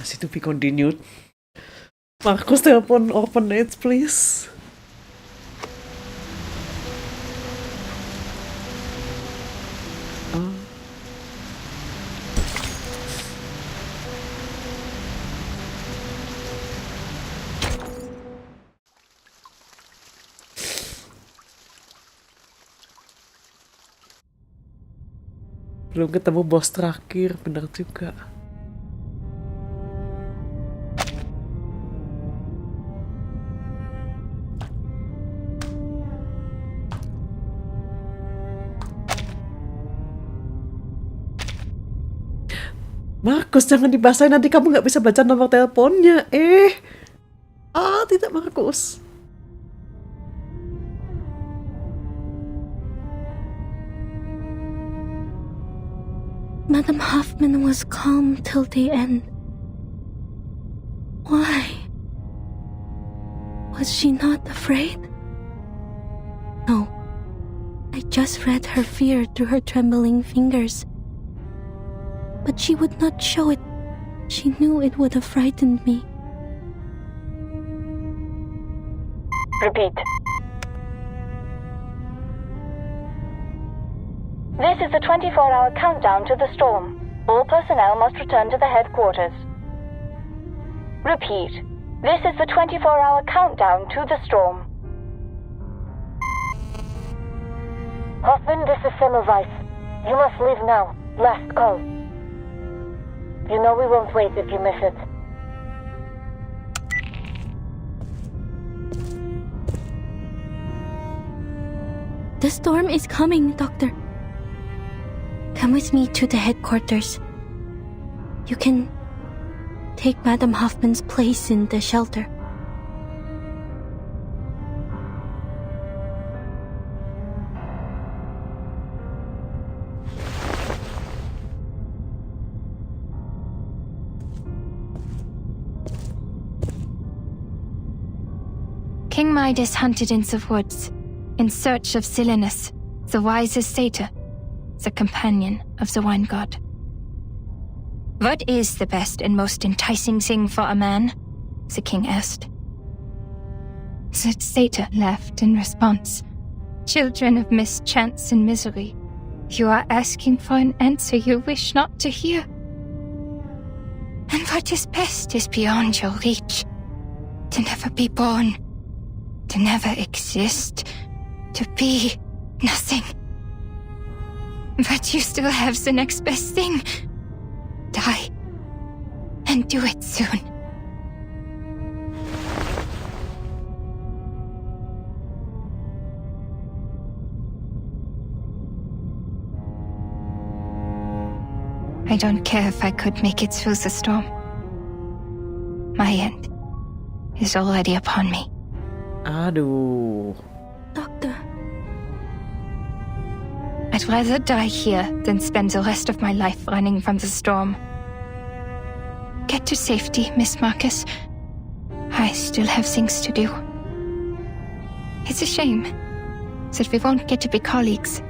Masih to be continued. Marcus, telepon orphanage, please. Belum ketemu bos terakhir, benar juga. Markus, jangan dibasahin, nanti kamu nggak bisa baca nomor teleponnya. Tidak, Markus. Madam Hoffman was calm till the end. Why? Was she not afraid? No. I just read her fear through her trembling fingers. But she would not show it. She knew it would have frightened me. Repeat. This is the 24-hour countdown to the storm. All personnel must return to the headquarters. Repeat. This is the 24-hour countdown to the storm. Hoffman, this is Semmelweis. You must leave now. Last call. You know we won't wait if you miss it. The storm is coming, Doctor. Come with me to the headquarters. You can take Madame Hoffman's place in the shelter. King Midas hunted in the woods, in search of Silenus, the wisest satyr, the companion of the wine god. What is the best and most enticing thing for a man? The king asked. The satyr laughed in response. Children of mischance and misery, you are asking for an answer you wish not to hear. And what is best is beyond your reach. To never be born, to never exist, to be nothing. But you still have the next best thing. Die. And do it soon. I don't care if I could make it through the storm. My end is already upon me. Aduh. Doctor. I'd rather die here than spend the rest of my life running from the storm. Get to safety, Miss Marcus. I still have things to do. It's a shame that we won't get to be colleagues.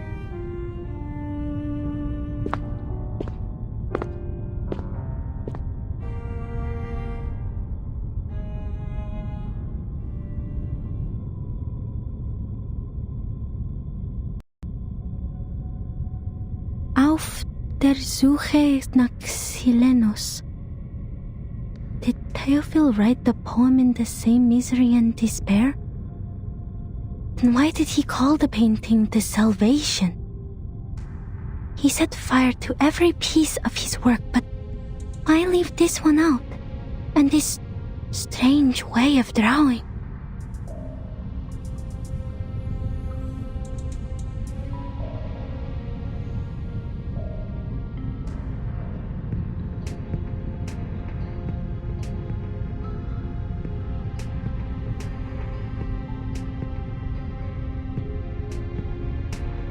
Auf der Suche nach Silenus. Did Theophil write the poem in the same misery and despair? Then why did he call the painting The Salvation? He set fire to every piece of his work, but why leave this one out? And this strange way of drawing?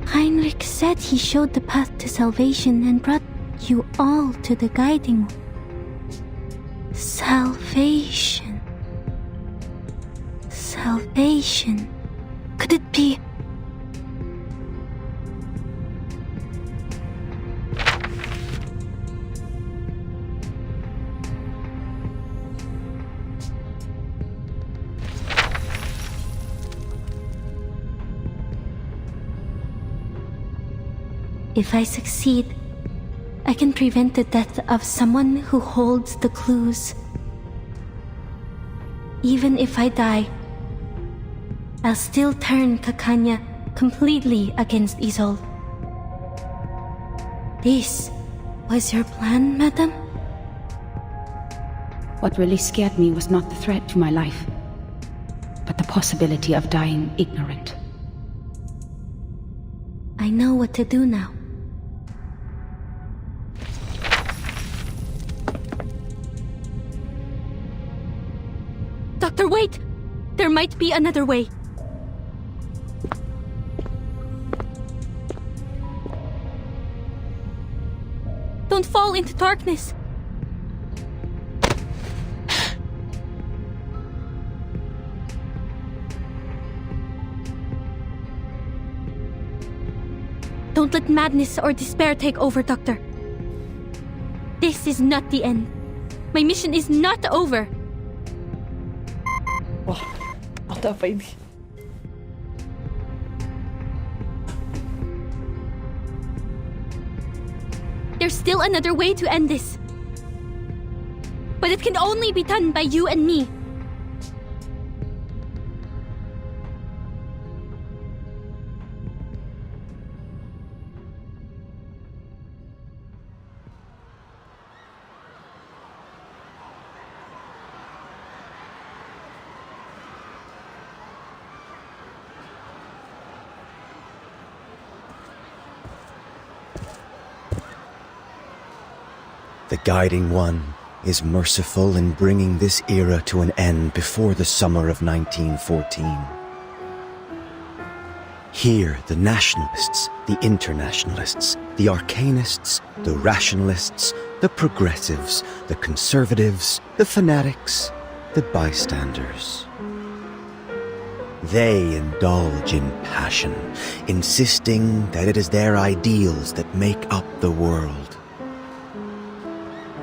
Heinrich said he showed the path to salvation and brought you all to the guiding one. Salvation. Salvation. Could it be? If I succeed, I can prevent the death of someone who holds the clues. Even if I die, I'll still turn Kakanya completely against Isolde. This was your plan, madam? What really scared me was not the threat to my life, but the possibility of dying ignorant. I know what to do now. Doctor, wait! There might be another way. Don't fall into darkness. Don't let madness or despair take over, Doctor. This is not the end. My mission is not over. Wah, ada apa ini? There's still another way to end this. But it can only be done by you and me. The Guiding One is merciful in bringing this era to an end before the summer of 1914. Here, the nationalists, the internationalists, the arcanists, the rationalists, the progressives, the conservatives, the fanatics, the bystanders. They indulge in passion, insisting that it is their ideals that make up the world.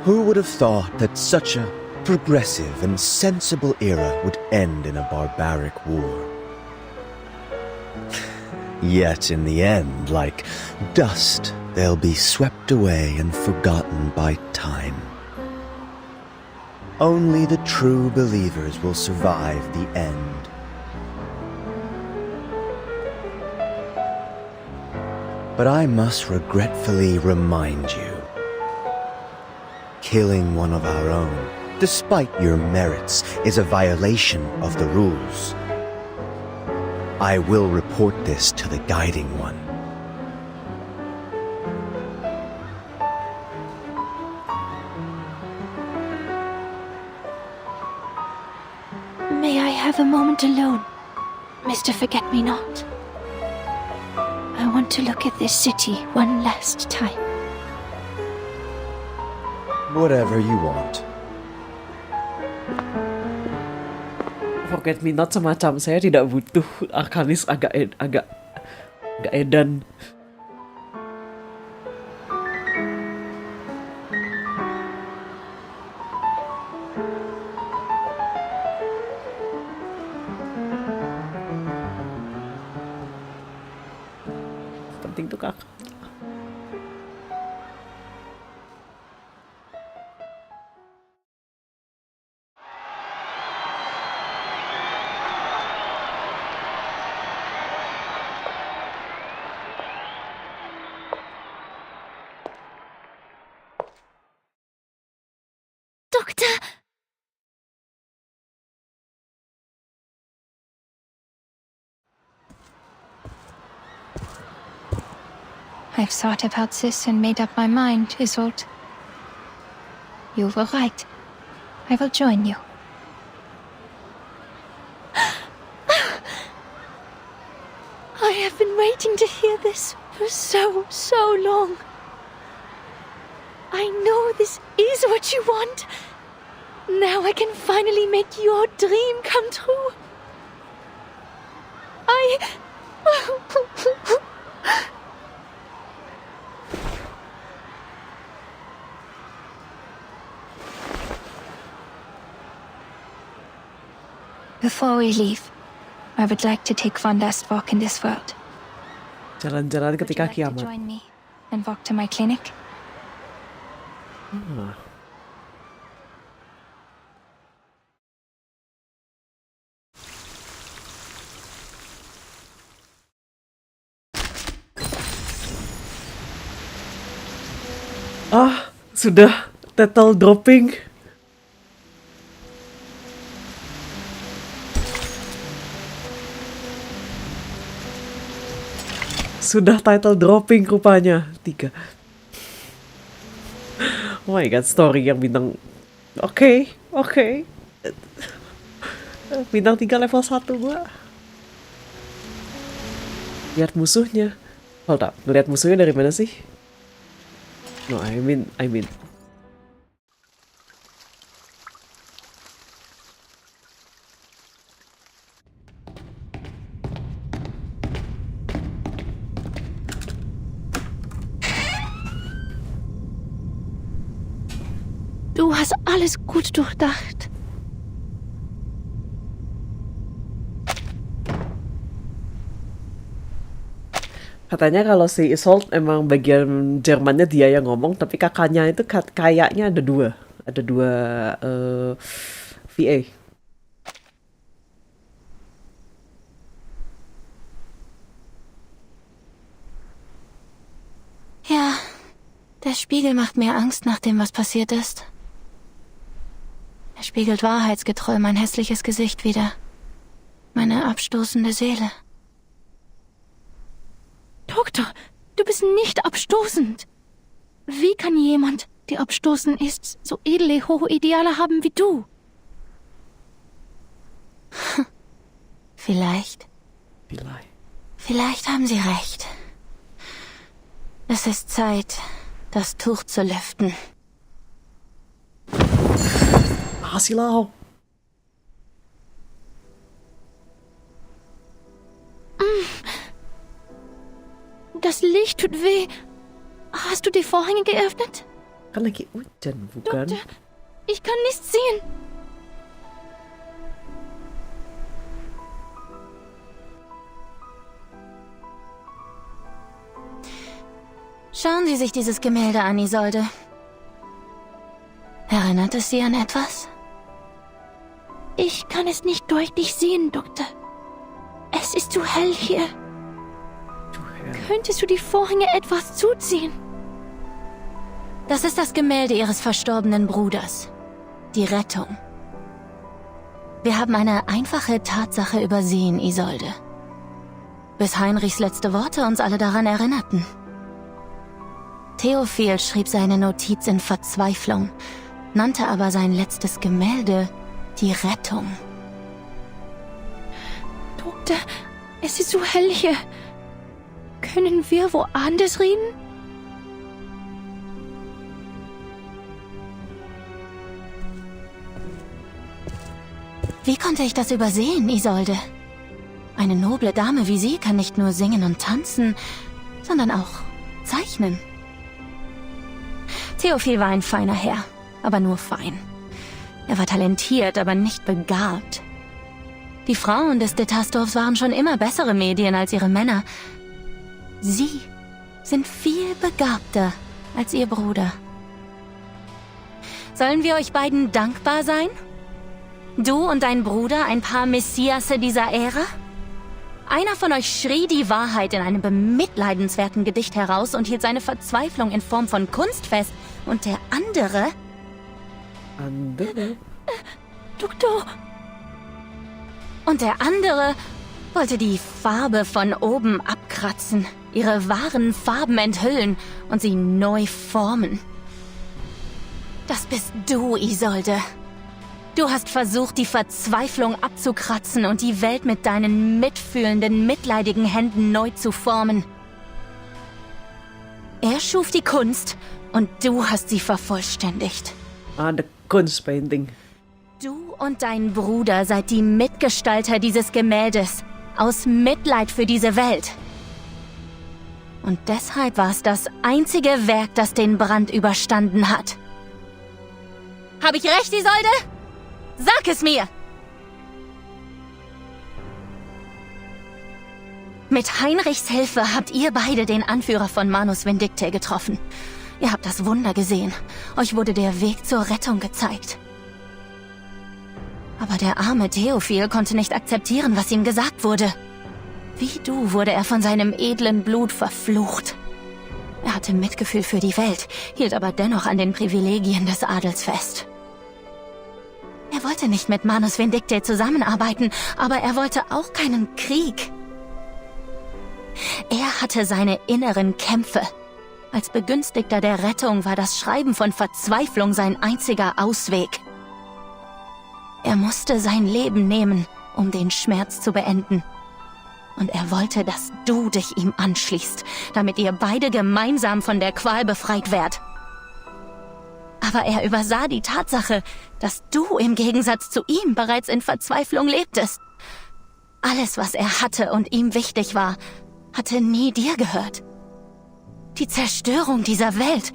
Who would have thought that such a progressive and sensible era would end in a barbaric war? Yet in the end, like dust, they'll be swept away and forgotten by time. Only the true believers will survive the end. But I must regretfully remind you, killing one of our own, despite your merits, is a violation of the rules. I will report this to the Guiding One. May I have a moment alone, Mr. Forget-Me-Not? I want to look at this city one last time. Whatever you want. Forget Me Not semacam saya tidak butuh arkanis agak edan. Penting tuh kakak. Doctor! I've thought about this and made up my mind, Isolde. You were right. I will join you. I have been waiting to hear this for so long. I know this is what you want. Now I can finally make your dream come true. Before we leave, I would like to take one last walk in this world. Jalan-jalan ketika Would you like to kiamat. join me and walk to my clinic? Sudah title dropping. Sudah title dropping rupanya. 3. Oh my god, story yang bintang. Oke. Bintang 3 level 1 gua. Lihat musuhnya. Hold up, ngeliat musuhnya dari mana sih? No, I mean. Du hast alles gut durchdacht. Katanya kalau si Isolde emang bagian Jermannya dia yang ngomong, tapi kakaknya itu kayaknya ada dua. Ada dua VA. Ja, der Spiegel macht mir Angst nach dem, was passiert ist. Er spiegelt wahrheitsgetreu mein hässliches Gesicht wider. Meine abstoßende Seele. Doktor, du bist nicht abstoßend. Wie kann jemand die abstoßen ist, so edle, hohe Ideale haben wie du. Vielleicht. Vielleicht haben Sie recht. Es ist Zeit, das Tuch zu lüften. Silau. Das Licht tut weh. Hast du die Vorhänge geöffnet? Kan lagi hujan, bukan? Dokter, ich kann nichts sehen. Schauen Sie sich dieses Gemälde an, Isolde. Erinnert es Sie an etwas? Ich kann es nicht deutlich sehen, Doktor. Es ist zu hell hier. Könntest du die Vorhänge etwas zuziehen? Das ist das Gemälde Ihres verstorbenen Bruders. Die Rettung. Wir haben eine einfache Tatsache übersehen, Isolde. Bis Heinrichs letzte Worte uns alle daran erinnerten. Theophil schrieb seine Notiz in Verzweiflung, nannte aber sein letztes Gemälde die Rettung. Doktor, es ist so hell hier. Können wir woanders reden? Wie konnte ich das übersehen, Isolde? Eine noble Dame wie Sie kann nicht nur singen und tanzen, sondern auch zeichnen. Theophil war ein feiner Herr, aber nur fein. Er war talentiert, aber nicht begabt. Die Frauen des Detastdorfs waren schon immer bessere Medien als ihre Männer. Sie sind viel begabter als Ihr Bruder. Sollen wir euch beiden dankbar sein? Du und dein Bruder, ein paar Messiasse dieser Ära? Einer von euch schrie die Wahrheit in einem bemitleidenswerten Gedicht heraus und hielt seine Verzweiflung in Form von Kunst fest. Und der andere... Doktor... Und der andere wollte die Farbe von oben abkratzen, ihre wahren Farben enthüllen und sie neu formen. Das bist du, Isolde. Du hast versucht, die Verzweiflung abzukratzen und die Welt mit deinen mitfühlenden, mitleidigen Händen neu zu formen. Er schuf die Kunst und du hast sie vervollständigt. The Kunstpainting. Du und dein Bruder seid die Mitgestalter dieses Gemäldes, aus Mitleid für diese Welt. Und deshalb war es das einzige Werk, das den Brand überstanden hat. Habe ich recht, Isolde? Sag es mir! Mit Heinrichs Hilfe habt ihr beide den Anführer von Manus Vindicte getroffen. Ihr habt das Wunder gesehen. Euch wurde der Weg zur Rettung gezeigt. Aber der arme Theophil konnte nicht akzeptieren, was ihm gesagt wurde. Wie du wurde er von seinem edlen Blut verflucht. Er hatte Mitgefühl für die Welt, hielt aber dennoch an den Privilegien des Adels fest. Er wollte nicht mit Manus Vindicte zusammenarbeiten, aber er wollte auch keinen Krieg. Er hatte seine inneren Kämpfe. Als Begünstigter der Rettung war das Schreiben von Verzweiflung sein einziger Ausweg. Er musste sein Leben nehmen, um den Schmerz zu beenden. Und er wollte, dass du dich ihm anschließt, damit ihr beide gemeinsam von der Qual befreit werdet. Aber er übersah die Tatsache, dass du im Gegensatz zu ihm bereits in Verzweiflung lebtest. Alles, was er hatte und ihm wichtig war, hatte nie dir gehört. Die Zerstörung dieser Welt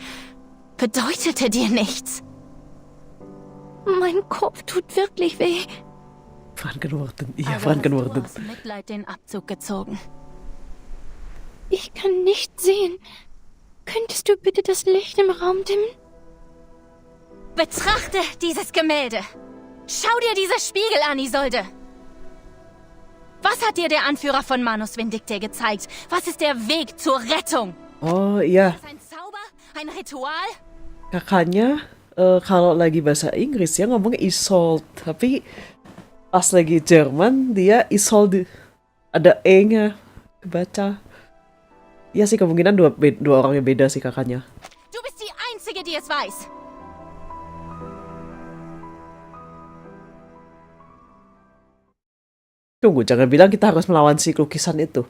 bedeutete dir nichts. Mein Kopf tut wirklich weh. Du hast Mitleid den Abzug gezogen. Ich kann nicht sehen. Könntest du bitte das Licht im Raum dimmen? Betrachte dieses Gemälde. Schau dir diese Spiegel an, Isolde. Was hat dir der Anführer von Manus Vindicte gezeigt? Was ist der Weg zur Rettung? Oh iya. Ist das ein Zauber? Ein Ritual? Kakaknya kalau lagi bahasa Inggris ya ngomongnya Isolde, tapi pas lagi Jerman dia Isolde. Ada E-nya kebaca. Ya sih kemungkinan dua orang yang beda sih kakaknya. Du bist die Einzige, die es es weiß. Tunggu, jangan bilang kita harus melawan si lukisan itu.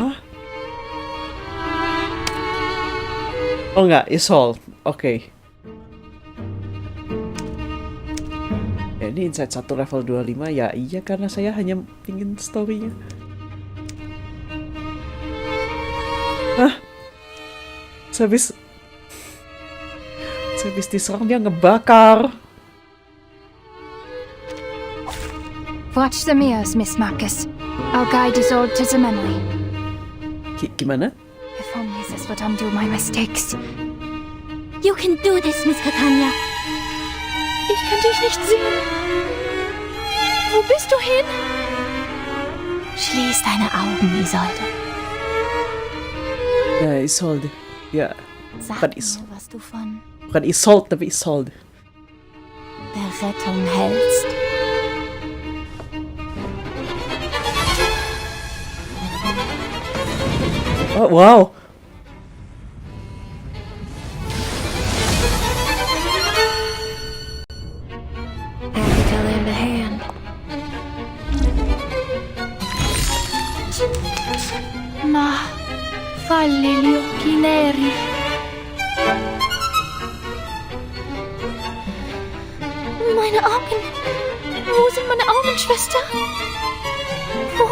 Hah? Oh enggak, Isolde. Oke. Ya, ini insight 1 level 25. Ya iya, karena saya hanya pingin story-nya. Hah? Sehabis diserang dia ngebakar. Watch the mirrors, Miss Marcus. Our guide Isolde to the memory. Gimana? If only this would undo my mistakes. You can do this, Miss Catania. Ich kann dich nicht sehen. Wo bist du hin? Schließ deine Augen, Isolde. Ja, Isolde. Ja. Sag mir, was du von Bukan Isolde, tapi Isolde. der Rettung hältst. Oh, wow. Agatha lend a hand. Ma, falle gli occhi neri. Meine Augen. Wo sind meine Augen, Schwester? Wo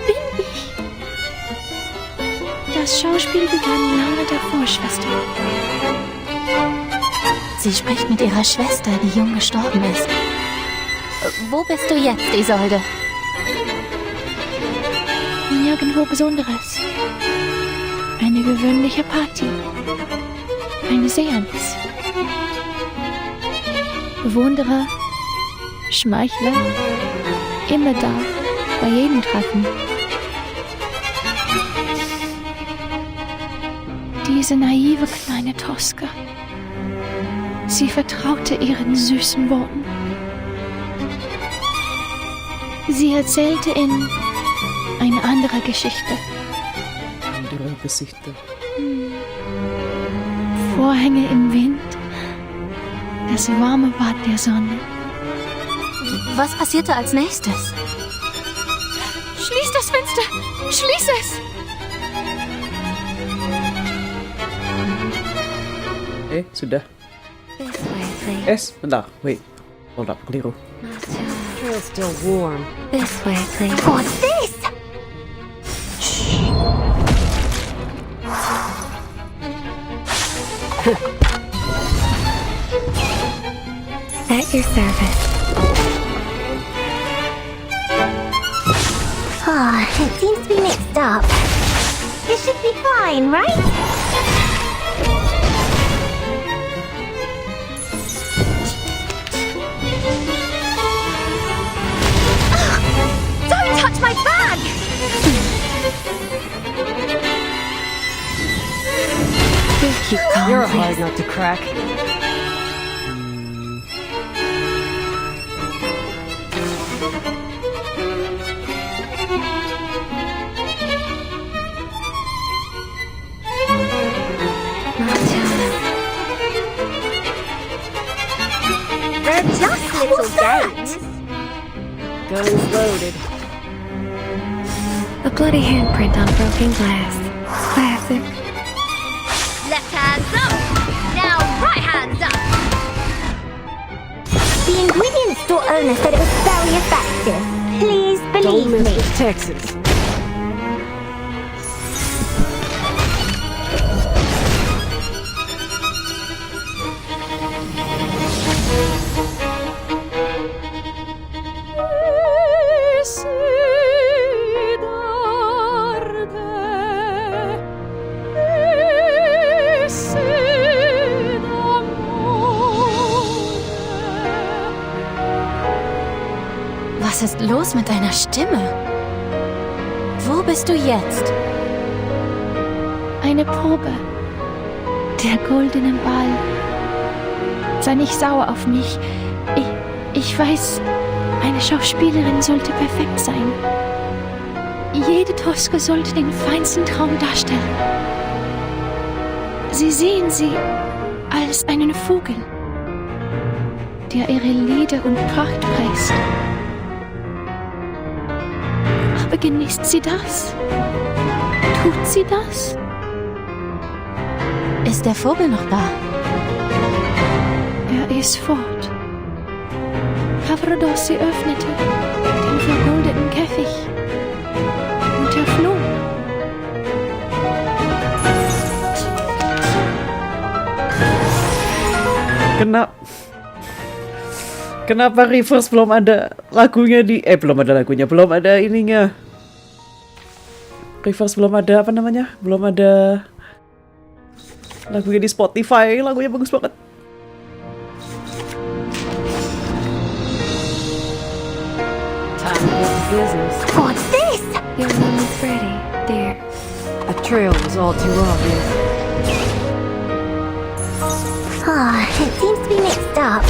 bin ich? Das Schauspiel begann lange davor, Schwester. Sie spricht mit ihrer Schwester, die jung gestorben ist. Wo bist du jetzt, Isolde? Nirgendwo Besonderes. Eine gewöhnliche Party. Eine Seance. Bewunderer, Schmeichler, immer da, bei jedem Treffen. Diese naive kleine Tosca. Sie vertraute ihren süßen Worten. Sie erzählte in eine andere Geschichte. Andere Gesichter. Vorhänge im Wind. Das warme Bad der Sonne. Was passierte als nächstes? Schließ das Fenster! Schließ es! Sudah. Bentar. Wait. Hold up, keliru. Trail's still warm. This way, please. What's this? At your service. Ah, it seems to be mixed up. This should be fine, right? Don't touch my bag! Keep calm, You're please. hard not to crack. They're just little games. Guns loaded. A bloody handprint on broken glass. Classic. Left hands up. Now right hands up. The ingredient store owner said it was very effective. Please believe Don't mess me. with Texas. Was ist los mit deiner Stimme? Wo bist du jetzt? Eine Probe. Der goldene Ball. Sei nicht sauer auf mich. Ich weiß, eine Schauspielerin sollte perfekt sein. Jede Toske sollte den feinsten Traum darstellen. Sie sehen sie als einen Vogel, der ihre Lieder und Pracht preist. Aber genießt sie das? Tut sie das? Ist der Vogel noch da? Er ist fort. Havrodossi öffnete den vergoldeten Käfig und er floh. Kenapa Reverse belum ada lagunya belum ada lagunya, belum ada ininya. Reverse belum ada belum ada lagunya di Spotify, lagunya bagus banget. What's this? Your name is Freddy, dear. A trail was all too obvious. It seems to be mixed up.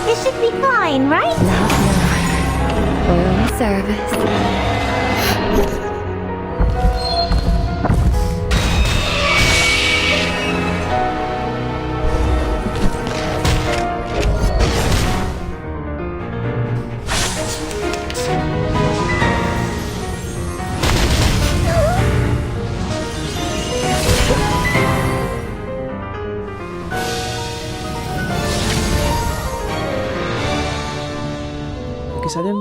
It should be fine, right? Oil service. Kisahnya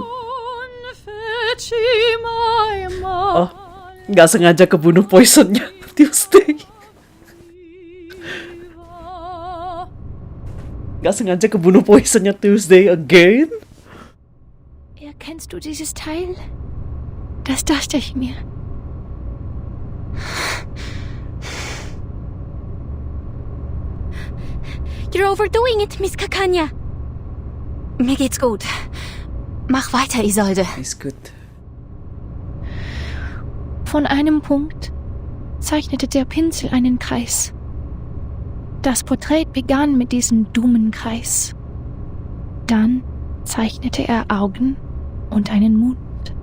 nggak sengaja kebunuh poisonnya Tuesday. Nggak sengaja kebunuh poisonnya Tuesday again. Erkennst du dieses Teil? Das dachte ich mir. You're overdoing it, Miss Kakanya. Mir geht's gut. Mach weiter, Isolde. Ist gut. Von einem Punkt zeichnete der Pinsel einen Kreis. Das Porträt begann mit diesem dummen Kreis. Dann zeichnete er Augen und einen Mund.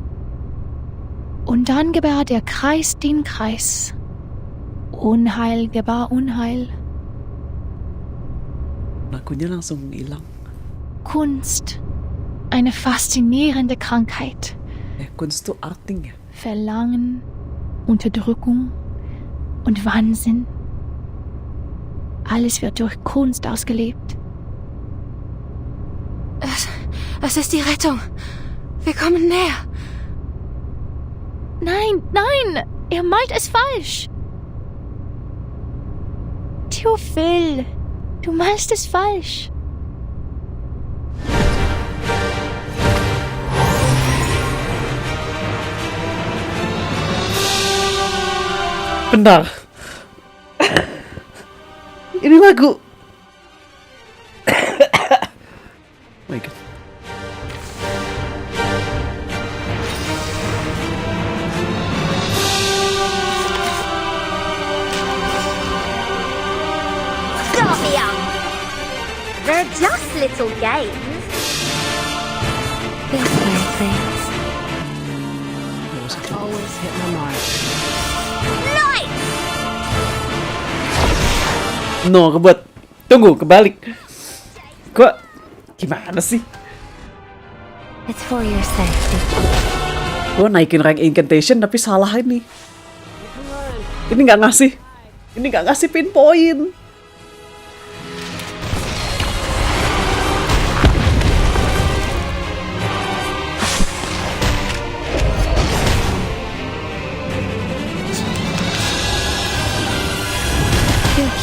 Und dann gebar der Kreis den Kreis. Unheil gebar Unheil. Lagunya langsung hilang. Kunst. Eine faszinierende Krankheit. Kunst tuh artinya. Verlangen, Unterdrückung und Wahnsinn. Alles wird durch Kunst ausgelebt. Es ist die Rettung. Wir kommen näher. Nein, nein, er meint es falsch. Theophil, du meinst es falsch. Bentar. Ini lagu. Oh my God. Stop me up. They're just little games. This way, please. Always hit my mark. No, kebut. Tunggu, kebalik. Kok gimana sih? It's for your safety. Gua naikin rank incantation tapi salah ini. Ini nggak ngasih pinpoint.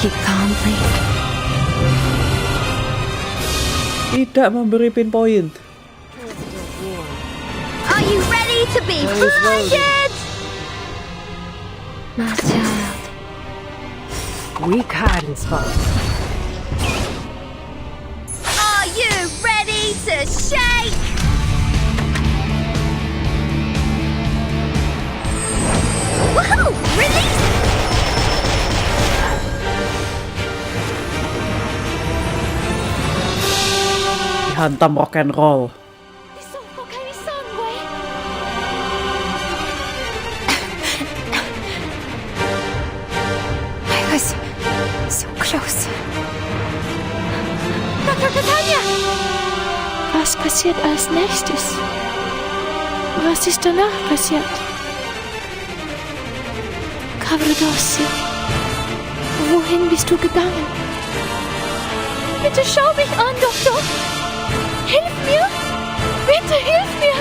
Keep calm, please. Tidak memberi pinpoint. Are you ready to be blinded? My child. Weak hiding spot. Are you ready to shake? Woohoo! Release! Hantam rock and roll. So close. Dr. Catania! Was passiert als nächstes? Was ist danach passiert? Cavradossi, wohin bist du gegangen? Bitte schau mich an, Doktor! Hilf mir! Bitte hilf mir!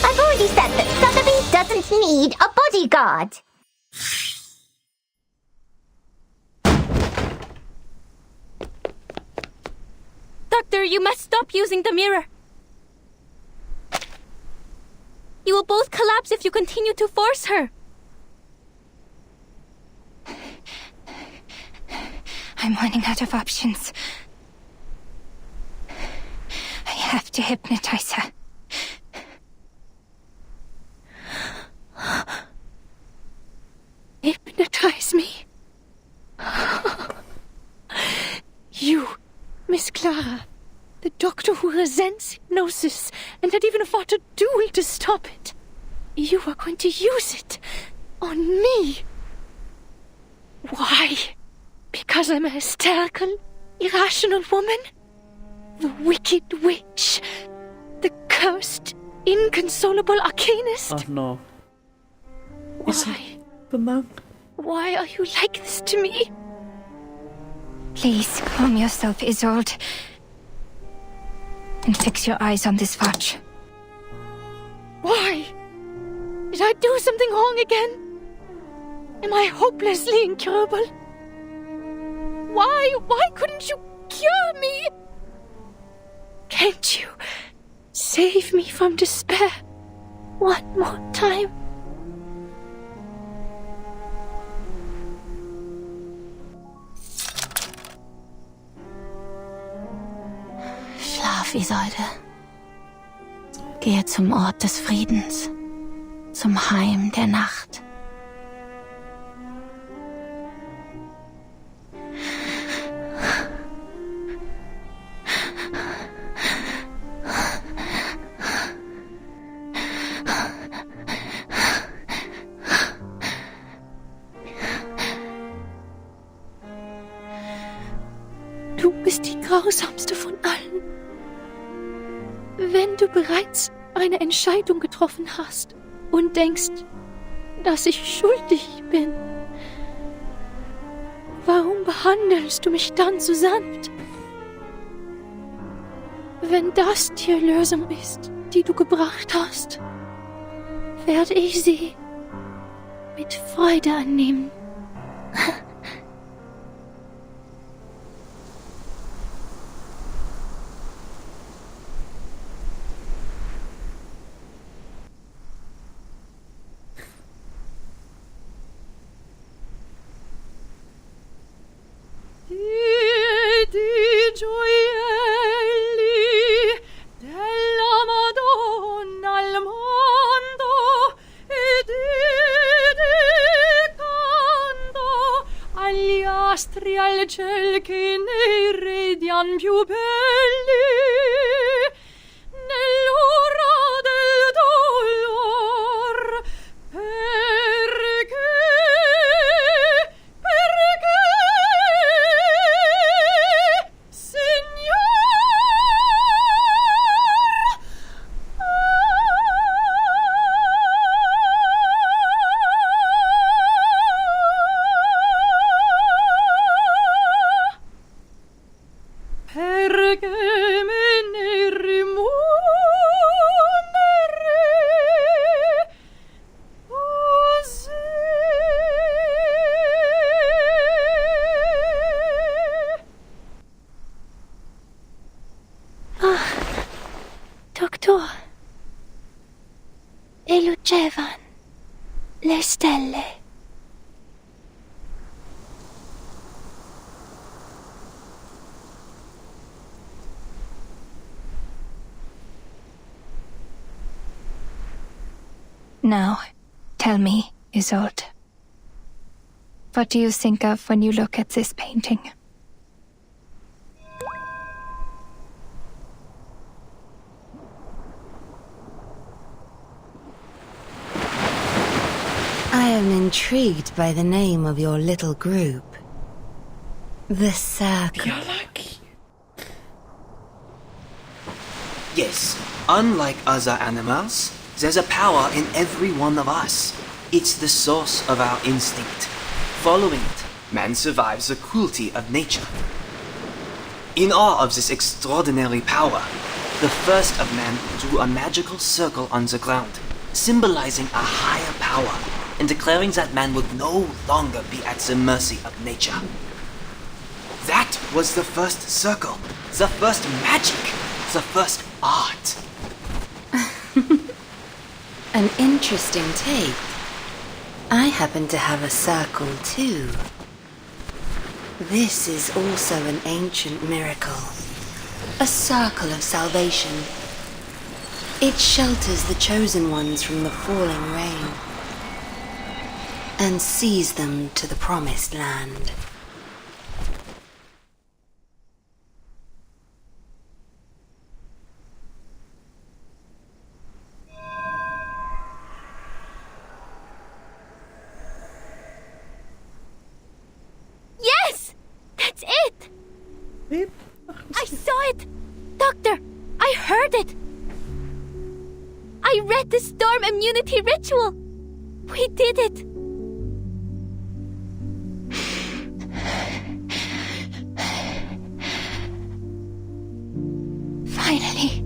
I've already said that Sotheby doesn't need a bodyguard. Doctor, you must stop using the mirror. You will both collapse if you continue to force her. I'm running out of options. I have to hypnotize her. Hypnotize me. You, Miss Clara, the doctor who resents hypnosis and had even fought a duel to stop it. You are going to use it on me. Why? Because I'm a hysterical, irrational woman? The wicked witch? The cursed, inconsolable arcanist? Oh no. Why? Tenang. Why are you like this to me? Please calm yourself, Isolde. And fix your eyes on this watch. Why? Did I do something wrong again? Am I hopelessly incurable? Why? Why couldn't you cure me? Can't you save me from despair one more time? Schlaf, Isolde. Gehe zum Ort des Friedens, zum Heim der Nacht. Du bist die grausamste von allen. Wenn du bereits eine Entscheidung getroffen hast und denkst, dass ich schuldig bin, warum behandelst du mich dann so sanft? Wenn das die Lösung ist, die du gebracht hast, werde ich sie mit Freude annehmen. Al ciel che ne radian più belli nell'ora del dolor perché Signor perché me ne rimunerei così. Ah, Doctor. E lucevan le stelle. Now, tell me, Isolde. What do you think of when you look at this painting? I I am intrigued by the name of your little group. The Circle. Yes, unlike other animals, there's a power in every one of us. It's the source of our instinct. Following it, man survives the cruelty of nature. In awe of this extraordinary power, the first of men drew a magical circle on the ground, symbolizing a higher power and declaring that man would no longer be at the mercy of nature. That was the first circle, the first magic, the first art. An interesting take. I happen to have a circle too. This is also an ancient miracle. A circle of salvation. It shelters the chosen ones from the falling rain and sees them to the promised land. Yes! That's it! I saw it! Doctor, I heard it! I read the storm immunity ritual! We did it! Finally.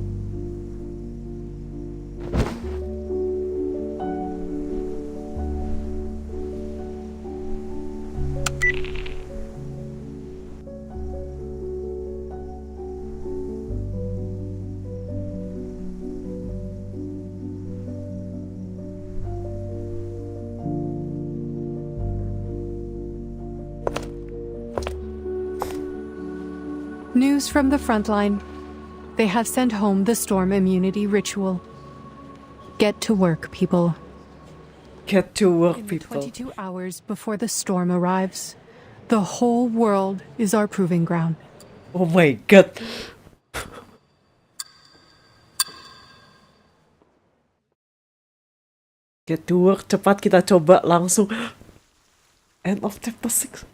News from the front line. They have sent home the storm immunity ritual. Get to work, people. Get to work, In the people. 22 hours before the storm arrives, the whole world is our proving ground. Oh my god. Get to work, cepat kita coba langsung. End of chapter 6.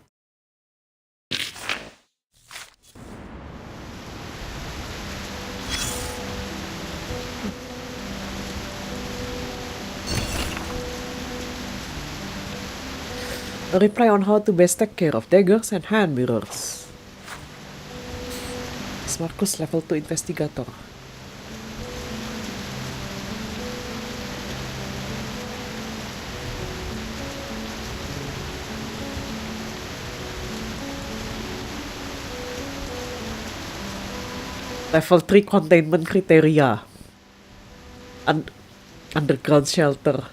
A reply on how to best take care of daggers and hand mirrors. Is Marcus level 2 investigator? Level 3 containment criteria. Underground shelter.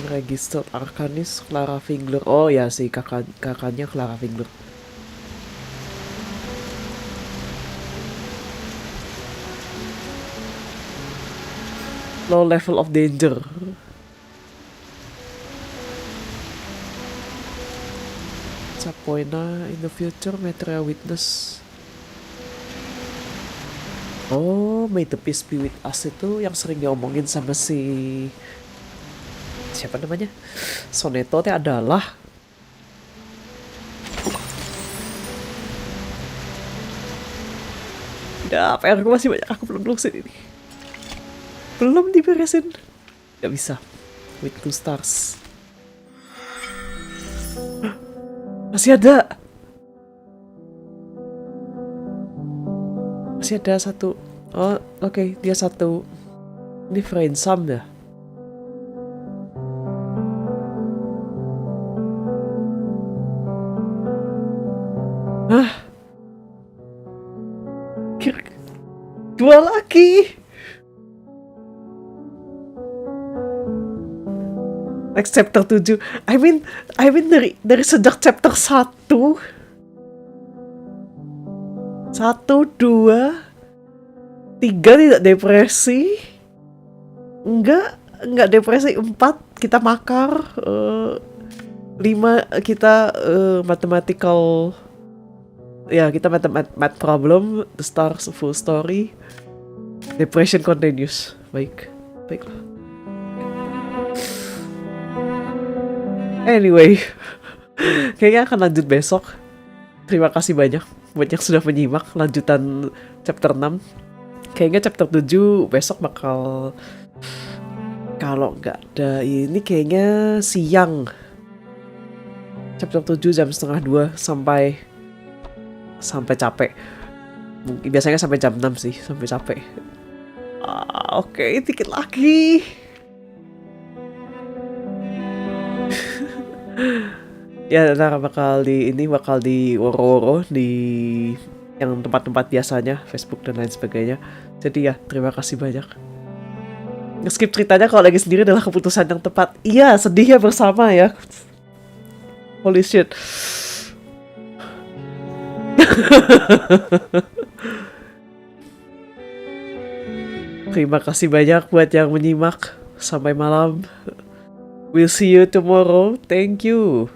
Unregistered Arcanist Clara Fingler. Oh ya, si kakaknya Clara Fingler. Low level of danger. Sapoina in the future, material witness. Oh, may the peace be with us itu yang sering diomongin sama si siapa namanya? Soneto teh adalah udah PR aku masih banyak, aku belum lurusin ini. Belum diberesin. Gak bisa. With 2 stars. Masih ada. Masih ada satu. Oh, oke, dia satu. Ini friendsome dah. Hah? Dua lagi. Next chapter 7. I mean dari sejak chapter 1. 1, 2, 3 tidak depresi. Enggak depresi. 4 kita makar. 5 kita mathematical. Ya, kita math problem, the stars full story. Depression continues. Baiklah. Anyway, kayaknya akan lanjut besok. Terima kasih banyak buat yang sudah menyimak lanjutan chapter 6. Kayaknya chapter 7 besok bakal, kalau nggak ada ini kayaknya siang. Chapter 7 jam 1:30 sampai capek. Mungkin biasanya sampai jam 6 sih, sampai capek. Oke, dikit lagi. Ya, ntar bakal di woro-woro di yang tempat-tempat biasanya, Facebook dan lain sebagainya. Jadi ya, terima kasih banyak. Nge-skip ceritanya kalau lagi sendiri adalah keputusan yang tepat. Iya, sedihnya bersama ya. Holy shit. Terima kasih banyak buat yang menyimak. Sampai malam. We'll see you tomorrow. Thank you.